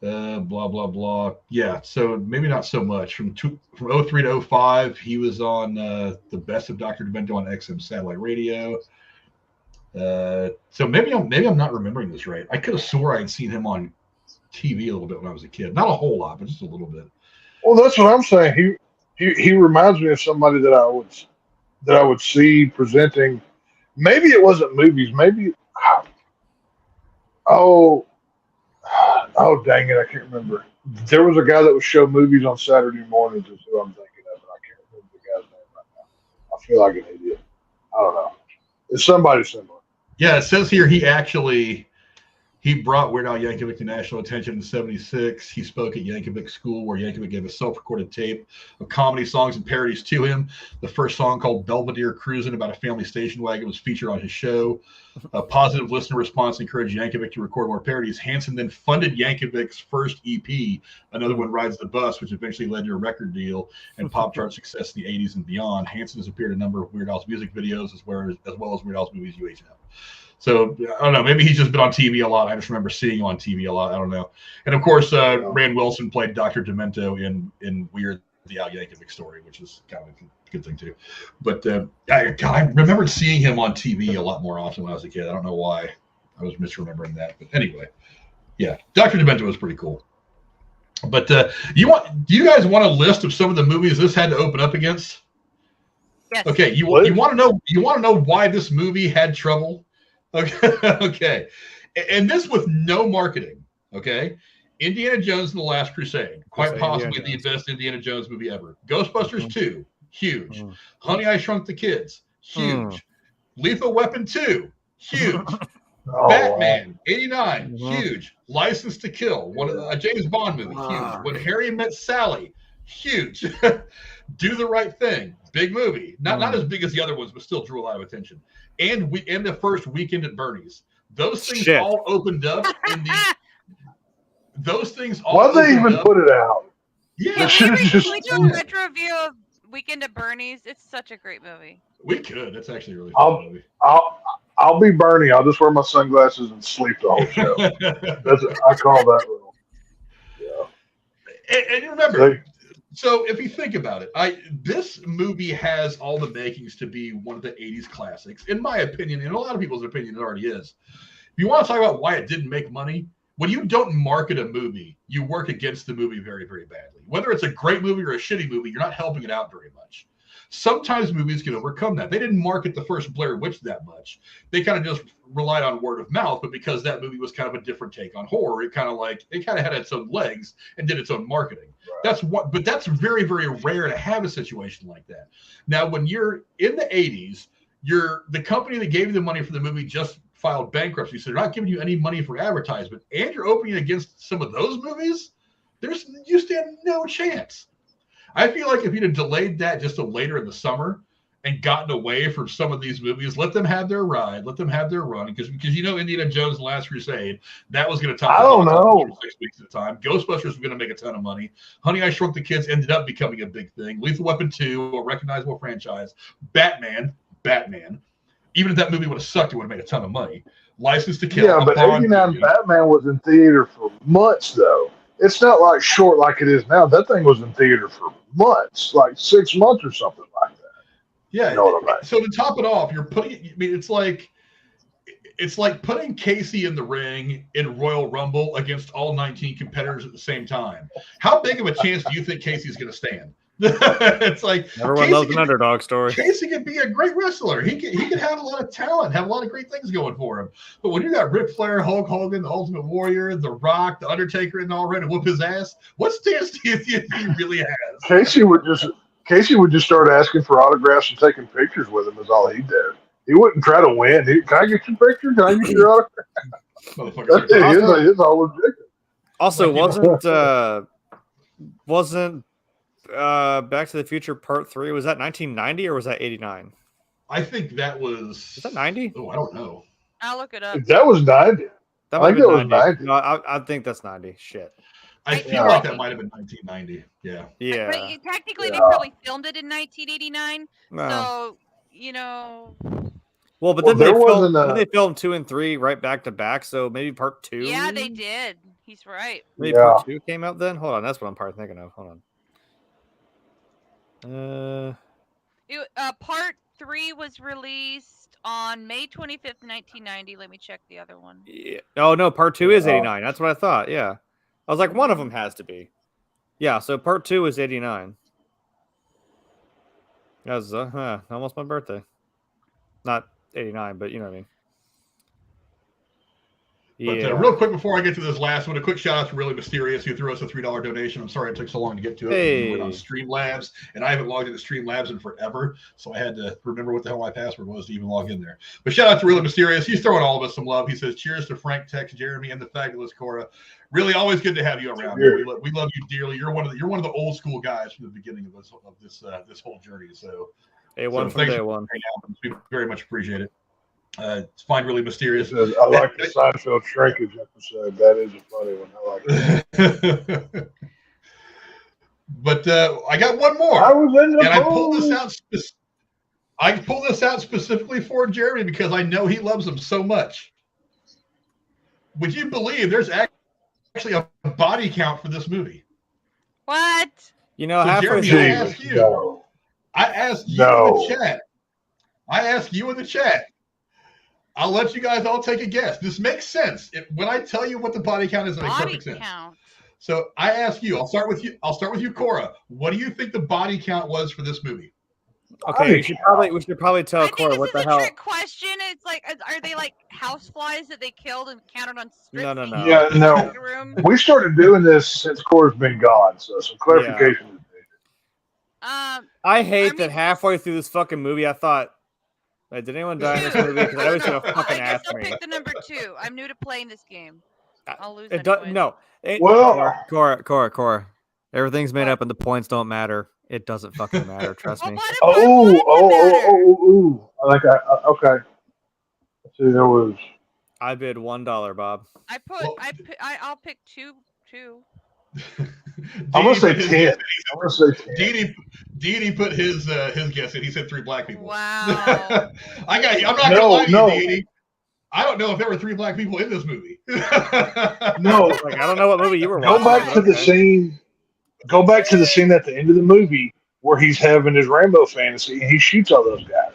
[SPEAKER 1] Blah blah blah. Yeah, so maybe not so much. From 03 to 05, he was on the Best of Dr. Demento on XM satellite radio. So maybe I'm not remembering this right. I could have swore I'd seen him on TV a little bit when I was a kid. Not a whole lot, but just a little bit.
[SPEAKER 3] Well, that's what I'm saying. He reminds me of somebody that I would see presenting. Maybe it wasn't movies. Maybe oh, dang it, I can't remember. There was a guy that would show movies on Saturday mornings is who I'm thinking of, and I can't remember the guy's name right now. I feel like an idiot. I don't know. It's somebody similar.
[SPEAKER 1] Yeah, it says here he brought Weird Al Yankovic to national attention in '76. He spoke at Yankovic School, where Yankovic gave a self-recorded tape of comedy songs and parodies to him. The first song, called Belvedere Cruisin', about a family station wagon, was featured on his show. A positive listener response encouraged Yankovic to record more parodies. Hansen then funded Yankovic's first EP, Another One Rides the Bus, which eventually led to a record deal and pop chart success in the 80s and beyond. Hansen has appeared in a number of Weird Al's music videos, as well as Weird Al's movies UHF. So I don't know. Maybe he's just been on TV a lot. I just remember seeing him on TV a lot. I don't know. And of course, Rand Wilson played Dr. Demento in Weird, the Al Yankovic Story, which is kind of a good thing too. But I remembered seeing him on TV a lot more often when I was a kid. I don't know why. I was misremembering that. But anyway, yeah, Dr. Demento was pretty cool. But do you guys want a list of some of the movies this had to open up against?
[SPEAKER 2] Yes.
[SPEAKER 1] Okay, you want to know why this movie had trouble? Okay. And this with no marketing. Okay. Indiana Jones and the Last Crusade, quite possibly the best Indiana Jones movie ever. Ghostbusters 2, huge. Honey, I Shrunk the Kids, huge. Lethal Weapon 2, huge. Batman, 89, huge. License to Kill, a James Bond movie, huge. When Harry Met Sally, huge. Do the Right Thing, big movie. Not as big as the other ones, but still drew a lot of attention. And the first Weekend at Bernie's. Those things all opened up in the. Those things all.
[SPEAKER 3] Why'd they even put it out?
[SPEAKER 1] Yeah,
[SPEAKER 2] can we do a retro review of Weekend at Bernie's? It's such a great movie.
[SPEAKER 1] We could. That's actually a really fun movie.
[SPEAKER 3] I'll be Bernie. I'll just wear my sunglasses and sleep the whole show. I call that little. Yeah.
[SPEAKER 1] And remember. So if you think about it, this movie has all the makings to be one of the 80s classics, in my opinion, and a lot of people's opinion it already is. If you want to talk about why it didn't make money, when you don't market a movie, you work against the movie very, very badly. Whether it's a great movie or a shitty movie, you're not helping it out very much. Sometimes movies can overcome that. They didn't market the first Blair Witch that much. They kind of just relied on word of mouth, but because that movie was kind of a different take on horror, it kind of had its own legs and did its own marketing. Right. But that's very, very rare to have a situation like that. Now, when you're in the 80s, the company that gave you the money for the movie just filed bankruptcy, so they're not giving you any money for advertisement, and you're opening against some of those movies, you stand no chance. I feel like if you'd have delayed that just till later in the summer and gotten away from some of these movies, let them have their ride, let them have their run, because Indiana Jones and the Last Crusade, that was going to top.
[SPEAKER 3] I don't know.
[SPEAKER 1] For 6 weeks at a time. Ghostbusters was going to make a ton of money. Honey, I Shrunk the Kids ended up becoming a big thing. Lethal Weapon 2, a recognizable franchise. Batman. Even if that movie would have sucked, it would have made a ton of money. License to Kill.
[SPEAKER 3] Yeah, but 89 Batman was in theater for months, though. It's not like short like it is now. That thing was in theater for months, like 6 months or something like that.
[SPEAKER 1] Yeah.
[SPEAKER 3] You know what I mean?
[SPEAKER 1] So to top it off, you're putting. I mean, it's like putting Casey in the ring in Royal Rumble against all 19 competitors at the same time. How big of a chance do you think Casey's going to stand? It's like
[SPEAKER 4] everyone loves an underdog story.
[SPEAKER 1] Casey could be a great wrestler. He could have a lot of talent, have a lot of great things going for him. But when you got Ric Flair, Hulk Hogan, the Ultimate Warrior, The Rock, The Undertaker, and all ready to whoop his ass, what stance do you think he really has?
[SPEAKER 3] Casey would just start asking for autographs and taking pictures with him. Is all he did. He wouldn't try to win. Can I get your picture? Can I get your autograph? That's his whole objective.
[SPEAKER 4] Also, wasn't Back to the Future Part 3, was that 1990 or was that 89?
[SPEAKER 1] I think that was.
[SPEAKER 4] Is that 90?
[SPEAKER 1] Oh, I don't know.
[SPEAKER 2] I'll look it up.
[SPEAKER 3] That was 90.
[SPEAKER 4] That
[SPEAKER 3] I think it was 90.
[SPEAKER 4] No, I think that's 90. Shit.
[SPEAKER 1] I feel like that might have been 1990. Yeah.
[SPEAKER 4] Yeah.
[SPEAKER 2] But technically, they probably filmed it in 1989.
[SPEAKER 4] No.
[SPEAKER 2] So, you know.
[SPEAKER 4] Well, but then they filmed 2 and 3 right back to back. So maybe Part 2.
[SPEAKER 2] Yeah, they did. He's right.
[SPEAKER 4] Maybe Part 2 came out then. Hold on, that's what I'm probably thinking of. Hold on.
[SPEAKER 2] Part 3 was released on May 25th, 1990. Let me check the other one.
[SPEAKER 4] Yeah. Oh no, Part 2 is 89. That's what I thought. Yeah, I was like, one of them has to be. Yeah. So Part 2 is 89. That was almost my birthday. Not 89, but you know what I mean.
[SPEAKER 1] But
[SPEAKER 4] Yeah.
[SPEAKER 1] Real quick before I get to this last one, a quick shout out to Really Mysterious, who threw us a $3 donation. I'm sorry it took so long to get to it.
[SPEAKER 4] Hey.
[SPEAKER 1] We went on Streamlabs, and I haven't logged into Streamlabs in forever, so I had to remember what the hell my password was to even log in there. But shout out to Really Mysterious. He's throwing all of us some love. He says, cheers to Frank, Tex, Jeremy, and the fabulous Cora. Really, always good to have you around. We love you dearly. You're one of the old school guys from the beginning of this whole journey. So,
[SPEAKER 4] A1 from day one.
[SPEAKER 1] We very much appreciate it. It's fine, Really Mysterious.
[SPEAKER 3] I like the Seinfeld shrinkage episode. That is a funny one. I like that.
[SPEAKER 1] But I got one more.
[SPEAKER 3] I was in the
[SPEAKER 1] and I pulled this out specifically for Jeremy because I know he loves him so much. Would you believe there's actually a body count for this movie?
[SPEAKER 2] What?
[SPEAKER 4] You know,
[SPEAKER 1] so Jeremy, I asked you.
[SPEAKER 3] No.
[SPEAKER 1] I asked you in the chat. I asked you in the chat. I'll let you guys all take a guess. This makes sense. When I tell you what the body count is, it makes perfect sense. So I ask you. I'll start with you, Cora. What do you think the body count was for this movie?
[SPEAKER 4] Okay, we should probably tell Cora what the hell.
[SPEAKER 2] Trick question. It's like, are they like houseflies that they killed and counted on strips?
[SPEAKER 4] No.
[SPEAKER 3] Yeah, no. We started doing this since Cora's been gone, so some clarification is needed.
[SPEAKER 4] I hate that halfway through this fucking movie, I thought, did anyone die in this movie? Because I was gonna fucking ask me.
[SPEAKER 2] I pick the number 2. I'm new to playing this game. I'll lose.
[SPEAKER 4] Cora. Everything's made up, and the points don't matter. It doesn't fucking matter. Trust me.
[SPEAKER 3] Oh! Okay. Let's see, there was.
[SPEAKER 4] I bid $1, Bob.
[SPEAKER 2] I'll pick two.
[SPEAKER 3] I'm gonna say 10.
[SPEAKER 1] Dee put his guess in. He said 3 black people.
[SPEAKER 2] Wow.
[SPEAKER 1] I'm not gonna lie to you, Dee. I don't know if there were 3 black people in this movie.
[SPEAKER 3] No,
[SPEAKER 4] I don't know what movie you were watching.
[SPEAKER 3] Go back to the scene. Go back to the scene at the end of the movie where he's having his Rambo fantasy and he shoots all those guys.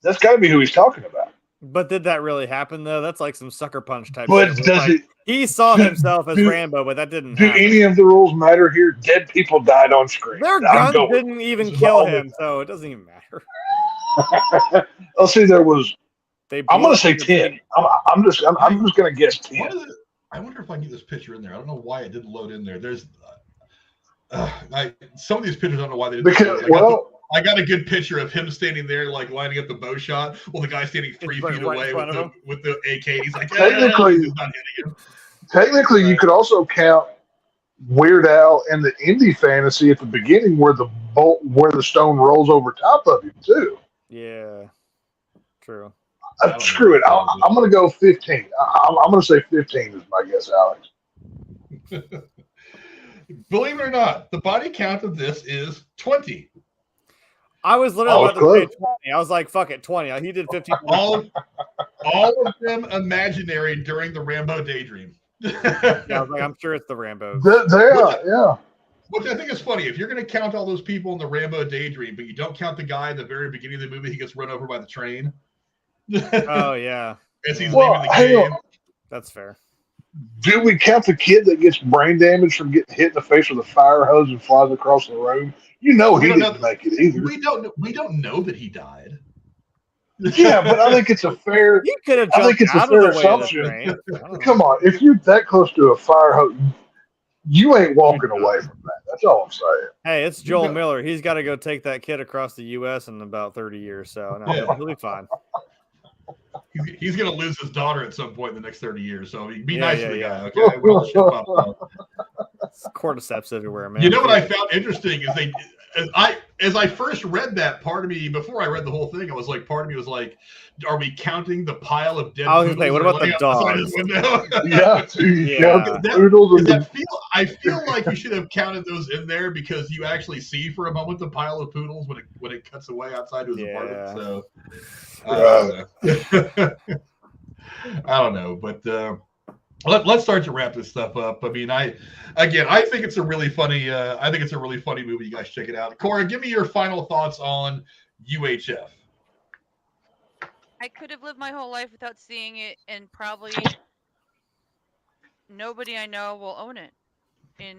[SPEAKER 3] That's got to be who he's talking about.
[SPEAKER 4] But did that really happen though? That's like some sucker punch type.
[SPEAKER 3] But
[SPEAKER 4] shit. He saw himself as Rambo, but that didn't.
[SPEAKER 3] Do any of the rules matter here? Dead people died on screen.
[SPEAKER 4] Their guns didn't even kill him, so it doesn't even matter.
[SPEAKER 3] Let's see. There was. I'm going to say 10. I'm just going to guess 10.
[SPEAKER 1] I wonder if I can get this picture in there. I don't know why it didn't load in there. There's some of these pictures. I don't know why they didn't. I got a good picture of him standing there, like lining up the bow shot, while the guy's standing 3 feet away with the AK. He's like,
[SPEAKER 3] technically, you could also count Weird Al and the Indie Fantasy at the beginning, where the stone rolls over top of him too.
[SPEAKER 4] Yeah, true.
[SPEAKER 3] Screw it. I'm going to go 15. I'm going to say 15 is my guess, Alex.
[SPEAKER 1] Believe it or not, the body count of this is 20.
[SPEAKER 4] I was literally about to say 20. I was like, fuck it, 20. He did 15.
[SPEAKER 1] All of them imaginary during the Rambo daydream.
[SPEAKER 4] Yeah, I was like, I'm sure it's the Rambos.
[SPEAKER 3] Yeah.
[SPEAKER 1] Which I think is funny. If you're going to count all those people in the Rambo daydream, but you don't count the guy at the very beginning of the movie, he gets run over by the train.
[SPEAKER 4] Oh, yeah.
[SPEAKER 1] As he's leaving the cave.
[SPEAKER 4] That's fair.
[SPEAKER 3] Do we count the kid that gets brain damage from getting hit in the face with a fire hose and flies across the room? You know he didn't make it either.
[SPEAKER 1] We don't know that he died.
[SPEAKER 3] Yeah, but I think it's a fair.
[SPEAKER 4] You could have
[SPEAKER 3] I think it's a fair assumption. Come on, if you're that close to a fire hose, you ain't walking away from that. That's all I'm saying.
[SPEAKER 4] Hey, it's Joel Miller. He's got to go take that kid across the U.S. in about 30 years, so he'll be fine.
[SPEAKER 1] He's going to lose his daughter at some point in the next 30 years, so be nice to the guy, okay?
[SPEAKER 4] It's cordyceps everywhere, man.
[SPEAKER 1] You know what I found interesting is as I first read that, part of me, before I read the whole thing, part of me was like, are we counting the pile of dead
[SPEAKER 4] I was going to say, what about the dogs?
[SPEAKER 1] I feel like you should have counted those in there because you actually see for a moment the pile of poodles when it cuts away outside to his apartment. So I don't know, but let's start to wrap this stuff up. I mean, I think it's a really funny. I think it's a really funny movie. You guys check it out. Cora, give me your final thoughts on UHF.
[SPEAKER 2] I could have lived my whole life without seeing it, and probably nobody I know will own it. I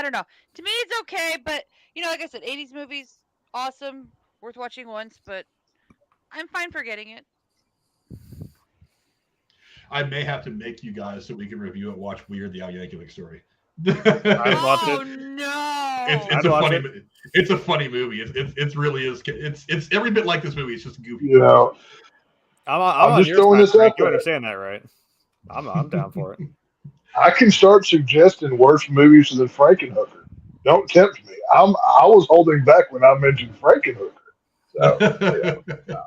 [SPEAKER 2] don't know. To me, it's okay, but like I said, 80s movies, awesome, worth watching once, but I'm fine forgetting it.
[SPEAKER 1] I may have to make you guys so we can review it. Watch Weird: The Al Yankovic Story.
[SPEAKER 4] I'd watch it.
[SPEAKER 2] No!
[SPEAKER 1] It's a funny movie. It really is. It's every bit like this movie. It's just goofy.
[SPEAKER 4] I'm just throwing this out. You understand that, right? I'm down for it.
[SPEAKER 3] I can start suggesting worse movies than Frankenhooker. Don't tempt me. I was holding back when I mentioned Frankenhooker. So, yeah.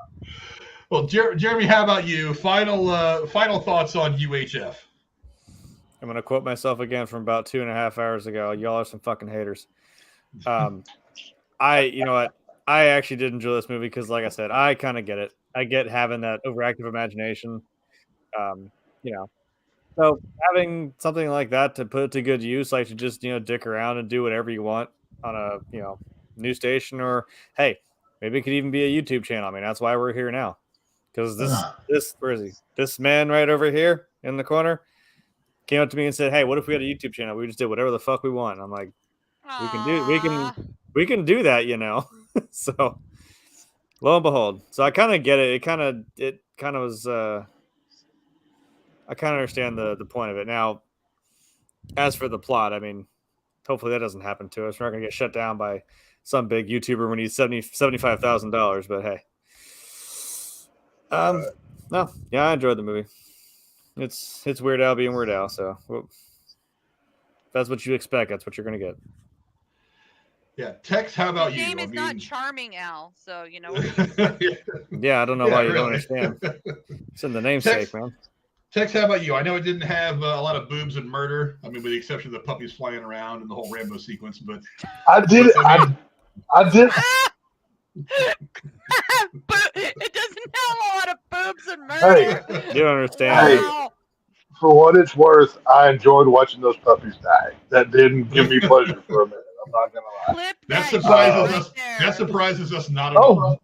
[SPEAKER 1] Well, Jeremy, how about you? Final thoughts on UHF.
[SPEAKER 4] I'm going to quote myself again from about 2.5 hours ago. Y'all are some fucking haters. You know what? I actually did enjoy this movie because, like I said, I kind of get it. I get having that overactive imagination. So having something like that to put it to good use, like to just, dick around and do whatever you want on a, news station, or hey, maybe it could even be a YouTube channel. I mean, that's why we're here now. Because where is he? This man right over here in the corner came up to me and said, "Hey, what if we had a YouTube channel? We just did whatever the fuck we want." And I'm like, we can do that, So lo and behold. So I kind of get it. It kind of was I kind of understand the point of it. Now, as for the plot, I mean, hopefully that doesn't happen to us. We're not going to get shut down by some big YouTuber when he's $75,000, but hey. No, yeah, I enjoyed the movie. It's Weird Al being Weird Al, so if that's what you expect, that's what you're going to get.
[SPEAKER 1] Yeah, Tex, how about you?
[SPEAKER 2] His name is not Charming Al, so
[SPEAKER 4] Yeah, I don't know why you don't understand. It's in the namesake, man.
[SPEAKER 1] Tex, how about you? I know it didn't have a lot of boobs and murder. I mean, with the exception of the puppies flying around and the whole Rambo sequence, but
[SPEAKER 3] I did.
[SPEAKER 2] But it doesn't have a lot of boobs and murder.
[SPEAKER 3] Hey,
[SPEAKER 4] you don't understand.
[SPEAKER 3] Hey, for what it's worth, I enjoyed watching those puppies die. That didn't give me pleasure for a minute. I'm not gonna lie.
[SPEAKER 1] That surprises us not at all.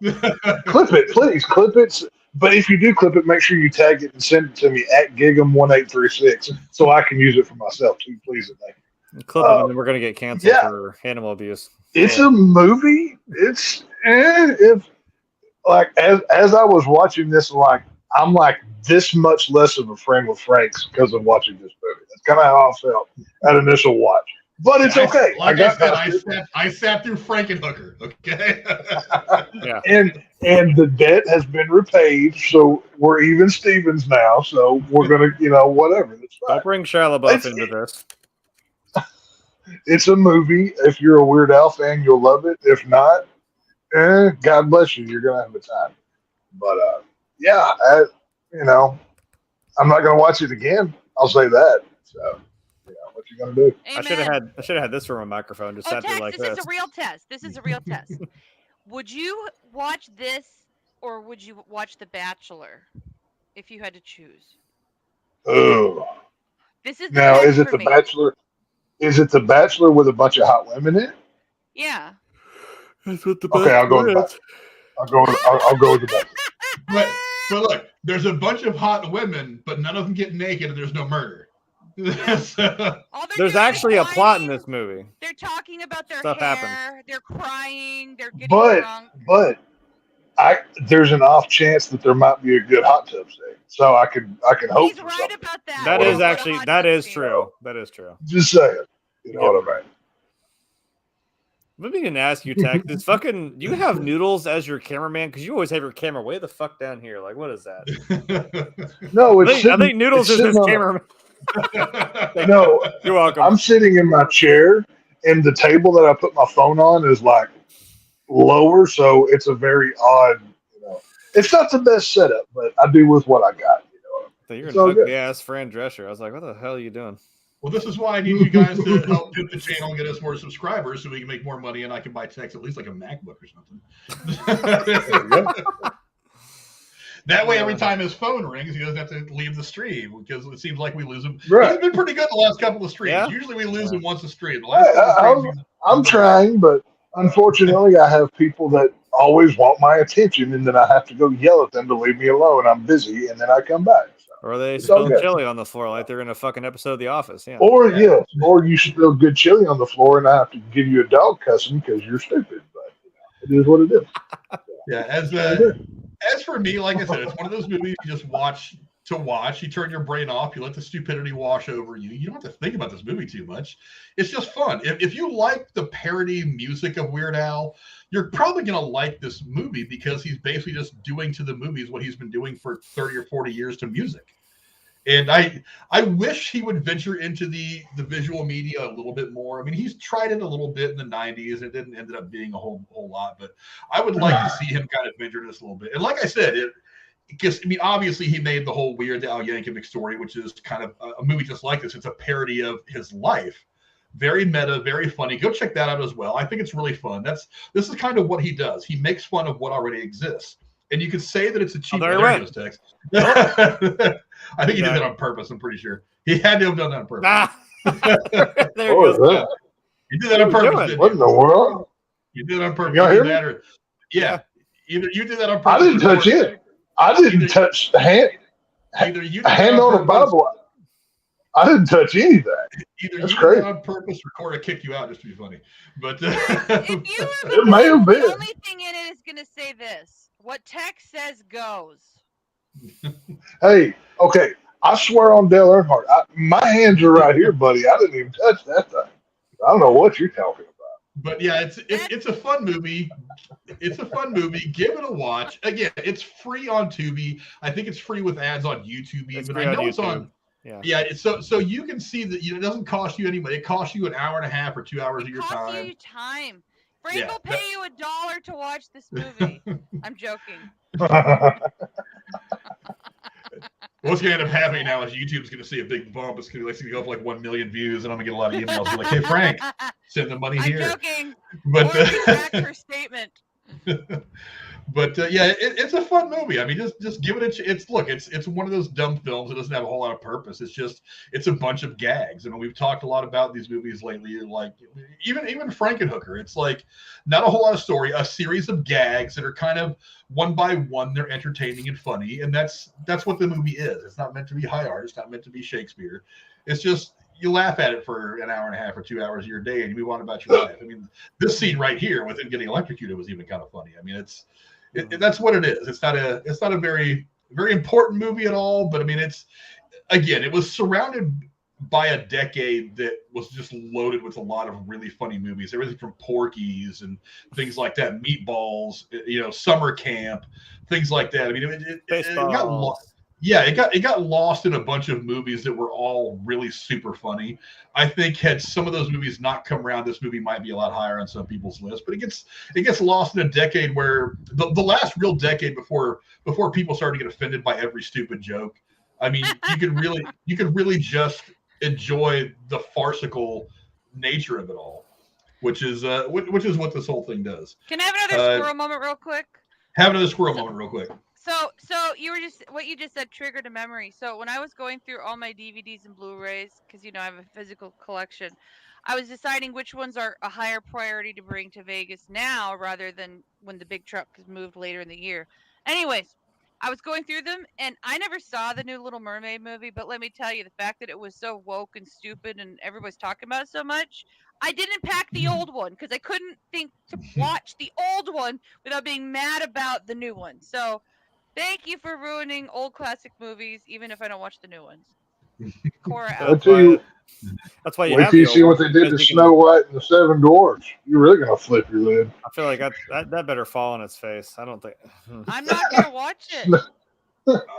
[SPEAKER 3] Clip it, please. Clip it. But if you do clip it, make sure you tag it and send it to me at Gig'em1836 so I can use it for myself too. Please and thank you.
[SPEAKER 4] Clip it, and then we're gonna get canceled for animal abuse.
[SPEAKER 3] It's a movie. It's if like as I was watching this, I'm like this much less of a friend with Frank's because of watching this movie. That's kind of how I felt at initial watch. But it's okay.
[SPEAKER 1] I sat through Frankenhooker. Okay.
[SPEAKER 4] Yeah.
[SPEAKER 3] And the debt has been repaid, so we're even Stevens now. So we're gonna, whatever. That's fine.
[SPEAKER 4] Don't bring Shia LaBeouf into this.
[SPEAKER 3] It's a movie. If you're a Weird Al fan, you'll love it. If not, God bless you. You're gonna have a time. But I'm not gonna watch it again. I'll say that. So, what you gonna do?
[SPEAKER 2] Amen.
[SPEAKER 4] I should have had this from a microphone. Just sat there like
[SPEAKER 2] this is a real test. This is a real test. Would you watch this or would you watch The Bachelor if you had to choose?
[SPEAKER 3] Oh.
[SPEAKER 2] This is
[SPEAKER 3] now. Is it The Bachelor? Is it The Bachelor with a bunch of hot women in it?
[SPEAKER 2] Yeah.
[SPEAKER 4] That's what the
[SPEAKER 3] Okay, I'll go with The Bachelor. I'll go with The Bachelor.
[SPEAKER 1] But look, there's a bunch of hot women, but none of them get naked, and there's no murder.
[SPEAKER 4] There's actually a plot in this movie.
[SPEAKER 2] They're talking about their
[SPEAKER 4] Stuff
[SPEAKER 2] hair.
[SPEAKER 4] happens.
[SPEAKER 2] They're crying. They're getting drunk.
[SPEAKER 3] But there's an off chance that there might be a good hot tub scene, so I can hope.
[SPEAKER 2] He's right about that.
[SPEAKER 4] That is true. That is true.
[SPEAKER 3] Just saying, you know what I mean.
[SPEAKER 4] Let me even ask you, Tech. Do you have Noodles as your cameraman? Because you always have your camera way the fuck down here. Like, what is that?
[SPEAKER 3] No,
[SPEAKER 4] I think Noodles is his cameraman.
[SPEAKER 3] No,
[SPEAKER 4] you're welcome.
[SPEAKER 3] I'm sitting in my chair, and the table that I put my phone on is like lower, so it's a very odd. It's not the best setup, but I do with what I got.
[SPEAKER 4] So you're an ugly ass Fran Drescher. I was like, what the hell are you doing?
[SPEAKER 1] Well, this is why I need you guys to help pimp the channel and get us more subscribers so we can make more money and I can buy Tex at least like a MacBook or something. That way, every time his phone rings, he doesn't have to leave the stream because it seems like we lose him. Right. He's been pretty good the last couple of streams. Yeah. Usually we lose him once a stream.
[SPEAKER 3] I'm trying, but unfortunately, I have people that always want my attention, and then I have to go yell at them to leave me alone. I'm busy, and then I come back.
[SPEAKER 4] Or they spill chili on the floor like they're in a fucking episode of The Office. Yeah.
[SPEAKER 3] Or you spill good chili on the floor, and I have to give you a dog cussing because you're stupid. But it is what it is.
[SPEAKER 1] Yeah, as for me, like I said, it's one of those movies you just watch to watch. You turn your brain off. You let the stupidity wash over you. You don't have to think about this movie too much. It's just fun. If you like the parody music of Weird Al, you're probably going to like this movie because he's basically just doing to the movies what he's been doing for 30 or 40 years to music. And I wish he would venture into the visual media a little bit more. I mean, he's tried it a little bit in the 90s. It didn't end up being a whole lot, but I would like to see him kind of venture this a little bit. And like I said, because I mean, obviously he made the whole Weird Al Yankovic story, which is kind of a movie just like this. It's a parody of his life. Very meta, very funny. Go check that out as well. I think it's really fun. This is kind of what he does. He makes fun of what already exists. And you could say that it's a cheap text. I think he did that on purpose. I'm pretty sure he had to have done that on purpose.
[SPEAKER 3] There it goes.
[SPEAKER 1] You did that on purpose.
[SPEAKER 3] What in the world?
[SPEAKER 1] You did it on purpose.
[SPEAKER 3] Y'all hear me?
[SPEAKER 1] Either you did that on purpose.
[SPEAKER 3] I didn't touch it. I didn't touch the hand.
[SPEAKER 1] Either you
[SPEAKER 3] did hand on a Bible. I didn't touch any of that.
[SPEAKER 1] Either
[SPEAKER 3] That's
[SPEAKER 1] you
[SPEAKER 3] crazy.
[SPEAKER 1] did that on purpose or Cora kicked you out just to be funny. But
[SPEAKER 3] it may have been.
[SPEAKER 2] The only thing in it is going to say this. What Tex says goes.
[SPEAKER 3] Hey, okay. I swear on Dale Earnhardt, my hands are right here, buddy. I didn't even touch that thing. I don't know what you're talking about.
[SPEAKER 1] But yeah, it's a fun movie. It's a fun movie. Give it a watch. Again, it's free on Tubi. I think it's free with ads on YouTube. Even I know it's on. Yeah. So you can see that it doesn't cost you any money. It costs you an hour and a half or 2 hours of your time.
[SPEAKER 2] It costs you time. Frank will pay you $1 to watch this movie. I'm joking.
[SPEAKER 1] What's going to end up happening now is YouTube's going to see a big bump. It's going to go up like 1 million views, and I'm going to get a lot of emails. Be like, hey, Frank, send the money here.
[SPEAKER 2] I'm joking.
[SPEAKER 1] But
[SPEAKER 2] retract her statement.
[SPEAKER 1] But it's a fun movie. I mean, just give it a chance. It's one of those dumb films that doesn't have a whole lot of purpose. It's a bunch of gags. I mean, we've talked a lot about these movies lately. Like even Frankenhooker. It's like not a whole lot of story. A series of gags that are kind of one by one. They're entertaining and funny, and that's what the movie is. It's not meant to be high art. It's not meant to be Shakespeare. It's just you laugh at it for an hour and a half or 2 hours of your day, and you move on about your life. I mean, this scene right here with him getting electrocuted was even kind of funny. I mean, that's what it is. It's not a very, very important movie at all, but I mean, it was surrounded by a decade that was just loaded with a lot of really funny movies. Everything from Porky's and things like that, Meatballs, Summer Camp, things like that. I mean, it got lost. Yeah, it got lost in a bunch of movies that were all really super funny. I think had some of those movies not come around, this movie might be a lot higher on some people's list. But it gets lost in a decade where the last real decade before people started to get offended by every stupid joke. I mean, you could really just enjoy the farcical nature of it all, which is what this whole thing does.
[SPEAKER 2] Can I have another squirrel moment real quick?
[SPEAKER 1] Have another squirrel moment real quick.
[SPEAKER 2] So what you just said triggered a memory. So when I was going through all my DVDs and Blu-rays, because I have a physical collection, I was deciding which ones are a higher priority to bring to Vegas now rather than when the big truck is moved later in the year. Anyways, I was going through them, and I never saw the new Little Mermaid movie, but let me tell you, the fact that it was so woke and stupid and everybody's talking about it so much, I didn't pack the old one because I couldn't think to watch the old one without being mad about the new one. So thank you for ruining old classic movies, even if I don't watch the new ones. Cora out.
[SPEAKER 4] That's why you
[SPEAKER 3] wait
[SPEAKER 4] have
[SPEAKER 3] till you
[SPEAKER 4] the
[SPEAKER 3] see
[SPEAKER 4] old
[SPEAKER 3] what
[SPEAKER 4] one,
[SPEAKER 3] they did to
[SPEAKER 4] because you
[SPEAKER 3] Snow White and the Seven Dwarfs. You're really gonna flip your lid.
[SPEAKER 4] I feel like that better fall on its face. I don't think.
[SPEAKER 2] I'm not gonna watch it.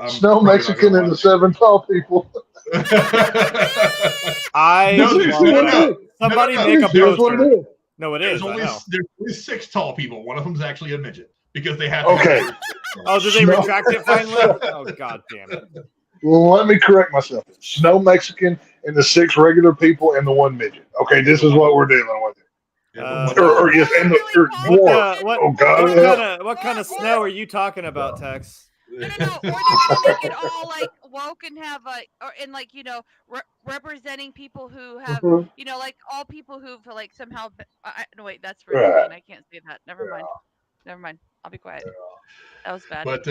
[SPEAKER 3] Snow Mexican and the Seven Tall People.
[SPEAKER 4] Somebody make a poster. No, it is.
[SPEAKER 1] There's only 6 tall people. One of them's actually a midget because they have.
[SPEAKER 3] Okay.
[SPEAKER 4] Oh, did they retract it finally? Oh, God damn it.
[SPEAKER 3] Well, let me correct myself. Snow Mexican and the 6 regular people and the 1 midget. Okay, this is what we're dealing with.
[SPEAKER 4] What kind of snow are you talking about, Tex?
[SPEAKER 2] No. Or they're gonna make it all like woke and have representing people who have like all people who've like somehow. No, wait, that's for I can't say that. Never mind. I'll be quiet. That was bad.
[SPEAKER 1] But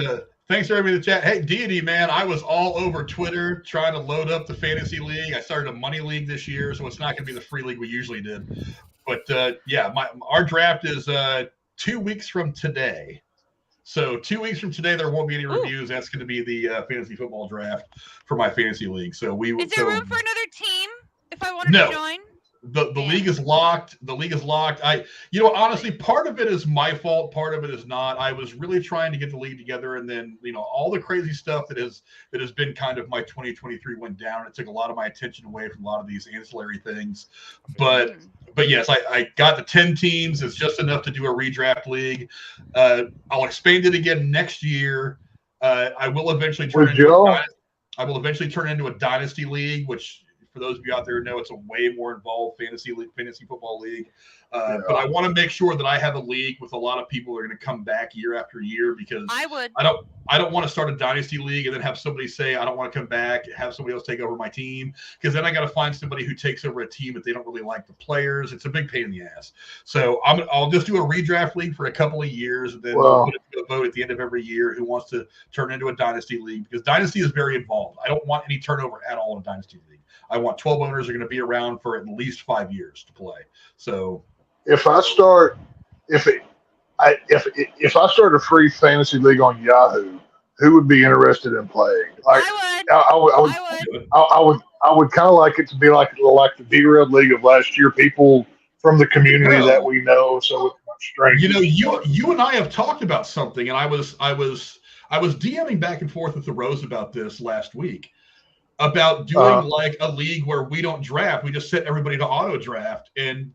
[SPEAKER 1] thanks for everybody in the chat. Hey, Deity, man, I was all over Twitter trying to load up the fantasy league. I started a money league this year, so it's not going to be the free league we usually did. But our draft is 2 weeks from today. So 2 weeks from today, there won't be any reviews. That's going to be the fantasy football draft for my fantasy league. So is
[SPEAKER 2] there room for another team if I wanted to join?
[SPEAKER 1] The league is locked. The league is locked. Honestly, part of it is my fault. Part of it is not. I was really trying to get the league together, and then all the crazy stuff that has been kind of my 2023 went down. It took a lot of my attention away from a lot of these ancillary things. But yes, I got the 10 teams. It's just enough to do a redraft league. I'll expand it again next year. I will eventually turn into a dynasty league, which, for those of you out there who know, it's a way more involved fantasy football league. But I want to make sure that I have a league with a lot of people who are going to come back year after year, because I don't want to start a dynasty league and then have somebody say, I don't want to come back, have somebody else take over my team, because then I got to find somebody who takes over a team that they don't really like the players. It's a big pain in the ass. So I'll just do a redraft league for a couple of years, and then we'll put it to a vote at the end of every year who wants to turn into a dynasty league, because dynasty is very involved. I don't want any turnover at all in a dynasty league. I want 12 owners who are going to be around for at least 5 years to play. So
[SPEAKER 3] if I start a free fantasy league on Yahoo, who would be interested in playing? Like, I would kind of like it to be like the derailed league of last year. People from the community that we know, so it's not strange.
[SPEAKER 1] You and I have talked about something, and I was DMing back and forth with the Rose about this last week, about doing like a league where we don't draft, we just set everybody to auto draft, and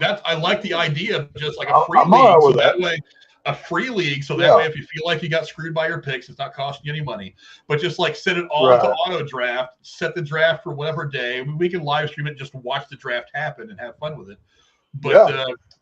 [SPEAKER 1] I like the idea of just like a free league. So that way, a free league, so that way if you feel like you got screwed by your picks, it's not costing you any money. But just like set it all to auto draft, set the draft for whatever day. We can live stream it, just watch the draft happen and have fun with it. But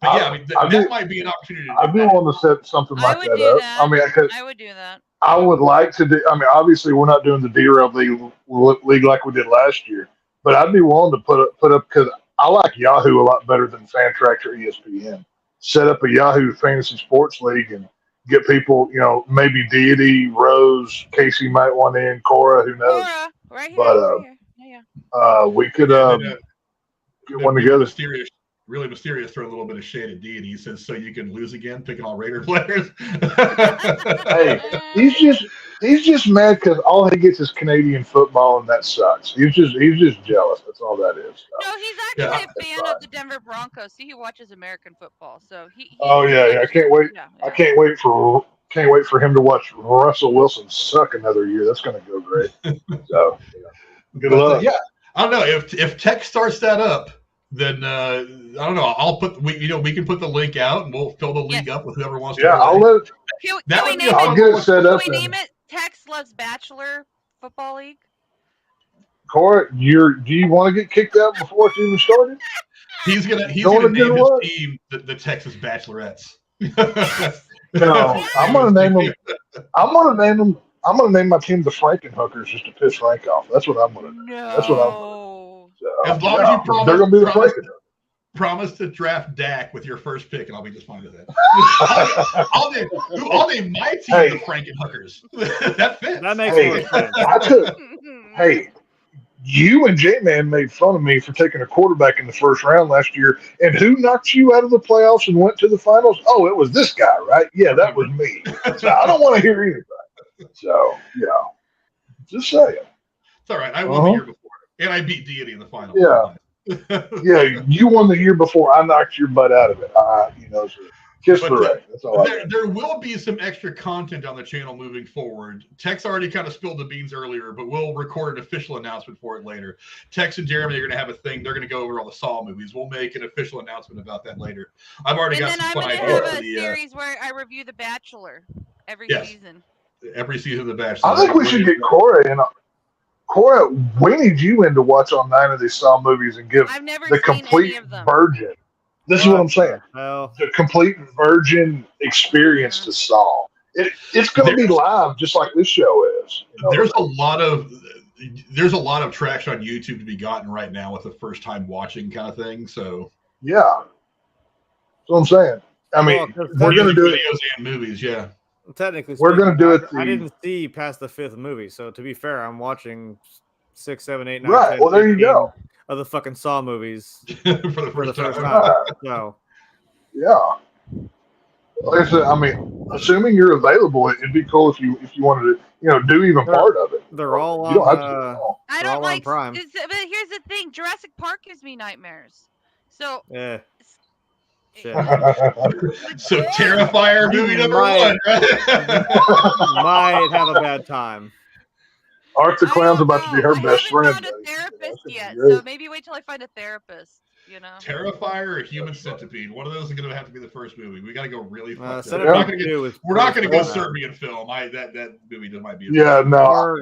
[SPEAKER 1] that might be an opportunity.
[SPEAKER 3] I do want to set something like that up. I
[SPEAKER 2] would do that.
[SPEAKER 3] I would like to do. I mean, obviously, we're not doing the derailed league like we did last year, but I'd be willing to put up, because I like Yahoo a lot better than Fantrax or ESPN. Set up a Yahoo Fantasy Sports League and get people, maybe Deity, Rose, Casey might want in, Cora, who knows?
[SPEAKER 2] Cora, right here.
[SPEAKER 3] But we could get one together.
[SPEAKER 1] Really mysterious, throw a little bit of shade at Deity. He says, so you can lose again, picking all Raider players.
[SPEAKER 3] Hey, he's just mad because all he gets is Canadian football, and that sucks. He's just jealous. That's all that is.
[SPEAKER 2] No, he's actually a fan of the Denver Broncos. See, he watches American football, so he
[SPEAKER 3] I can't wait. I can't wait for can't wait for him to watch Russell Wilson suck another year. That's going to go great. So, good luck.
[SPEAKER 1] Yeah, I don't know if Tech starts that up, then I don't know. I'll put we can put the link out and we'll fill the league up with whoever wants to.
[SPEAKER 3] Yeah, I'll let.
[SPEAKER 2] I'll
[SPEAKER 3] get it set up.
[SPEAKER 2] Can we name it Tex Loves Bachelor Football League?
[SPEAKER 3] Cora, do you want to get kicked out before it's even started?
[SPEAKER 1] He's gonna name his team the Texas Bachelorettes.
[SPEAKER 3] No, I'm gonna name them. I'm gonna name my team the Frankenhookers just to piss Frank off. That's what I'm gonna do.
[SPEAKER 2] No.
[SPEAKER 3] That's what I'm gonna do. So,
[SPEAKER 1] as long as you
[SPEAKER 3] they're gonna be the Frankenhookers.
[SPEAKER 1] Promise to draft Dak with your first pick, and I'll be just fine with that. I'll name my team the Frankenhookers. That fits.
[SPEAKER 4] That makes
[SPEAKER 3] sense. Hey, you and J-Man made fun of me for taking a quarterback in the first round last year, and who knocked you out of the playoffs and went to the finals? Oh, it was this guy, right? Yeah, that was me. So I don't want to hear anything. So, yeah. Just saying.
[SPEAKER 1] It's all right. I won the year before, and I beat Deity in the finals.
[SPEAKER 3] Yeah. Yeah, you won the year before. I knocked your butt out of it. So kiss the ring. That's all.
[SPEAKER 1] There will be some extra content on the channel moving forward. Tex already kind of spilled the beans earlier, but we'll record an official announcement for it later. Tex and Jeremy are going to have a thing. They're going to go over all the Saw movies. We'll make an official announcement about that later. I've already got some fun ideas.
[SPEAKER 2] And then I'm going to have a series where I review The Bachelor every season.
[SPEAKER 1] Every season of The Bachelor.
[SPEAKER 3] I think we should get Cora in. Cora, we need you in to watch all 9 of these Saw movies and give the complete virgin. This is what I'm saying. The complete virgin experience to Saw. It's going to be live, just like this show is.
[SPEAKER 1] There's a lot of traction on YouTube to be gotten right now with the first time watching kind of thing. So
[SPEAKER 3] yeah, that's what I'm saying. I mean, we're going to do
[SPEAKER 1] videos and movies. Yeah.
[SPEAKER 4] Technically,
[SPEAKER 3] we're going to do it.
[SPEAKER 4] I didn't see past the 5th movie, so to be fair, I'm watching 6, 7, 8, 9,
[SPEAKER 3] right.
[SPEAKER 4] 10,
[SPEAKER 3] well, there you go.
[SPEAKER 4] Of the fucking Saw movies
[SPEAKER 1] for the first time.
[SPEAKER 4] So,
[SPEAKER 3] yeah. Like I said, I mean, assuming you're available, it'd be cool if you wanted to, do even part of it.
[SPEAKER 4] They're all on.
[SPEAKER 3] You don't have to
[SPEAKER 2] I don't like
[SPEAKER 4] Prime.
[SPEAKER 2] But here's the thing: Jurassic Park gives me nightmares. So.
[SPEAKER 4] Yeah.
[SPEAKER 1] So Terrifier movie number 1, right?
[SPEAKER 4] Might have a bad time.
[SPEAKER 3] Art the Clown's about to be her best friend.
[SPEAKER 2] I haven't found a therapist yet, so maybe wait till I find a therapist.
[SPEAKER 1] Terrifier or Human Centipede. One of those is going to have to be the first movie. We got to go really fucked up. We're not going to go Serbian film. That movie might be.
[SPEAKER 3] No,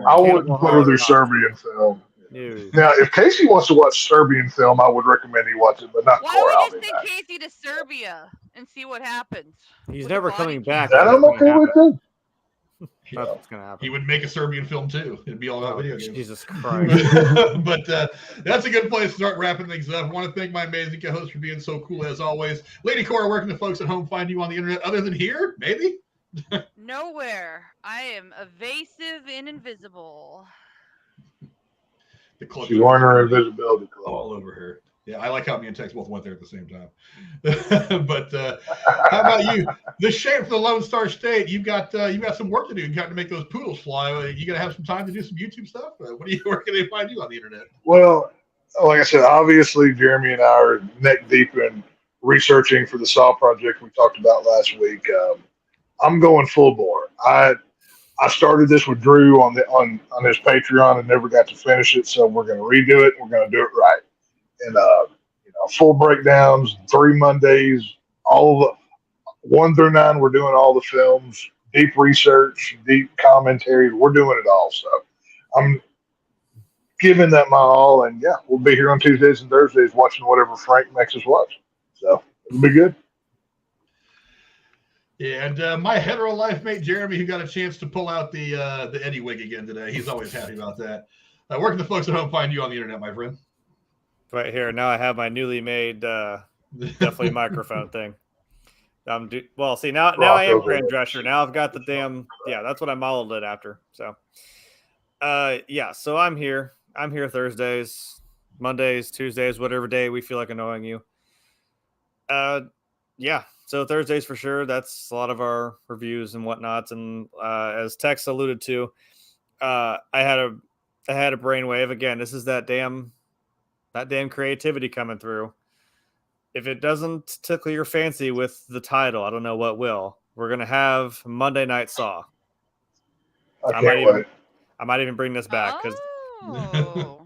[SPEAKER 3] I wouldn't go through Serbian film. Now, if Casey wants to watch Serbian film, I would recommend he watch it, but not Cora.
[SPEAKER 2] Why don't we just send Casey to Serbia and see what happens?
[SPEAKER 4] He's never coming back.
[SPEAKER 3] That I'm okay with too.
[SPEAKER 4] That's what's gonna happen.
[SPEAKER 1] He would make a Serbian film too. It'd be all about video games.
[SPEAKER 4] Jesus Christ!
[SPEAKER 1] But that's a good place to start wrapping things up. I want to thank my amazing co-host for being so cool as always. Lady Cora, where can the folks at home find you on the internet other than here? Maybe.
[SPEAKER 2] Nowhere. I am evasive and invisible.
[SPEAKER 3] She's wearing her invisibility cloak
[SPEAKER 1] all over her. Yeah, I like how me and Tex both went there at the same time. But how about you? The shape for the Lone Star State. You've got some work to do. You got to make those poodles fly. You got to have some time to do some YouTube stuff. Where can they find you on the internet?
[SPEAKER 3] Well, like I said, obviously Jeremy and I are neck deep in researching for the Saw project we talked about last week. I'm going full bore. I started this with Drew on his Patreon and never got to finish it, so we're going to redo it. We're going to do it right, and full breakdowns, 3 Mondays, all of 1 through 9. We're doing all the films, deep research, deep commentary. We're doing it all. So I'm giving that my all, and yeah, we'll be here on Tuesdays and Thursdays watching whatever Frank makes us watch. So it'll be good.
[SPEAKER 1] Yeah, and my hetero life mate Jeremy, who got a chance to pull out the Eddie wig again today. He's always happy about that. Where can the folks at home find you on the internet, my friend?
[SPEAKER 4] Right here. Now I have my newly made definitely microphone thing. Well, see now I am Fran Drescher. Now I've got the damn that's what I modeled it after. So so I'm here. I'm here Thursdays, Mondays, Tuesdays, whatever day we feel like annoying you. So Thursdays for sure. That's a lot of our reviews and whatnots. And as Tex alluded to, I had a brainwave. Again, this is that damn creativity coming through. If it doesn't tickle your fancy with the title, I don't know what will. we're gonna have Monday Night Saw.
[SPEAKER 3] I can't wait.
[SPEAKER 4] I might even bring this back because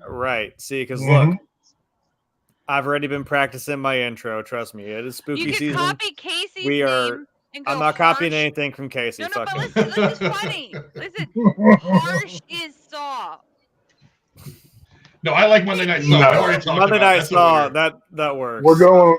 [SPEAKER 4] right. See, because look, I've already been practicing my intro. Trust me, it is spooky season.
[SPEAKER 2] You can copy Casey's name.
[SPEAKER 4] I'm not copying anything from Casey.
[SPEAKER 2] No, but listen, this is funny. Listen, harsh is Saw.
[SPEAKER 1] No, I like Monday Night Saw.
[SPEAKER 3] No.
[SPEAKER 4] Monday Night Saw, that works.
[SPEAKER 3] We're going,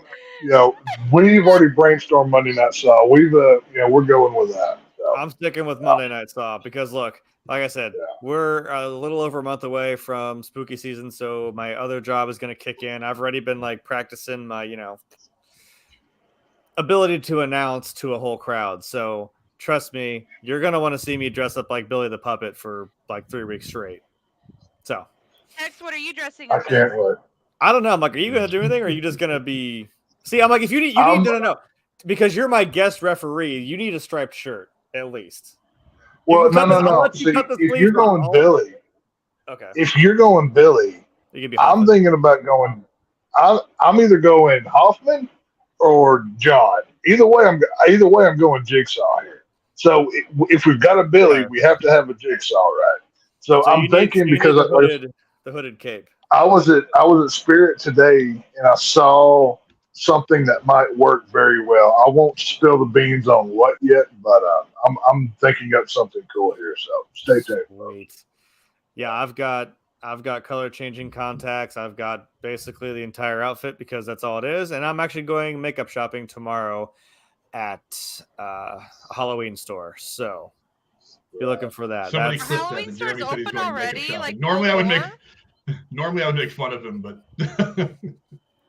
[SPEAKER 3] we've already brainstormed Monday Night Saw. We're going with that. So.
[SPEAKER 4] I'm sticking with Monday Night Saw because look, like I said, we're a little over a month away from spooky season, so my other job is going to kick in. I've already been practicing my, ability to announce to a whole crowd. So trust me, you're going to want to see me dress up like Billy the Puppet for 3 weeks straight. So.
[SPEAKER 2] X, what are you dressing
[SPEAKER 3] I
[SPEAKER 2] up
[SPEAKER 3] can't
[SPEAKER 2] as?
[SPEAKER 3] wait.
[SPEAKER 4] I don't know. I'm like, are you going to do anything or are you just going to be. See, I'm like, if you need to know. Because you're my guest referee, you need a striped shirt at least.
[SPEAKER 3] Well, no. See, if you're going Billy.
[SPEAKER 4] Okay.
[SPEAKER 3] If you're going Billy, I'm thinking about going. I'm either going Hoffman or John. Either way, I'm going Jigsaw here. So if we've got a Billy, we have to have a Jigsaw, right? So I'm thinking because
[SPEAKER 4] the hooded cape.
[SPEAKER 3] I was at Spirit today and I saw something that might work very well. I won't spill the beans on what yet, but I'm thinking up something cool here. So stay tuned.
[SPEAKER 4] Wait. Yeah, I've got color changing contacts. I've got basically the entire outfit because that's all it is. And I'm actually going makeup shopping tomorrow at a Halloween store. So be looking for that.
[SPEAKER 1] Somebody clipped that.
[SPEAKER 2] Halloween store's open already.
[SPEAKER 1] Normally I would make fun of him, but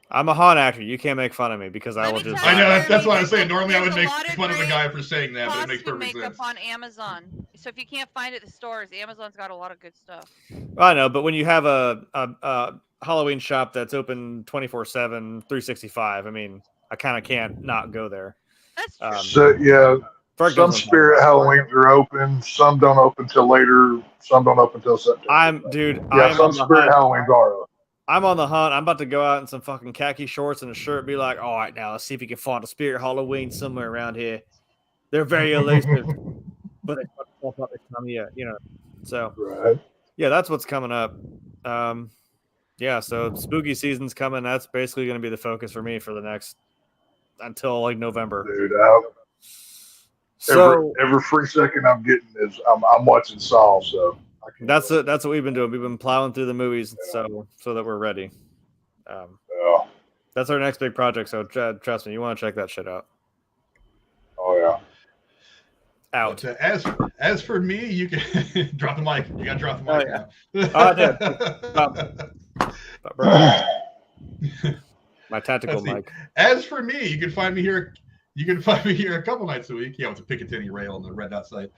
[SPEAKER 4] I'm a haunt actor. You can't make fun of me because I will just.
[SPEAKER 1] I know that's what I'm saying. Normally I would make fun of the guy for saying that, but it makes perfect
[SPEAKER 2] makeup
[SPEAKER 1] sense.
[SPEAKER 2] on Amazon. So if you can't find it at the stores, Amazon's got a lot of good stuff.
[SPEAKER 4] I know, but when you have a Halloween shop that's open 24/7, 365, I mean, I kind of can't not go there.
[SPEAKER 2] That's true.
[SPEAKER 3] So yeah, some Spirit Halloweens are open. Some don't open till later. Some don't open till September. Some Spirit Halloweens are open.
[SPEAKER 4] I'm on the hunt. I'm about to go out in some fucking khaki shorts and a shirt. Be like, all right, now let's see if you can find a Spirit Halloween somewhere around here. They're very elusive, but they pop up this time of year, So, yeah, that's what's coming up. So spooky season's coming. That's basically going to be the focus for me for the next until November.
[SPEAKER 3] Dude, so every free second I'm getting is I'm watching Saw. So.
[SPEAKER 4] That's what we've been doing. We've been plowing through the movies so that we're ready. That's our next big project. So trust me, you want to check that shit out.
[SPEAKER 3] Oh yeah.
[SPEAKER 1] Out. But, as for me, you can drop the mic. You got to drop the mic.
[SPEAKER 4] My tactical mic.
[SPEAKER 1] As for me, you can find me here. You can find me here a couple nights a week. Yeah, with the Picatinny rail on the Red Dot site.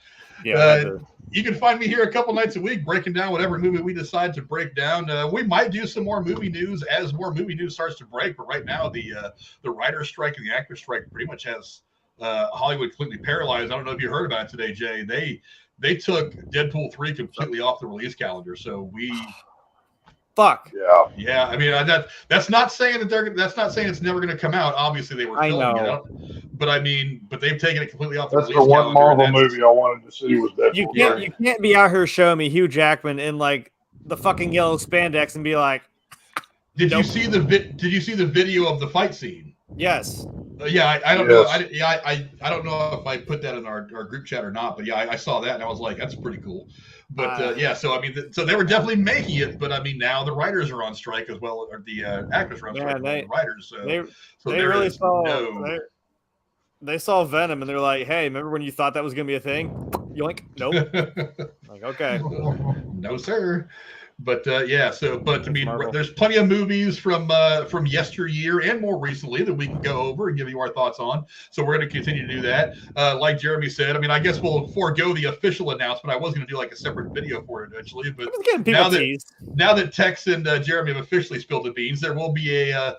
[SPEAKER 1] Yeah. You can find me here a couple nights a week breaking down whatever movie we decide to break down. We might do some more movie news as more movie news starts to break. But right now, the writer's strike and the actor's strike pretty much has Hollywood completely paralyzed. I don't know if you heard about it today, Jay. They took Deadpool 3 completely off the release calendar. So
[SPEAKER 4] Fuck.
[SPEAKER 1] Yeah. I mean, that's not saying that's not saying it's never going to come out. Obviously, they were filming it. But they've taken it completely off the release calendar.
[SPEAKER 3] That's the one Marvel movie I wanted to see was Deadpool.
[SPEAKER 4] You can't be out here showing me Hugh Jackman in the fucking yellow spandex and be like.
[SPEAKER 1] Did you see the video of the fight scene?
[SPEAKER 4] Yes.
[SPEAKER 1] I don't know. I don't know if I put that in our group chat or not, but yeah, I saw that and I was like, that's pretty cool. But so I mean, so they were definitely making it, but I mean, now the writers are on strike as well, or the actors are on strike, the writers.
[SPEAKER 4] They really saw. They saw Venom and they're like, "Hey, remember when you thought that was gonna be a thing? Yoink, nope." Like, okay,
[SPEAKER 1] no sir. But but I mean, there's plenty of movies from yesteryear and more recently that we can go over and give you our thoughts on. So we're going to continue to do that. Like Jeremy said, I mean, I guess we'll forego the official announcement. I was going to do like a separate video for it eventually, but now that Tex and Jeremy have officially spilled the beans, there will be a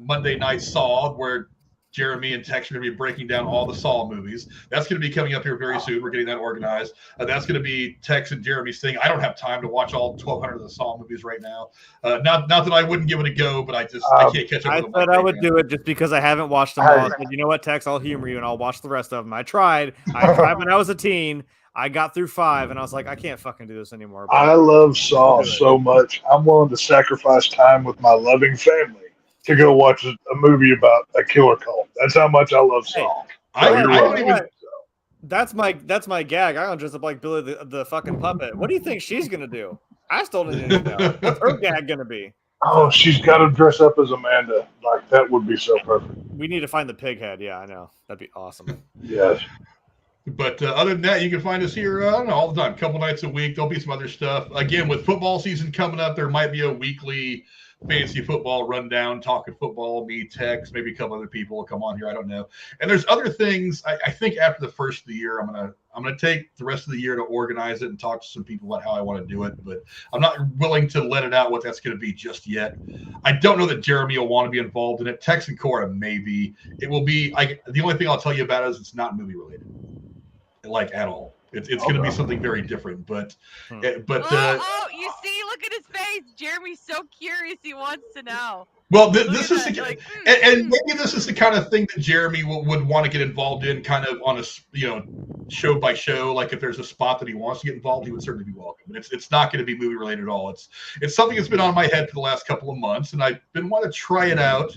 [SPEAKER 1] Monday Night Saw where Jeremy and Tex are going to be breaking down all the Saw movies. That's going to be coming up here very soon. We're getting that organized. That's going to be Tex and Jeremy's thing. I don't have time to watch all 1,200 of the Saw movies right now. Not that I wouldn't give it a go, but I can't catch up
[SPEAKER 4] I
[SPEAKER 1] with them.
[SPEAKER 4] thought I would do it just because I haven't watched them all. I said, you know what, Tex, I'll humor you and I'll watch the rest of them. I tried when I was a teen. I got through 5 and I was like, I can't fucking do this anymore. But
[SPEAKER 3] I love Saw so much. I'm willing to sacrifice time with my loving family to go watch a movie about a killer cult. That's how much I love Saw.
[SPEAKER 1] I don't even.
[SPEAKER 4] That's my gag. I don't dress up like Billy the fucking puppet. What do you think she's gonna do? I still didn't even know. What's her gag gonna be?
[SPEAKER 3] Oh, she's got to dress up as Amanda. Like, that would be so perfect.
[SPEAKER 4] We need to find the pig head. Yeah, I know. That'd be awesome.
[SPEAKER 3] Yes.
[SPEAKER 1] But other than that, you can find us here all the time, a couple nights a week. There'll be some other stuff. Again, with football season coming up, there might be a weekly fantasy football rundown, talking football, me, Tex, maybe a couple other people will come on here. I don't know. And there's other things. I think after the first of the year, I'm gonna take the rest of the year to organize it and talk to some people about how I want to do it. But I'm not willing to let it out what that's going to be just yet. I don't know that Jeremy will want to be involved in it. Tex and Cora, maybe. It will be. The only thing I'll tell you about is it's not movie related, like at all. It's going to be something very different, but
[SPEAKER 2] you see, look at his face. Jeremy's so curious. He wants to know.
[SPEAKER 1] Well, this is and maybe this is the kind of thing that Jeremy would want to get involved in, kind of on a show by show. Like if there's a spot that he wants to get involved, he would certainly be welcome. But it's not going to be movie related at all. It's something that's been on my head for the last couple of months, and I've been wanting to try it out.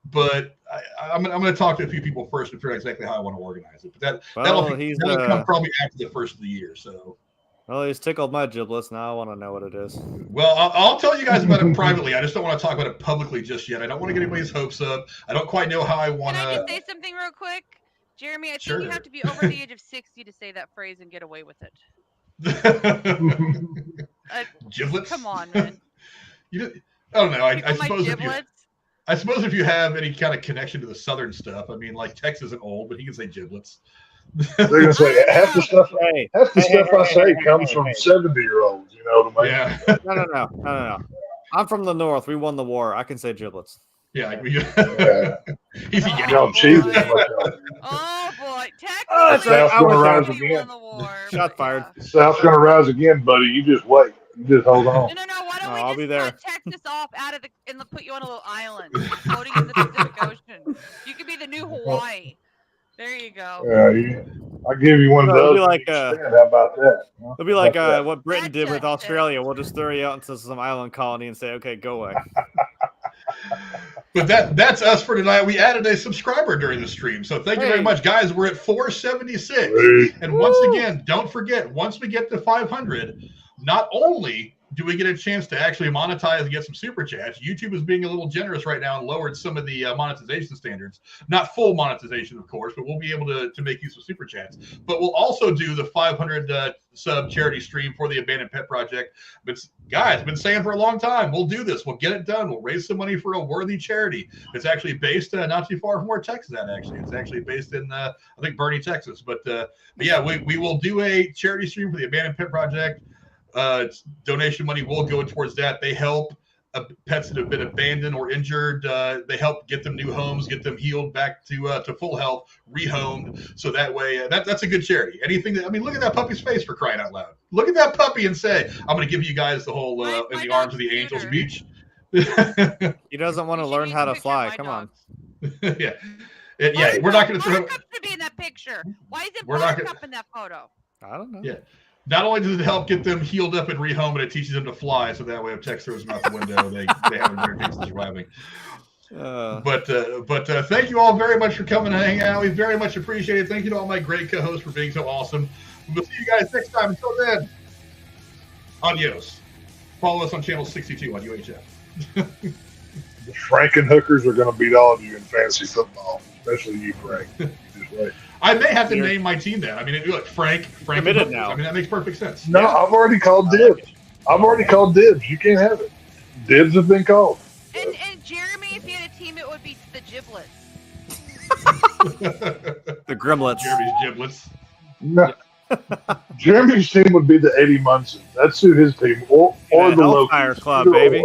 [SPEAKER 1] But I'm going to talk to a few people first and figure out exactly how I want to organize it. But that'll come probably after the first of the year. So.
[SPEAKER 4] Well, he's tickled my giblets. Now I want to know what it is.
[SPEAKER 1] Well, I'll tell you guys about it privately. I just don't want to talk about it publicly just yet. I don't want to get anybody's hopes up. I don't quite know how I want to.
[SPEAKER 2] Can I just say something real quick? Jeremy, I think you have to be over the age of 60 to say that phrase and get away with it.
[SPEAKER 1] Giblets?
[SPEAKER 2] Come on, man.
[SPEAKER 1] I don't know. I suppose if you have any kind of connection to the Southern stuff, I mean, like Tex isn't old, but he can say giblets.
[SPEAKER 3] They're gonna say half the stuff I say comes from 70-year-olds. You know what I mean?
[SPEAKER 1] Yeah.
[SPEAKER 4] No. I'm from the North. We won the war. I can say giblets.
[SPEAKER 1] Yeah.
[SPEAKER 3] Y'all cheesy.
[SPEAKER 2] Oh boy, Tex.
[SPEAKER 3] South's gonna rise again.
[SPEAKER 4] Shot fired.
[SPEAKER 3] South's gonna rise again, buddy. You just wait. You just hold on.
[SPEAKER 2] No. Why don't
[SPEAKER 4] I'll be there.
[SPEAKER 2] Texas off out of and put you on a little island floating in the Pacific Ocean? You could be the new Hawaii. There you go.
[SPEAKER 3] Yeah. I'll give you one of those.
[SPEAKER 4] How
[SPEAKER 3] about that?
[SPEAKER 4] It'll be like what Britain did with Australia. We'll just throw you out into some island colony and say, okay, go away.
[SPEAKER 1] But that's us for tonight. We added a subscriber during the stream. So thank you very much, guys. We're at 476. And once again, don't forget, once we get to 500, not only do we get a chance to actually monetize and get some super chats? YouTube is being a little generous right now and lowered some of the monetization standards. Not full monetization, of course, but we'll be able to make use of super chats. But we'll also do the 500 sub charity stream for the Abandoned Pet Project. But guys, been saying for a long time, we'll do this. We'll get it done. We'll raise some money for a worthy charity. It's actually based not too far from where Texas is at, actually. It's actually based in, I think, Bernie, Texas. But yeah, we will do a charity stream for the Abandoned Pet Project. Donation money will go towards that. They help pets that have been abandoned or injured. They help get them new homes, get them healed back to full health, rehomed. So that way, that's a good charity. Anything that, I mean, look at that puppy's face, for crying out loud. Look at that puppy and say, I'm going to give you guys the whole in the arms of the angels beach.
[SPEAKER 4] He doesn't want to learn how to fly. Come on.
[SPEAKER 1] Yeah. We're not going to throw.
[SPEAKER 2] Buttercup should be in that picture. Why is it
[SPEAKER 1] We're
[SPEAKER 2] Buttercup in that photo?
[SPEAKER 4] I don't know.
[SPEAKER 1] Yeah. Not only does it help get them healed up and rehomed, but it teaches them to fly. So that way, if Tex throws them out the window, they have a great chance of surviving. But thank you all very much for coming and hanging out. We very much appreciate it. Thank you to all my great co-hosts for being so awesome. We'll see you guys next time. Until then, adios. Follow us on channel 62 on UHF.
[SPEAKER 3] The Frankenhookers are going to beat all of you in fantasy football, especially you, Frank. Just wait.
[SPEAKER 1] I may have to name my team that. I mean, look, Frank
[SPEAKER 4] committed now.
[SPEAKER 1] I mean, that makes perfect sense.
[SPEAKER 3] No, yeah. I've already called dibs. You can't have it. Dibs have been called.
[SPEAKER 2] And Jeremy, if he had a team, it would be the Giblets.
[SPEAKER 4] The Grimlets.
[SPEAKER 1] Jeremy's Giblets.
[SPEAKER 3] No. Jeremy's team would be the Eddie Munson. That's who his team, or the
[SPEAKER 4] Hellfire Club, baby.